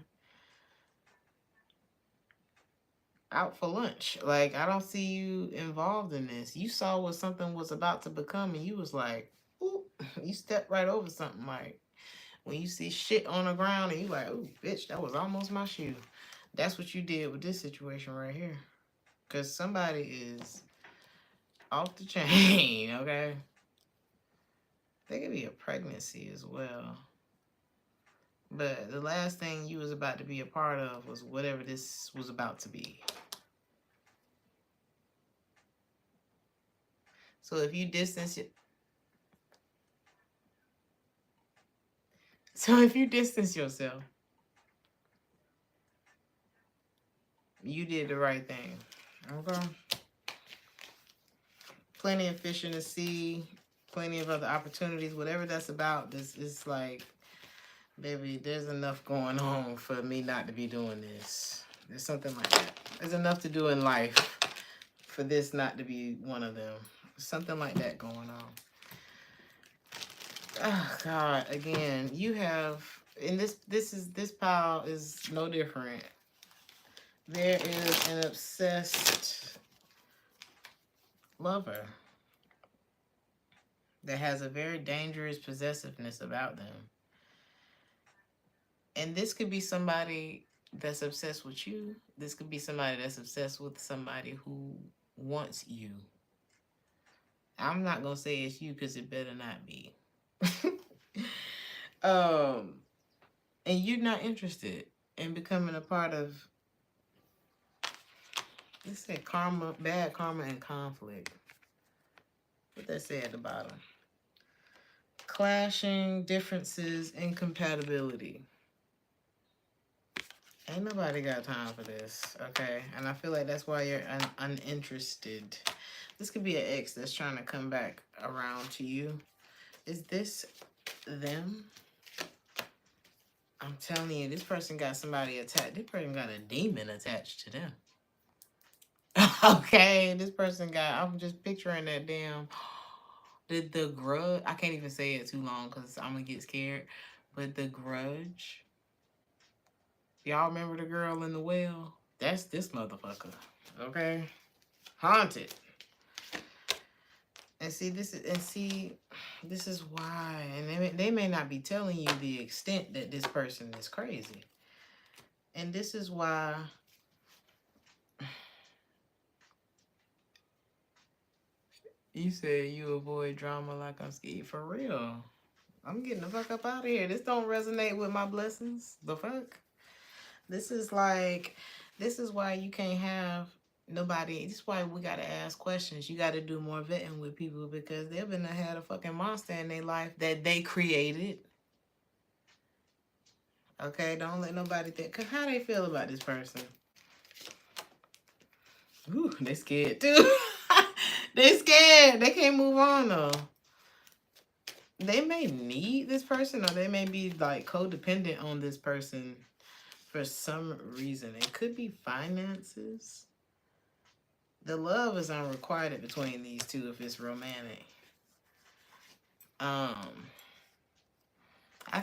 out for lunch. Like, I don't see you involved in this. You saw what something was about to become and you was like, ooh, you stepped right over something. Like, when you see shit on the ground and you like, ooh, bitch, that was almost my shoe. That's what you did with this situation right here. Because somebody is off the chain, okay? There could be a pregnancy as well. But the last thing you was about to be a part of was whatever this was about to be. So if you distance it, yourself, you did the right thing. Okay. Plenty of fish in the sea, plenty of other opportunities, whatever that's about. This is like, baby, there's enough going on for me not to be doing this. There's something like that. There's enough to do in life for this not to be one of them. Something like that going on. Oh God, again, you have, and this pile is no different. There is an obsessed lover that has a very dangerous possessiveness about them. And this could be somebody that's obsessed with you. This could be somebody that's obsessed with somebody who wants you. I'm not going to say it's you because it better not be. And you're not interested in becoming a part of, let's say, karma, bad karma and conflict. What that say at the bottom? Clashing, differences, incompatibility. Ain't nobody got time for this, okay? And I feel like that's why you're uninterested. This could be an ex that's trying to come back around to you. Is this them? I'm telling you, this person got somebody attached. This person got a demon attached to them. Okay, this person got, I'm just picturing that damn, the grudge. I can't even say it too long because I'm going to get scared. But the grudge. Y'all remember the girl in the well? That's this motherfucker. Okay? Haunted. And see, this is why. And they may not be telling you the extent that this person is crazy. And this is why you said you avoid drama like I'm scared. For real. I'm getting the fuck up out of here. This don't resonate with my blessings. The fuck? This is why you can't have nobody. This is why we gotta ask questions. You gotta do more vetting with people because they've been had a fucking monster in their life that they created. Okay, don't let nobody think. Cause how they feel about this person? Ooh, they scared too. They scared. They can't move on though. They may need this person, or they may be like codependent on this person for some reason. It could be finances. The love is unrequited between these two if it's romantic. I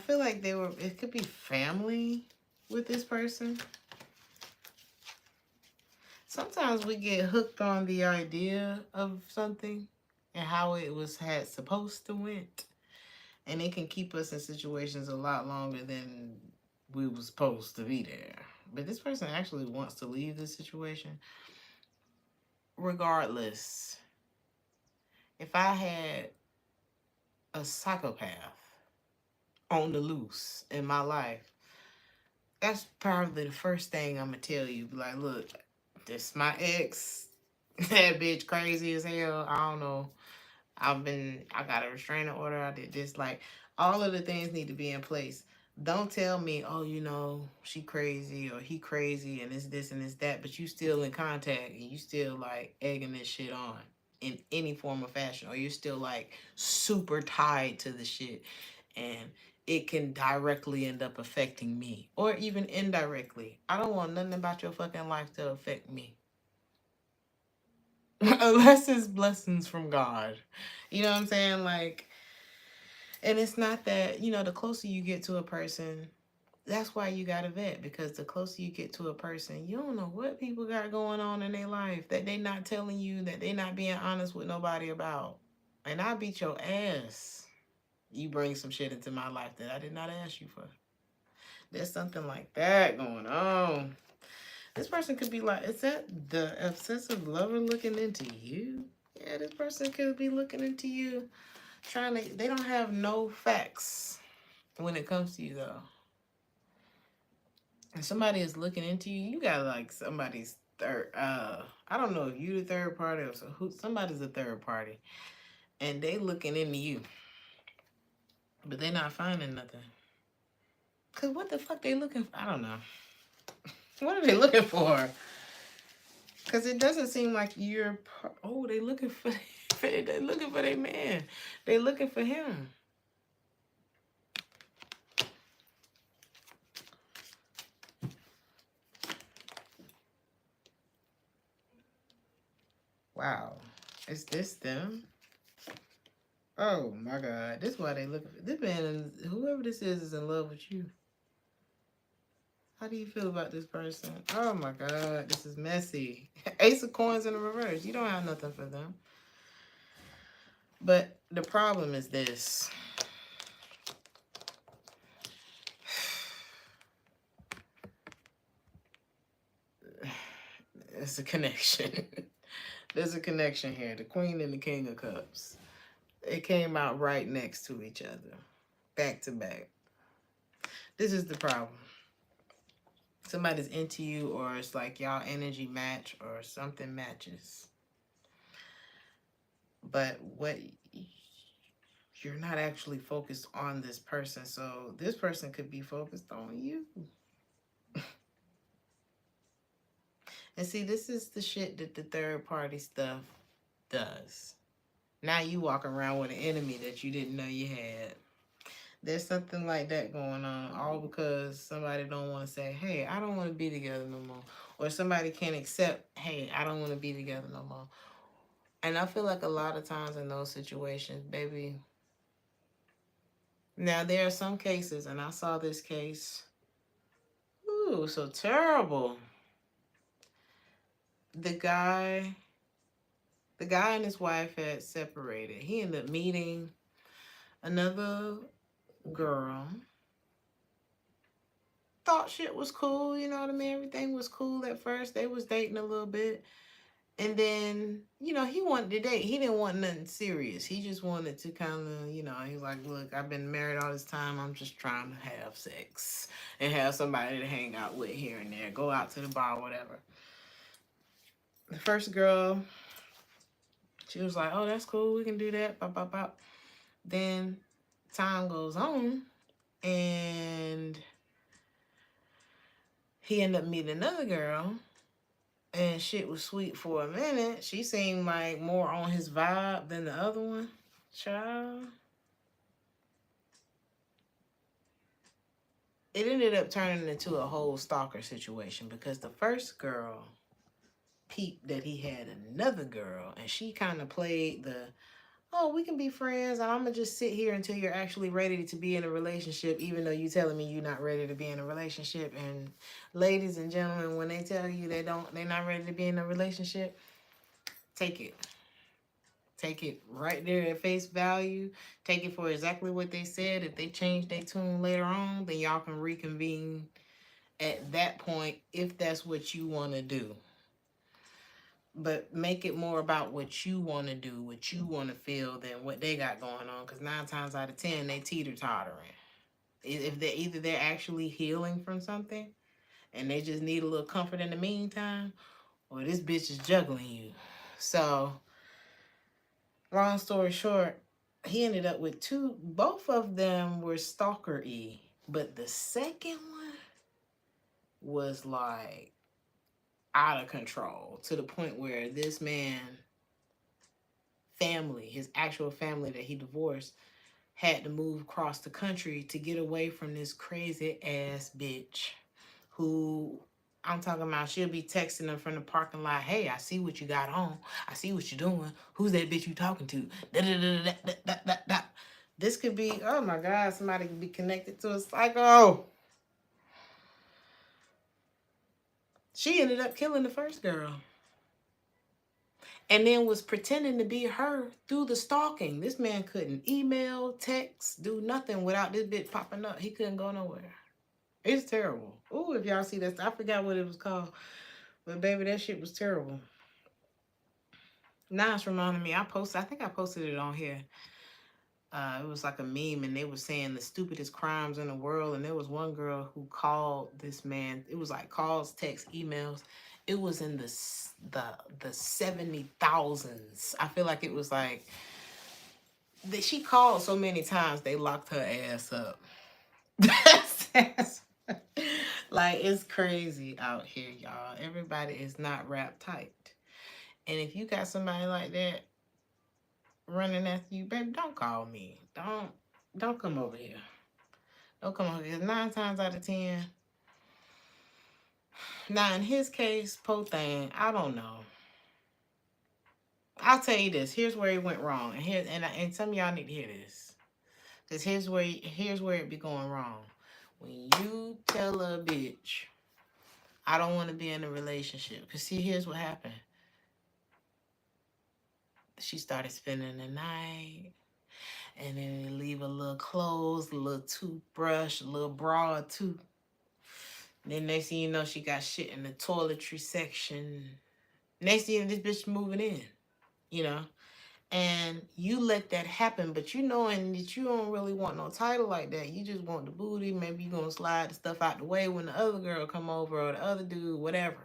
feel like it could be family with this person. Sometimes we get hooked on the idea of something and how it had supposed to went. And it can keep us in situations a lot longer than we were supposed to be there. But this person actually wants to leave this situation. Regardless, if I had a psychopath on the loose in my life, that's probably the first thing I'm gonna tell you. Be like, look, this my ex. That bitch crazy as hell. I don't know. I got a restraining order. I did this. Like, all of the things need to be in place. Don't tell me, oh, she crazy or he crazy and it's this and it's that, but you still in contact and you still like egging this shit on in any form of fashion, or you're still like super tied to the shit and it can directly end up affecting me or even indirectly. I don't want nothing about your fucking life to affect me. Unless it's blessings from God. You know what I'm saying? Like, and it's not that, the closer you get to a person, that's why you got to vet, because the closer you get to a person, you don't know what people got going on in their life that they not telling you, that they not being honest with nobody about. And I beat your ass. You bring some shit into my life that I did not ask you for. There's something like that going on. This person could be like, is that the obsessive lover looking into you? Yeah, this person could be looking into you, they don't have no facts when it comes to you, though. If somebody is looking into you, you got like somebody's third, I don't know if you the third party or somebody's a third party, and they looking into you, but they not finding nothing. Cause what the fuck they looking for? I don't know. What are they looking for? Cause it doesn't seem like you're. Oh, they looking for. They looking for their man. They looking for him. Wow, is this them? Oh my God, this is why they looking for this man. Whoever this is in love with you. How do you feel about this person? Oh my God, this is messy. Ace of coins in the reverse. You don't have nothing for them. But the problem is this. It's a connection. There's a connection here. The Queen and the King of Cups. They came out right next to each other. Back to back. This is the problem. Somebody's into you, or it's like y'all energy match or something matches. But you're not actually focused on this person. So this person could be focused on you. And see, this is the shit that the third party stuff does. Now you walk around with an enemy that you didn't know you had. There's something like that going on, all because somebody don't want to say, hey, I don't want to be together no more. Or somebody can't accept, hey, I don't want to be together no more. And I feel like a lot of times in those situations, baby. Now, there are some cases, and I saw this case. Ooh, so terrible. The guy and his wife had separated. He ended up meeting another girl. Thought shit was cool, you know what I mean? Everything was cool at first. They was dating a little bit. And then, you know, he wanted to date. He didn't want nothing serious. He just wanted to kind of, you know, he's like, look, I've been married all this time. I'm just trying to have sex and have somebody to hang out with here and there. Go out to the bar, whatever. The first girl, she was like, oh, that's cool. We can do that. Bop, bop, bop. Then time goes on and he ended up meeting another girl. And shit was sweet for a minute. She seemed like more on his vibe than the other one. Child. It ended up turning into a whole stalker situation because the first girl peeped that he had another girl and she kind of played the, oh, we can be friends and I'm going to just sit here until you're actually ready to be in a relationship, even though you telling me you're not ready to be in a relationship. And ladies and gentlemen, when they tell you they're not ready to be in a relationship, take it. Take it right there at face value. Take it for exactly what they said. If they change their tune later on, then y'all can reconvene at that point if that's what you want to do. But make it more about what you want to do, what you want to feel, than what they got going on. Because 9 times out of 10, they teeter-tottering. If they're either they're actually healing from something and they just need a little comfort in the meantime, or this bitch is juggling you. So, long story short, he ended up with 2. Both of them were stalker-y. But the second one was like out of control to the point where this man family, his actual family that he divorced, had to move across the country to get away from this crazy ass bitch who, I'm talking about, she'll be texting them from the parking lot, hey, I see what you got on. I see what you're doing. Who's that bitch you talking to? Da, da, da, da, da, da, da, da. This could be, oh my God, somebody could be connected to a psycho. She ended up killing the first girl. And then was pretending to be her through the stalking. This man couldn't email, text, do nothing without this bitch popping up. He couldn't go nowhere. It's terrible. Ooh, if y'all see that, I forgot what it was called. But baby, that shit was terrible. Now it's reminding me, I think I posted it on here. It was like a meme and they were saying the stupidest crimes in the world. And there was one girl who called this man. It was like calls, texts, emails. It was in the 70,000s. I feel like it was like she called so many times they locked her ass up. Like, it's crazy out here, y'all. Everybody is not wrapped tight. And if you got somebody like that running after you, baby, don't call me. Don't come over here. Don't come over here. 9 times out of 10. Now, in his case, po thing, I don't know. I'll tell you this. Here's where he went wrong. And some of y'all need to hear this. Because here's where it be going wrong. When you tell a bitch, I don't want to be in a relationship. Because see, here's what happened. She started spending the night. And then they leave a little clothes, a little toothbrush, a little bra too. Then next thing you know, she got shit in the toiletry section. Next thing you know, this bitch moving in. You know? And you let that happen, but you knowing that you don't really want no title like that. You just want the booty. Maybe you're going to slide the stuff out the way when the other girl come over or the other dude, whatever.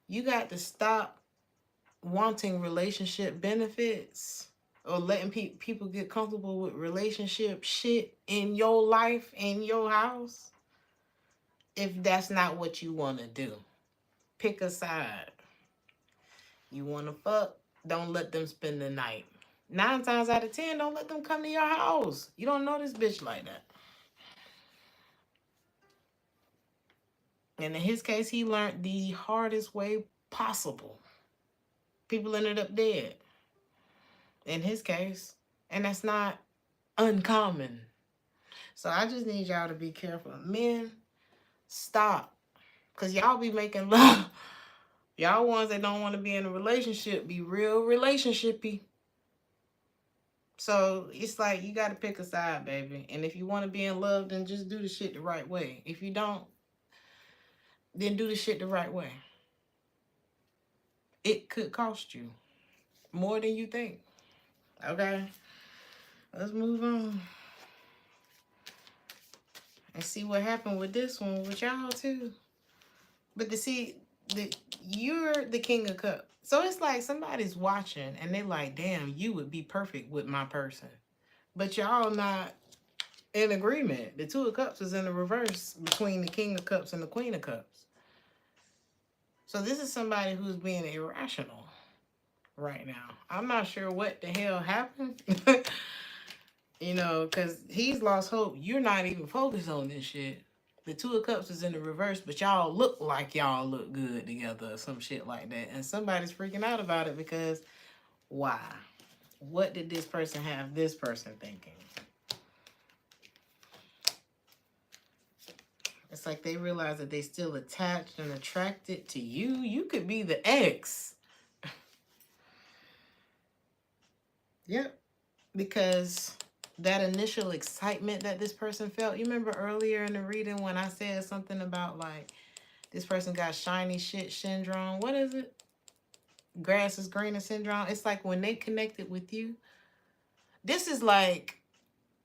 You got to stop wanting relationship benefits or letting people get comfortable with relationship shit in your life, in your house, if that's not what you want to do. Pick a side. You want to fuck? Don't let them spend the night. 9 times out of 10, don't let them come to your house. You don't know this bitch like that. And in his case, he learned the hardest way possible. People ended up dead. In his case. And that's not uncommon. So I just need y'all to be careful. Men, stop. Because y'all be making love. Y'all ones that don't want to be in a relationship be real relationshipy. So it's like you got to pick a side, baby. And if you want to be in love, then just do the shit the right way. If you don't, then do the shit the right way. it could cost you more than you think. Okay, let's move on and see what happened with this one with y'all too. But to see that you're the king of cups, so it's like somebody's watching and they like, damn, you would be perfect with my person, but y'all not in agreement. The two of cups is in the reverse between the king of cups and the queen of cups. So this is somebody who's being irrational right now. I'm not sure what the hell happened. You know, because he's lost hope. You're not even focused on this shit. The two of cups is in the reverse, but y'all look like y'all look good together or some shit like that. And somebody's freaking out about it because why? What did this person have this person thinking? It's like they realize that they still attached and attracted to you. You could be the ex. Yep. Because that initial excitement that this person felt, you remember earlier in the reading when I said something about like this person got shiny shit syndrome. What is it? Grass is greener syndrome. It's like when they connected with you, this is like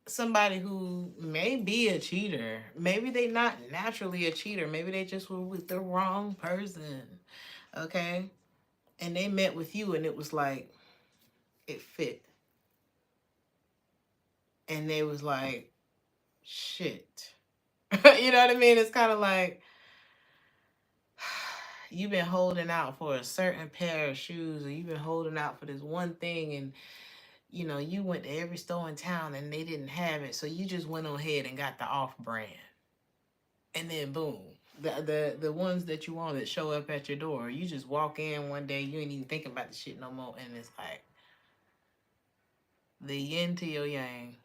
somebody who may be a cheater. Maybe they not naturally a cheater. Maybe they just were with the wrong person. Okay? And they met with you and it was like, it fit. And they was like, shit. You know what I mean? It's kind of like, you've been holding out for a certain pair of shoes, or you've been holding out for this one thing, and you know, you went to every store in town and they didn't have it, so you just went on ahead and got the off brand. And then boom, the ones that you wanted show up at your door. You just walk in one day, you ain't even thinking about the shit no more, and it's like the yin to your yang.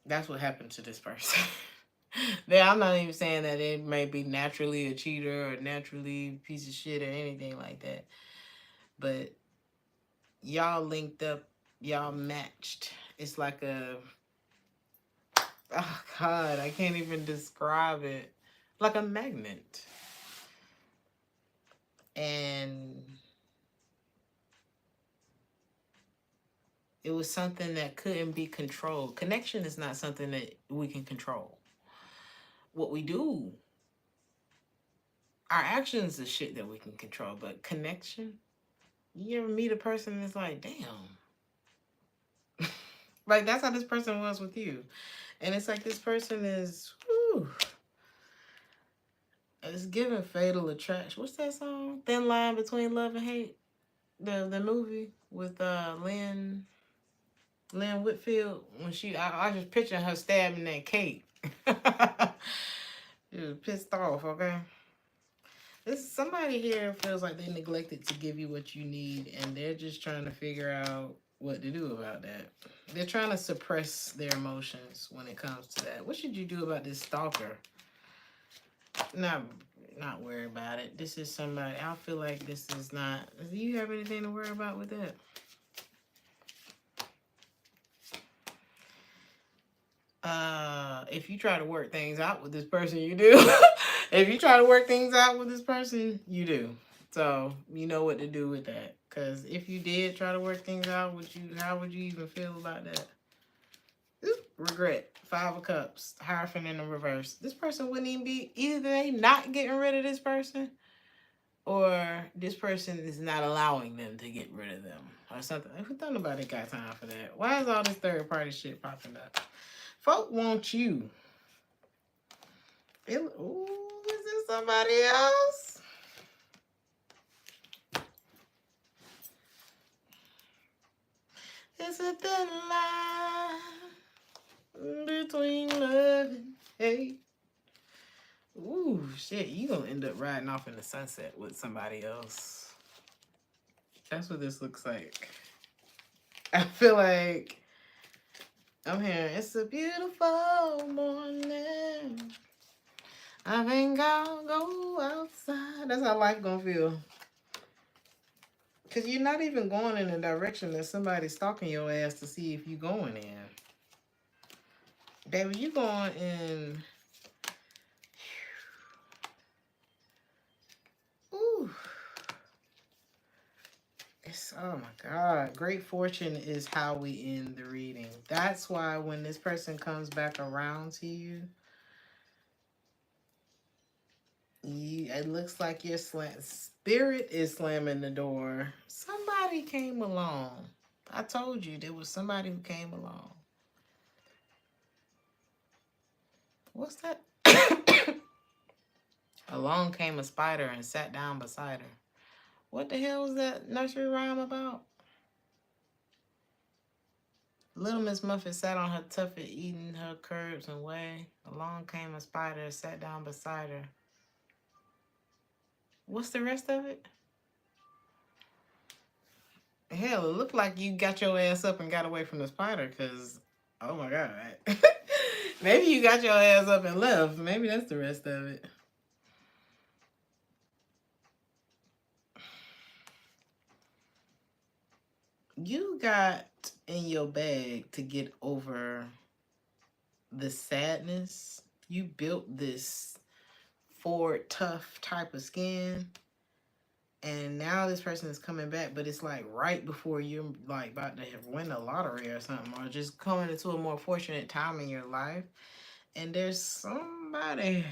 That's what happened to this person. I'm not even saying that it may be naturally a cheater or naturally a piece of shit or anything like that. But y'all linked up, y'all matched. It's like a, oh God, I can't even describe it. Like a magnet. And it was something that couldn't be controlled. Connection is not something that we can control. What we do, our actions is shit that we can control, but connection, you ever meet a person that's like, damn. Like, that's how this person was with you. And it's like this person is, whew, it's giving fatal attraction. What's that song? Thin Line Between Love and Hate. The movie with Lynn Whitfield. When I just picture her stabbing that cake. She was pissed off, okay? Somebody here feels like they neglected to give you what you need, and they're just trying to figure out what to do about that. They're trying to suppress their emotions when it comes to that. What should you do about this stalker? Not worry about it. This is somebody, I feel like this is not, do you have anything to worry about with that? If you try to work things out with this person, you do. If you try to work things out with this person, you do. So you know what to do with that. Because if you did try to work things out, how would you even feel about that? Oop, regret. 5 of Cups. Hierophant in the reverse. This person wouldn't even be, either they not getting rid of this person, or this person is not allowing them to get rid of them, or something. Who thought nobody got time for that? Why is all this third party shit popping up? Folk want you. Ooh, is this somebody else? It's a thin line between love and hate. Ooh, shit, you gonna end up riding off in the sunset with somebody else. That's what this looks like. I feel like I'm hearing, it's a beautiful morning. I think I'll go outside. That's how life gonna feel. Because you're not even going in the direction that somebody's stalking your ass to see if you going in. Baby, you going in. Oh my God. Great fortune is how we end the reading. That's why when this person comes back around to you, it looks like your spirit is slamming the door. Somebody came along. I told you there was somebody who came along. What's that? Along came a spider and sat down beside her. What the hell was that nursery rhyme about? Little Miss Muffet sat on her tuffet, eating her curbs and whey. Along came a spider and sat down beside her. What's the rest of it? Hell, it looked like you got your ass up and got away from the spider, because, oh my God. Maybe you got your ass up and left. Maybe that's the rest of it. You got in your bag to get over the sadness. You built this forward, tough type of skin. And now this person is coming back, but it's like right before you're like about to win the lottery or something, or just coming into a more fortunate time in your life. And there's somebody.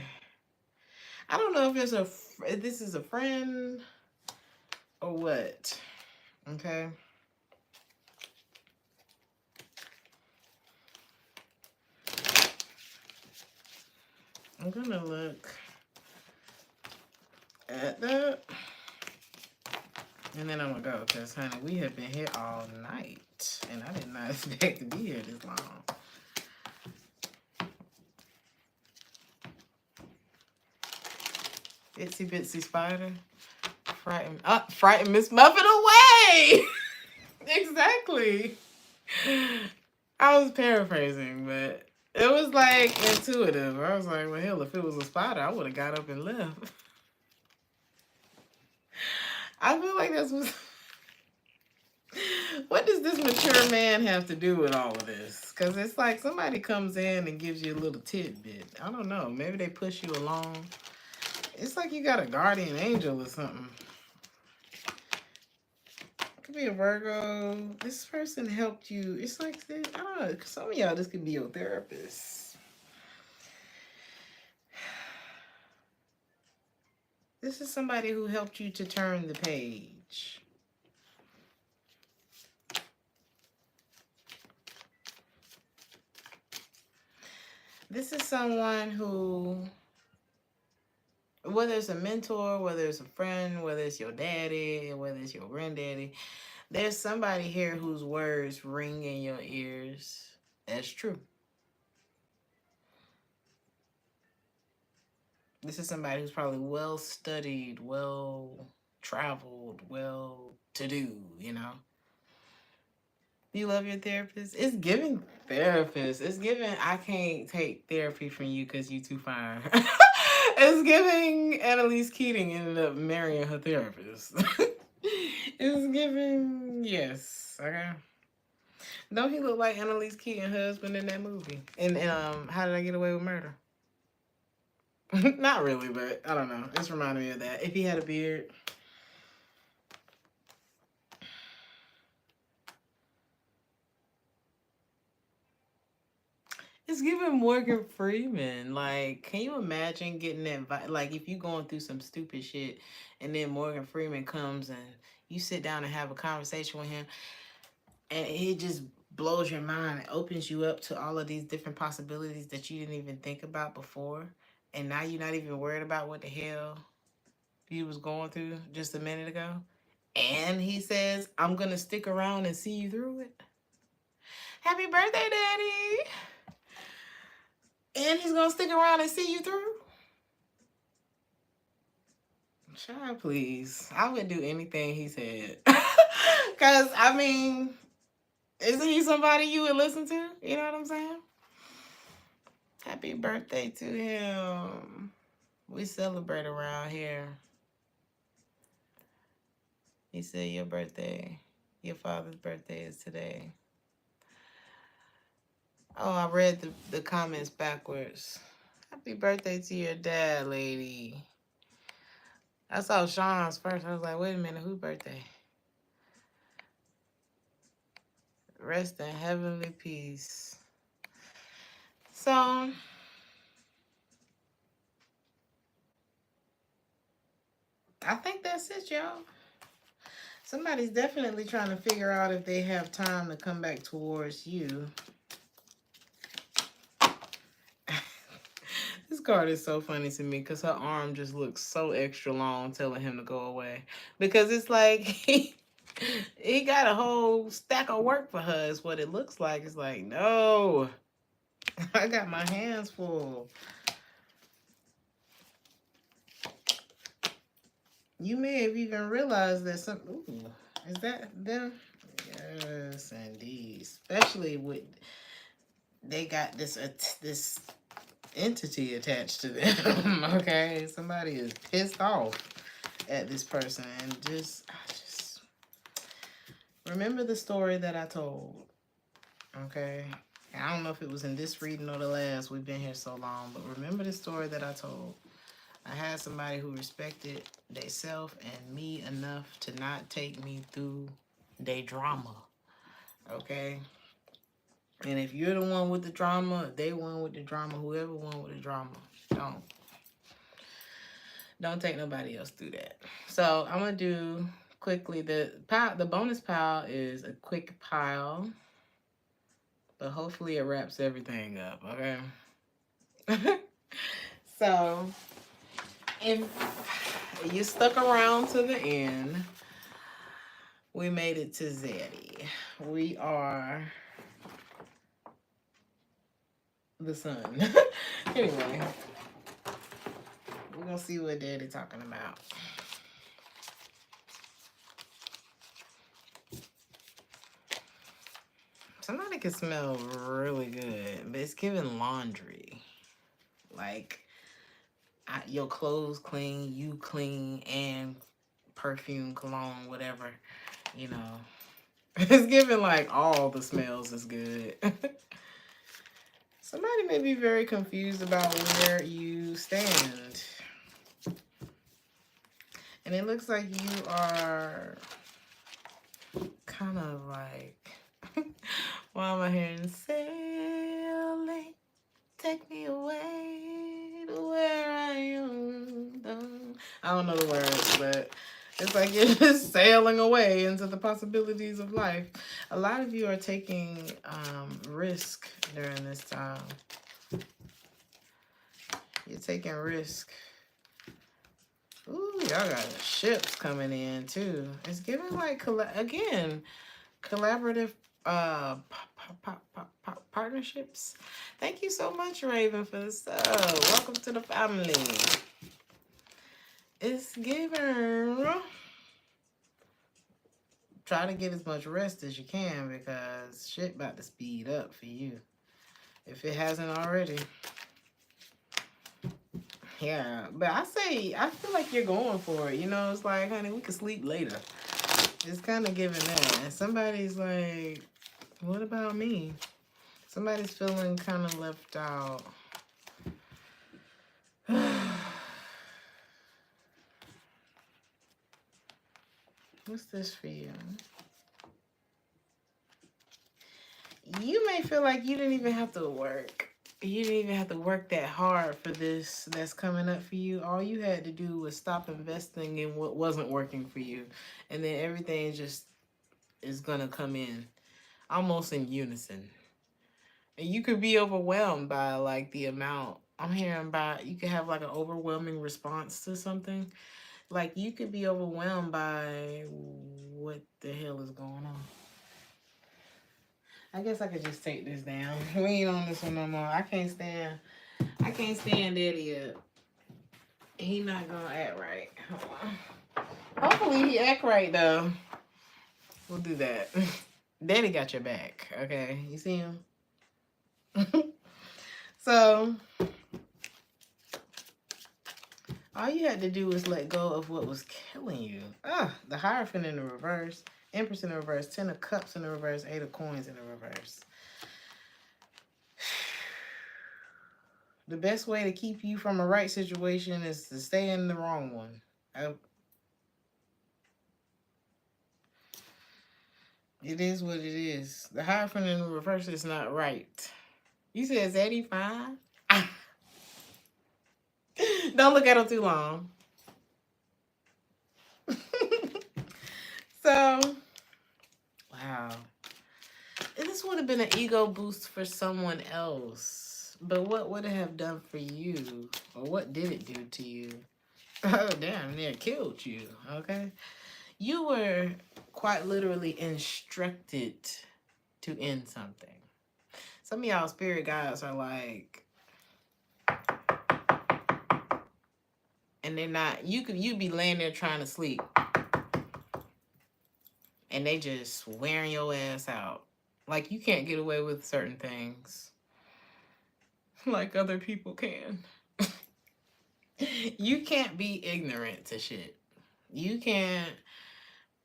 I don't know if this is a friend or what. Okay. I'm gonna look at that. And then I'm gonna go, because honey, we have been here all night. And I did not expect to be here this long. Itsy bitsy spider. Frighten Miss Muffet away! Exactly. I was paraphrasing, but it was like intuitive. I was like, well, hell, if it was a spider, I would have got up and left. I feel like that's what. What does this mature man have to do with all of this? Because it's like somebody comes in and gives you a little tidbit. I don't know. Maybe they push you along. It's like you got a guardian angel or something. Could be a Virgo. This person helped you. It's like this. I don't know. Some of y'all, this could be your therapist. This is somebody who helped you to turn the page. This is someone who, whether it's a mentor, whether it's a friend, whether it's your daddy, whether it's your granddaddy, there's somebody here whose words ring in your ears as true. This is somebody who's probably well studied, well traveled, well to do, you know. You love your therapist? It's giving therapist. It's giving I can't take therapy from you because you too fine. It's giving Annalise Keating ended up marrying her therapist. It's giving, yes, okay. Don't he look like Annalise Keating's husband in that movie? And How Did I Get Away with Murder? Not really, but I don't know. It's reminding me of that. If he had a beard. It's giving Morgan Freeman. Like, can you imagine getting that? Like, if you going through some stupid shit, and then Morgan Freeman comes and you sit down and have a conversation with him, and it just blows your mind. It opens you up to all of these different possibilities that you didn't even think about before, and now you're not even worried about what the hell you was going through just a minute ago. And he says, "I'm gonna stick around and see you through it." Happy birthday, Daddy! And he's gonna stick around and see you through. Child, please. I would do anything he said. Cause I mean, isn't he somebody you would listen to? You know what I'm saying? Happy birthday to him. We celebrate around here. He said your father's birthday is today. Oh, I read the comments backwards. Happy birthday to your dad, lady. I saw Sean's first. I was like, wait a minute, whose birthday? Rest in heavenly peace. So, I think that's it, y'all. Somebody's definitely trying to figure out if they have time to come back towards you. This card is so funny to me because her arm just looks so extra long telling him to go away. Because it's like he got a whole stack of work for her is what it looks like. It's like, no, I got my hands full. You may have even realized that some... Ooh, is that them? Yes, indeed. Especially with... They got this this entity attached to them. Okay? Somebody is pissed off at this person. And I just... Remember the story that I told. Okay? I don't know if it was in this reading or the last. We've been here so long. But remember the story that I told. I had somebody who respected theyself and me enough to not take me through their drama. Okay? And if you're the one with the drama, if they one with the drama, whoever one with the drama, don't take nobody else through that. So I'm going to do quickly. The bonus pile is a quick pile. But hopefully it wraps everything up. Okay? So... if you stuck around to the end, we made it to Zaddy. We are the sun. Anyway, we're going to see what Daddy talking about. Somebody can smell really good, but it's giving laundry. Like... your clothes clean, you clean, and perfume, cologne, whatever, you know. It's giving like all the smells is good. Somebody may be very confused about where you stand. And it looks like you are kind of like, why am I hearing sailing? Take me away to where I am. I don't know the words, but it's like you're just sailing away into the possibilities of life. A lot of you are taking risk during this time. You're taking risk. Ooh, y'all got ships coming in too. It's giving like, collaborative partnerships. Thank you so much, Raven, for the sub. Welcome to the family. It's giving. Try to get as much rest as you can because shit about to speed up for you. If it hasn't already. Yeah, but I feel like you're going for it. You know, it's like, honey, we can sleep later. It's kind of giving that. And somebody's like, what about me? Somebody's feeling kind of left out. What's this for you? You may feel like you didn't even have to work. You didn't even have to work that hard for this that's coming up for you. All you had to do was stop investing in what wasn't working for you. And then everything just is going to come in almost in unison. And you could be overwhelmed by like the amount. I'm hearing about, you could have like an overwhelming response to something. Like you could be overwhelmed by what the hell is going on. I guess I could just take this down. We ain't on this one no more. I can't stand Daddy up. He not gonna act right. Hold on. Hopefully he act right though. We'll do that. Daddy got your back, okay? You see him? So all you had to do was let go of what was killing you. The Hierophant in the reverse, Empress in the reverse, 10 of Cups in the reverse, 8 of Coins in the reverse. The best way to keep you from a right situation is to stay in the wrong one. It is what it is. The Hierophant in the reverse is not right. You said it's 85? Don't look at him too long. So, wow. This would have been an ego boost for someone else. But what would it have done for you? Or what did it do to you? Oh, damn, it killed you. Okay. You were quite literally instructed to end something. Some of y'all spirit guides are like, and they're not, you be laying there trying to sleep, and they just wearing your ass out. Like, you can't get away with certain things like other people can. You can't be ignorant to shit. You can't,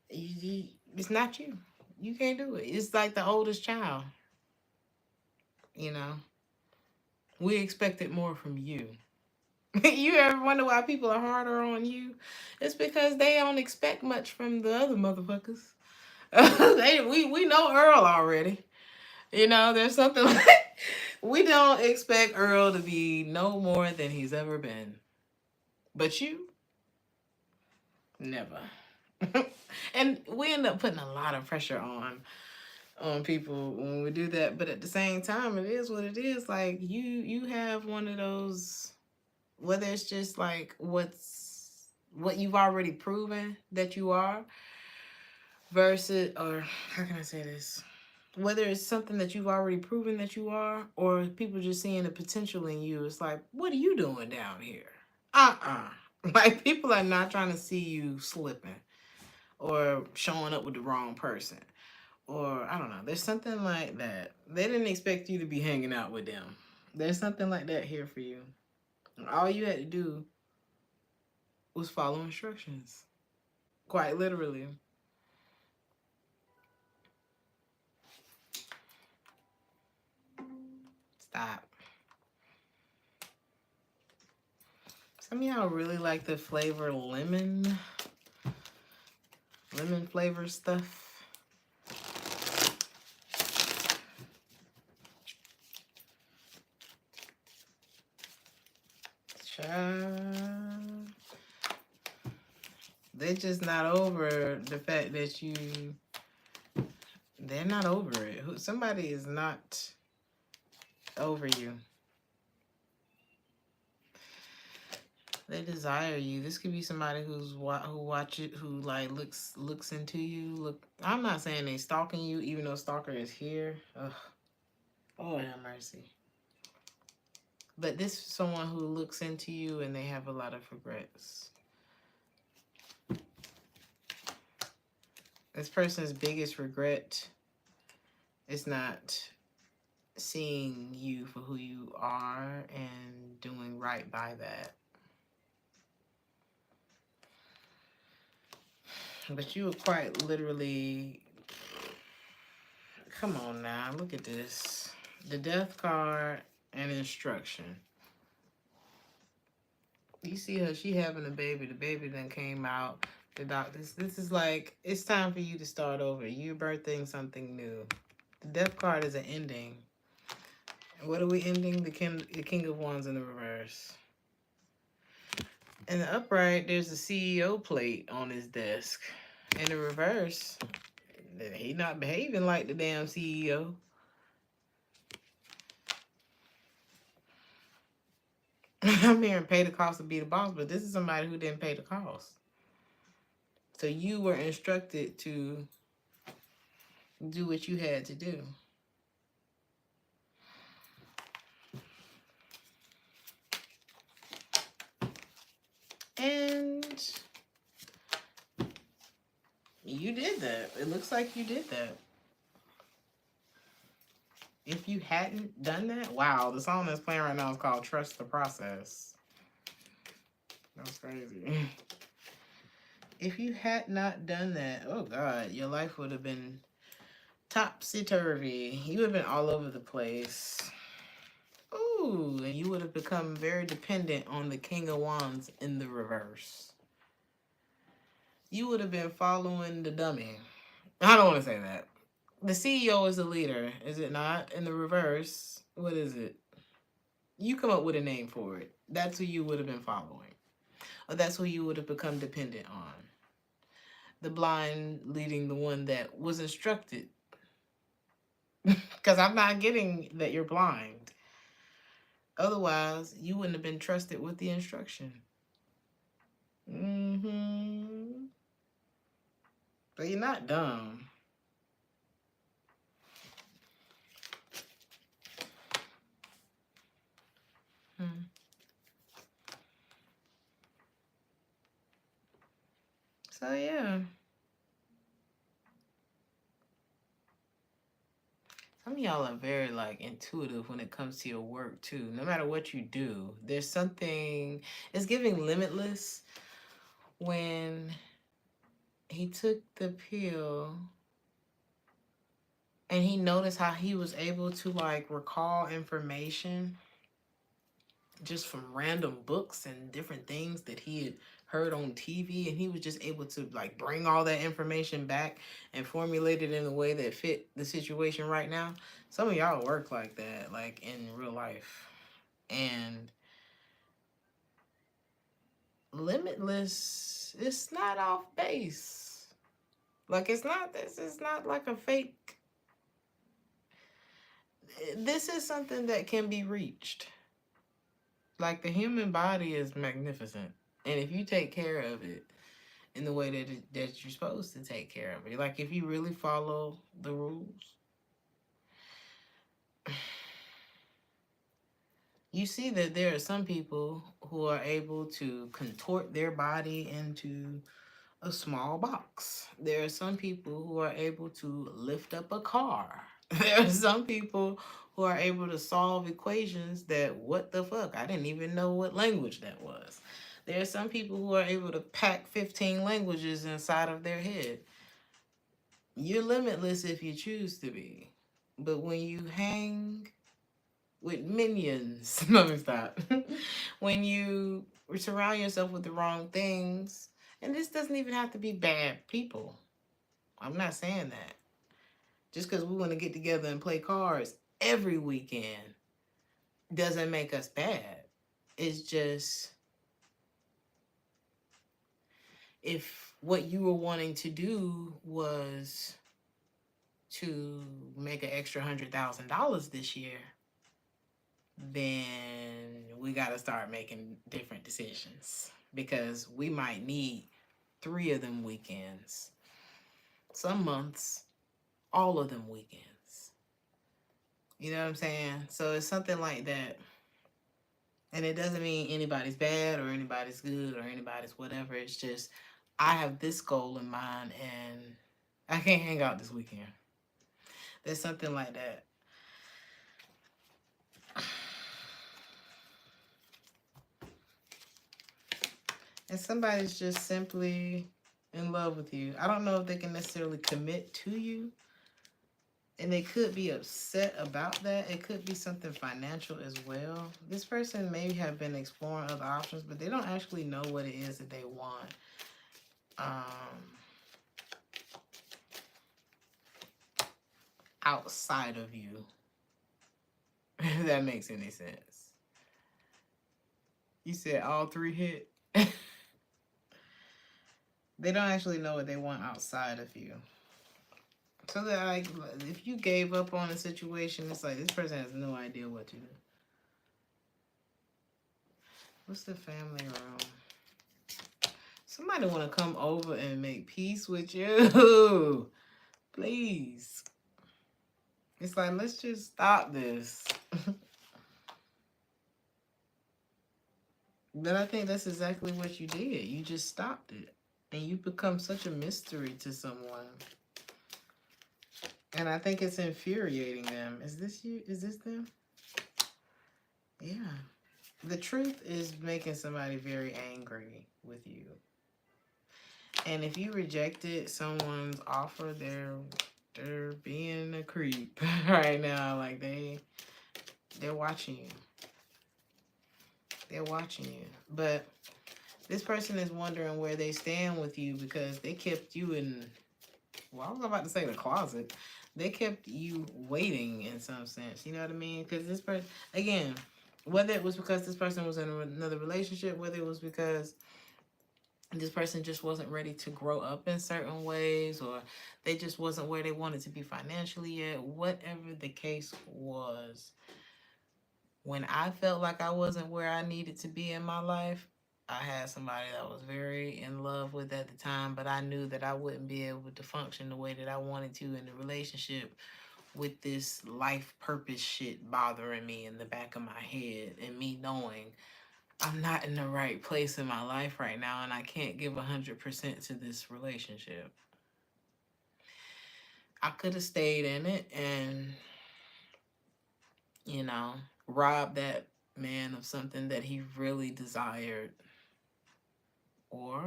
it's not you. You can't do it. It's like the oldest child. You know, we expected more from you. You ever wonder why people are harder on you? It's because they don't expect much from the other motherfuckers. We know Earl already. You know, there's something like we don't expect Earl to be no more than he's ever been. But you, never. And we end up putting a lot of pressure on people when we do that. But at the same time, it is what it is. Like you have one of those, whether it's just like what you've already proven that you are, versus, or how can I say this? Whether it's something that you've already proven that you are, or people just seeing the potential in you. It's like, what are you doing down here? Like, people are not trying to see you slipping or showing up with the wrong person. Or, I don't know. There's something like that. They didn't expect you to be hanging out with them. There's something like that here for you. All you had to do was follow instructions. Quite literally. Stop. Some of y'all really like the flavor lemon. Lemon flavor stuff. They're just not over the fact that they're not over it. Somebody is not over you. They desire you. This could be somebody who like looks into you. I'm not saying they stalking you, even though stalker is here. Ugh. Oh, have mercy. But this is someone who looks into you and they have a lot of regrets. This person's biggest regret is not seeing you for who you are and doing right by that. But you were quite literally, come on now, look at this. The death card and instruction. You see her, she having a baby. The baby then came out. The doctors, this is like, it's time for you to start over. You're birthing something new. The death card is an ending. What are we ending? The King of Wands in the reverse. In the upright, there's a CEO plate on his desk. In the reverse, he not behaving like the damn CEO. I'm hearing pay the cost to be the boss, but this is somebody who didn't pay the cost. So you were instructed to do what you had to do. And you did that. It looks like you did that. If you hadn't done that, wow, the song that's playing right now is called Trust the Process. That's crazy. If you had not done that, oh God, your life would have been topsy-turvy. You would have been all over the place. Ooh, and you would have become very dependent on the King of Wands in the reverse. You would have been following the dummy. I don't want to say that. The CEO is the leader, is it not? In the reverse, what is it? You come up with a name for it. That's who you would have been following. Or that's who you would have become dependent on. The blind leading the one that was instructed. Because I'm not getting that you're blind. Otherwise, you wouldn't have been trusted with the instruction. Mm-hmm. But you're not dumb. Hmm. So yeah. Some of y'all are very like intuitive when it comes to your work too. No matter what you do, there's something, it's giving limitless. When he took the pill and he noticed how he was able to like recall information just from random books and different things that he had heard on TV, and he was just able to like bring all that information back and formulate it in a way that fit the situation right now. Some of y'all work like that, like in real life. And limitless, it's not off base. Like it's not, this is not like a fake. This is something that can be reached. Like the human body is magnificent. And if you take care of it in the way that you're supposed to take care of it, like if you really follow the rules, you see that there are some people who are able to contort their body into a small box. There are some people who are able to lift up a car. There are some people who are able to solve equations that, what the fuck, I didn't even know what language that was. There are some people who are able to pack 15 languages inside of their head. You're limitless if you choose to be. But when you hang with minions, let me stop. When you surround yourself with the wrong things, and this doesn't even have to be bad people. I'm not saying that. Just because we want to get together and play cards every weekend doesn't make us bad. It's just, if what you were wanting to do was to make an extra $100,000 this year, then we got to start making different decisions, because we might need 3 of them weekends. Some months, all of them weekends. You know what I'm saying? So it's something like that. And it doesn't mean anybody's bad or anybody's good or anybody's whatever. It's just, I have this goal in mind and I can't hang out this weekend. There's something like that. And somebody's just simply in love with you. I don't know if they can necessarily commit to you. And they could be upset about that. It could be something financial as well. This person may have been exploring other options, but they don't actually know what it is that they want. Outside of you. If that makes any sense. You said all 3 hit. They don't actually know what they want outside of you. So that, like, if you gave up on a situation, it's like this person has no idea what to do. What's the family room? Somebody want to come over and make peace with you. Please. It's like, let's just stop this. But I think that's exactly what you did. You just stopped it. And you become such a mystery to someone. And I think it's infuriating them. Is this you? Is this them? Yeah. The truth is making somebody very angry with you. And if you rejected someone's offer, they're being a creep right now. Like they're watching you. They're watching you. But this person is wondering where they stand with you, because they kept you in, well, I was about to say the closet. They kept you waiting in some sense. You know what I mean? Because this person, again, whether it was because this person was in another relationship, whether it was because this person just wasn't ready to grow up in certain ways, or they just wasn't where they wanted to be financially yet, whatever the case was, when I felt like I wasn't where I needed to be in my life, I had somebody that I was very in love with at the time, but I knew that I wouldn't be able to function the way that I wanted to in the relationship with this life purpose shit bothering me in the back of my head, and me knowing I'm not in the right place in my life right now, and I can't give 100% to this relationship. I could have stayed in it and, you know, robbed that man of something that he really desired. Or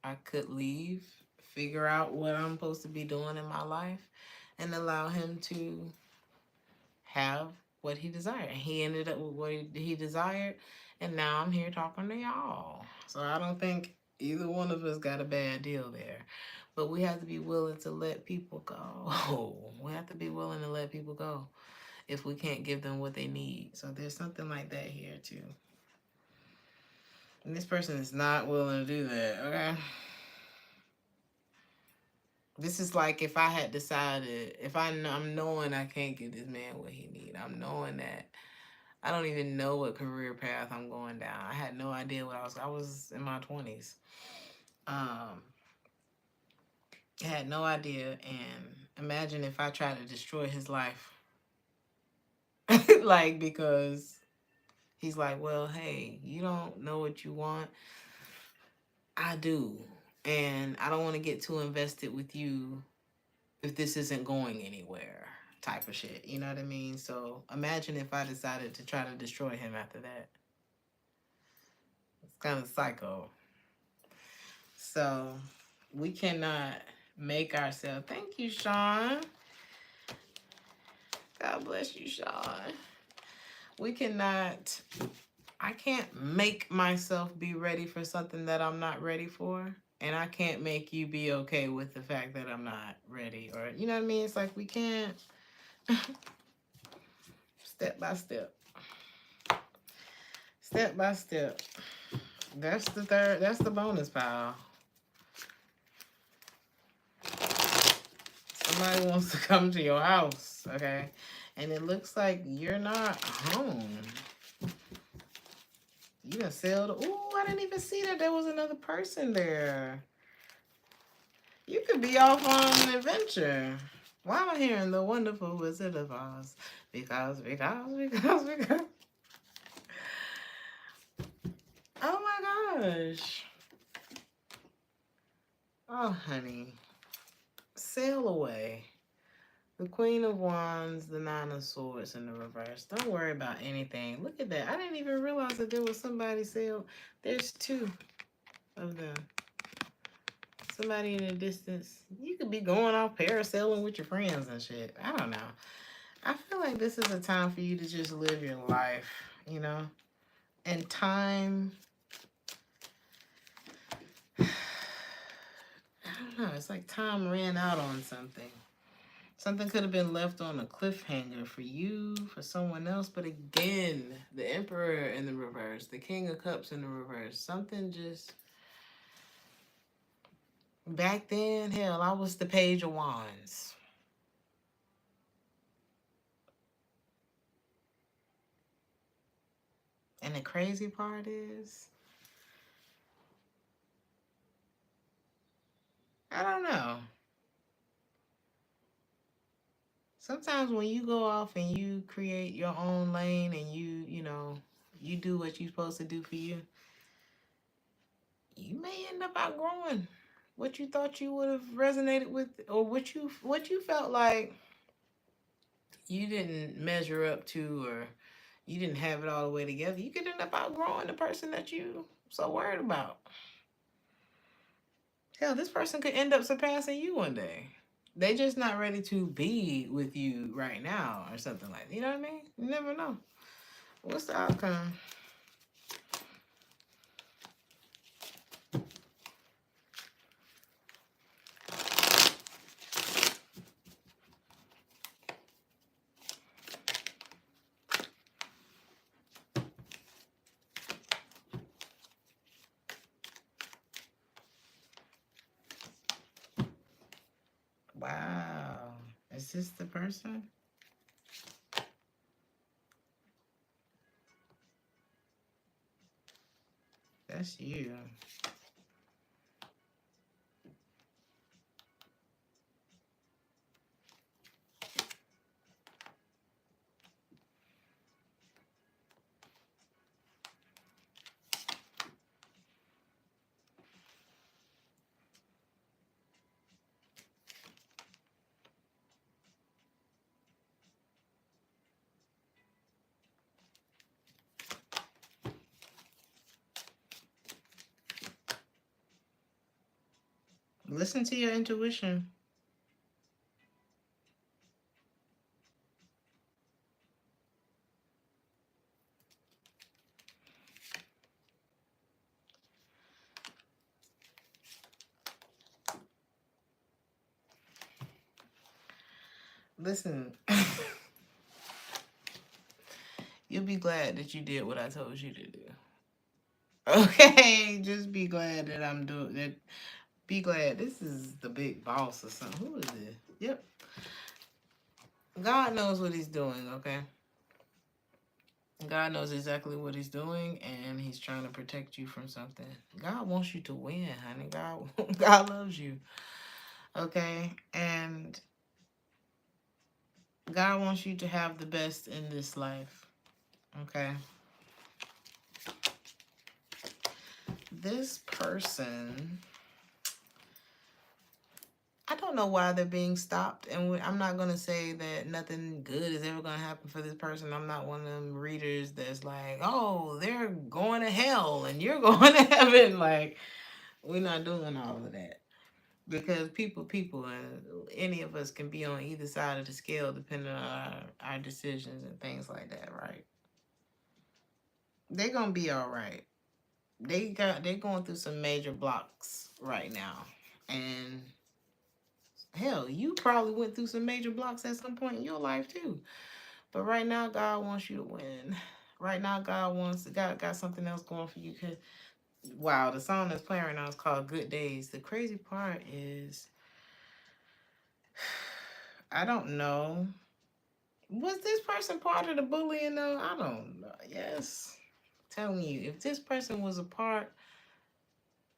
I could leave, figure out what I'm supposed to be doing in my life, and allow him to have what he desired. He ended up with what he desired, and now I'm here talking to y'all. So I don't think either one of us got a bad deal there. But we have to be willing to let people go. We have to be willing to let people go if we can't give them what they need. So there's something like that here too. And this person is not willing to do that, okay? This is like if I had decided, if I'm knowing I can't give this man what he needs. I'm knowing that I don't even know what career path I'm going down. I had no idea what I was in my 20s. I had no idea, and imagine if I tried to destroy his life. Like, because he's like, well, hey, you don't know what you want. I do. And I don't want to get too invested with you if this isn't going anywhere, type of shit. You know what I mean? So imagine if I decided to try to destroy him after that. It's kind of psycho. So we cannot make ourselves. Thank you, Sean. God bless you, Sean. We cannot. I can't make myself be ready for something that I'm not ready for. And I can't make you be okay with the fact that I'm not ready. Or, you know what I mean? It's like we can't. Step by step. Step by step. That's the bonus pile. Somebody wants to come to your house, okay? And it looks like you're not home. You done sailed. Ooh, I didn't even see that there was another person there. You could be off on an adventure. Why am I hearing the wonderful Wizard of Oz? Because. Oh my gosh. Oh, honey. Sail away. The Queen of Wands, the Nine of Swords in the reverse. Don't worry about anything. Look at that. I didn't even realize that there was somebody sailed. There's two of them. Somebody in the distance. You could be going off parasailing with your friends and shit. I don't know. I feel like this is a time for you to just live your life, you know? And time... I don't know. It's like time ran out on something. Something could have been left on a cliffhanger for you, for someone else. But again, the Emperor in the reverse, the King of Cups in the reverse. Something just... Back then, hell, I was the Page of Wands. And the crazy part is... I don't know. Sometimes when you go off and you create your own lane and you know, you do what you're supposed to do for you, you may end up outgrowing what you thought you would have resonated with, or what you felt like you didn't measure up to, or you didn't have it all the way together. You could end up outgrowing the person that you so worried about. Hell, this person could end up surpassing you one day. They just not ready to be with you right now or something like that. You know what I mean? You never know. What's the outcome? Wow. Is this the person? That's you. Listen to your intuition. Listen. You'll be glad that you did what I told you to do. Okay, just be glad that I'm doing that. Be glad this is the big boss or something. Who is this? Yep. God knows what he's doing, okay? God knows exactly what he's doing, and he's trying to protect you from something. God wants you to win, honey. God loves you, okay? And God wants you to have the best in this life, okay? This person, I don't know why they're being stopped, and I'm not going to say that nothing good is ever going to happen for this person. I'm not one of them readers that's like, oh, they're going to hell and you're going to heaven. Like, we're not doing all of that. Because people, and any of us can be on either side of the scale depending on our decisions and things like that, right? They're going to be all right. They're going through some major blocks right now. And hell, you probably went through some major blocks at some point in your life too. But right now, God wants you to win. Right now, God got something else going for you. Cause wow, the song that's playing right now is called "Good Days." The crazy part is, I don't know. Was this person part of the bullying though? I don't know. Yes, telling you, if this person was a part,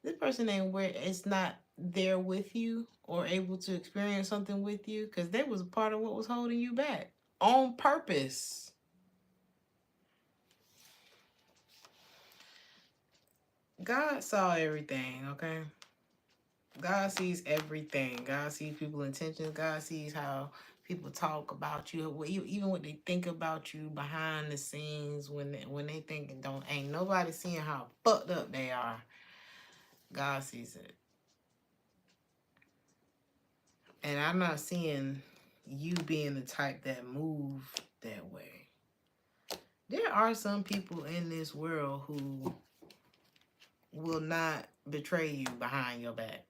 this person ain't where it's not there with you or able to experience something with you because they was a part of what was holding you back on purpose. God saw everything, okay? God sees everything. God sees people's intentions. God sees how people talk about you, even what they think about you behind the scenes when they think don't ain't nobody seeing how fucked up they are. God sees it. And I'm not seeing you being the type that move that way. There are some people in this world who will not betray you behind your back.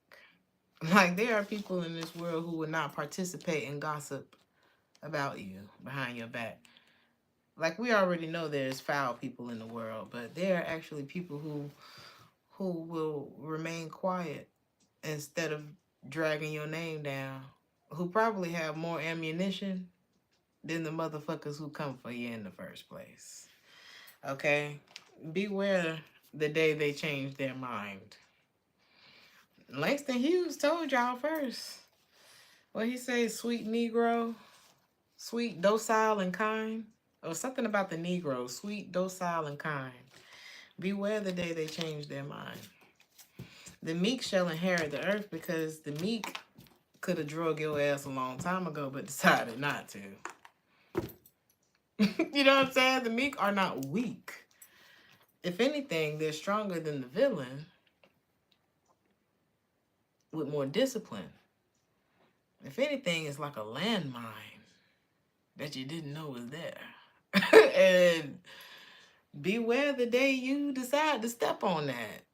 Like, there are people in this world who will not participate in gossip about you behind your back. Like, we already know there's foul people in the world, but there are actually people who will remain quiet instead of dragging your name down, who probably have more ammunition than the motherfuckers who come for you in the first place. Okay? Beware the day they change their mind. Langston Hughes told y'all first. What he says, sweet Negro, sweet, docile, and kind. Or something about the Negro, sweet, docile, and kind. Beware the day they change their mind. The meek shall inherit the earth because the meek could have drug your ass a long time ago but decided not to. You know what I'm saying? The meek are not weak. If anything, they're stronger than the villain with more discipline. If anything, it's like a landmine that you didn't know was there. And beware the day you decide to step on that.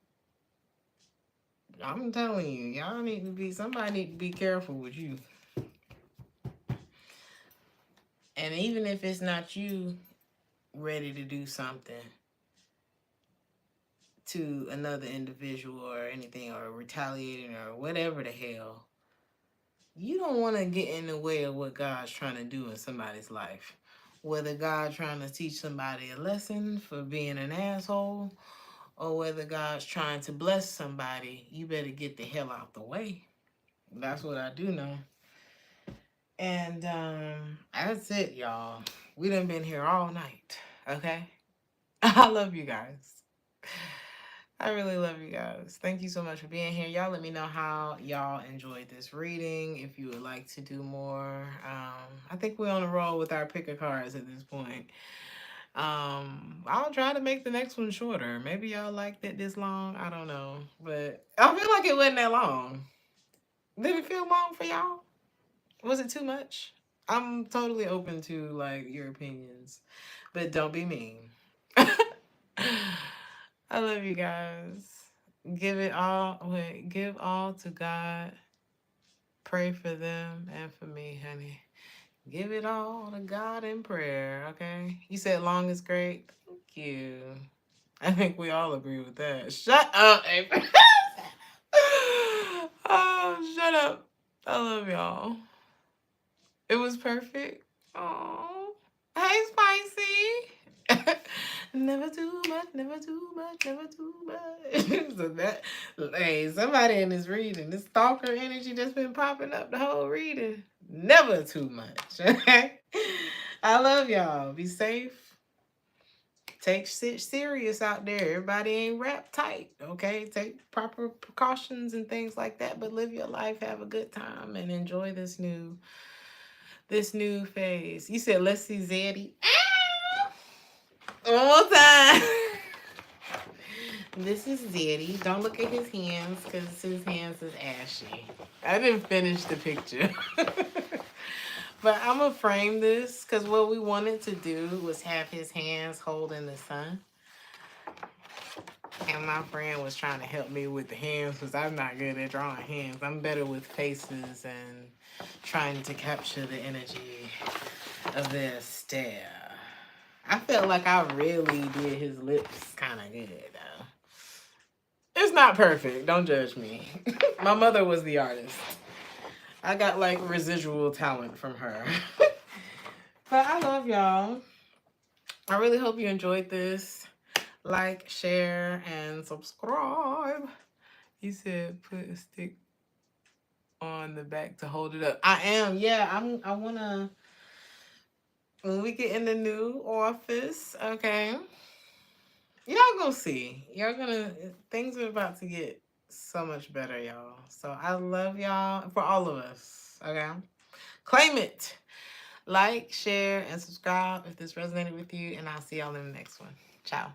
I'm telling you, somebody need to be careful with you. And even if it's not you ready to do something to another individual or anything, or retaliating or whatever the hell, you don't want to get in the way of what God's trying to do in somebody's life. Whether God's trying to teach somebody a lesson for being an asshole, or whether God's trying to bless somebody, you better get the hell out the way. That's what I do know. And that's it, y'all. We done been here all night. Okay? I love you guys. I really love you guys. Thank you so much for being here. Y'all let me know how y'all enjoyed this reading. If you would like to do more. I think we're on a roll with our pick of cards at this point. I'll try to make the next one shorter. Maybe y'all liked it this long. I don't know. But I feel like it wasn't that long. Did it feel long for y'all? Was it too much? I'm totally open to like your opinions, but don't be mean. I love you guys. Give it all. Wait, give all to God. Pray for them and for me, honey. Give it all to God in prayer, okay? You said long is great. Thank you. I think we all agree with that. Shut up, April. Oh, shut up. I love y'all. It was perfect. Oh, hey, Spicy. Never too much, never too much, never too much. So that, hey, somebody in this reading, this stalker energy that's been popping up the whole reading. Never too much. Okay. I love y'all. Be safe. Take shit serious out there. Everybody ain't wrapped tight. Okay. Take proper precautions and things like that. But live your life. Have a good time and enjoy this new phase. You said let's see Zaddy. One more time. This is Zaddy. Don't look at his hands because his hands is ashy. I didn't finish the picture. But I'm going to frame this because what we wanted to do was have his hands holding the sun. And my friend was trying to help me with the hands because I'm not good at drawing hands. I'm better with faces and trying to capture the energy of their stare. I felt like I really did his lips kind of good, though. It's not perfect. Don't judge me. My mother was the artist. I got, like, residual talent from her. But I love y'all. I really hope you enjoyed this. Like, share, and subscribe. He said put a stick on the back to hold it up. I am. Yeah, I want to... When we get in the new office, okay? Y'all gonna see. Things are about to get so much better, y'all. So I love y'all for all of us, okay? Claim it. Like, share, and subscribe if this resonated with you, and I'll see y'all in the next one. Ciao.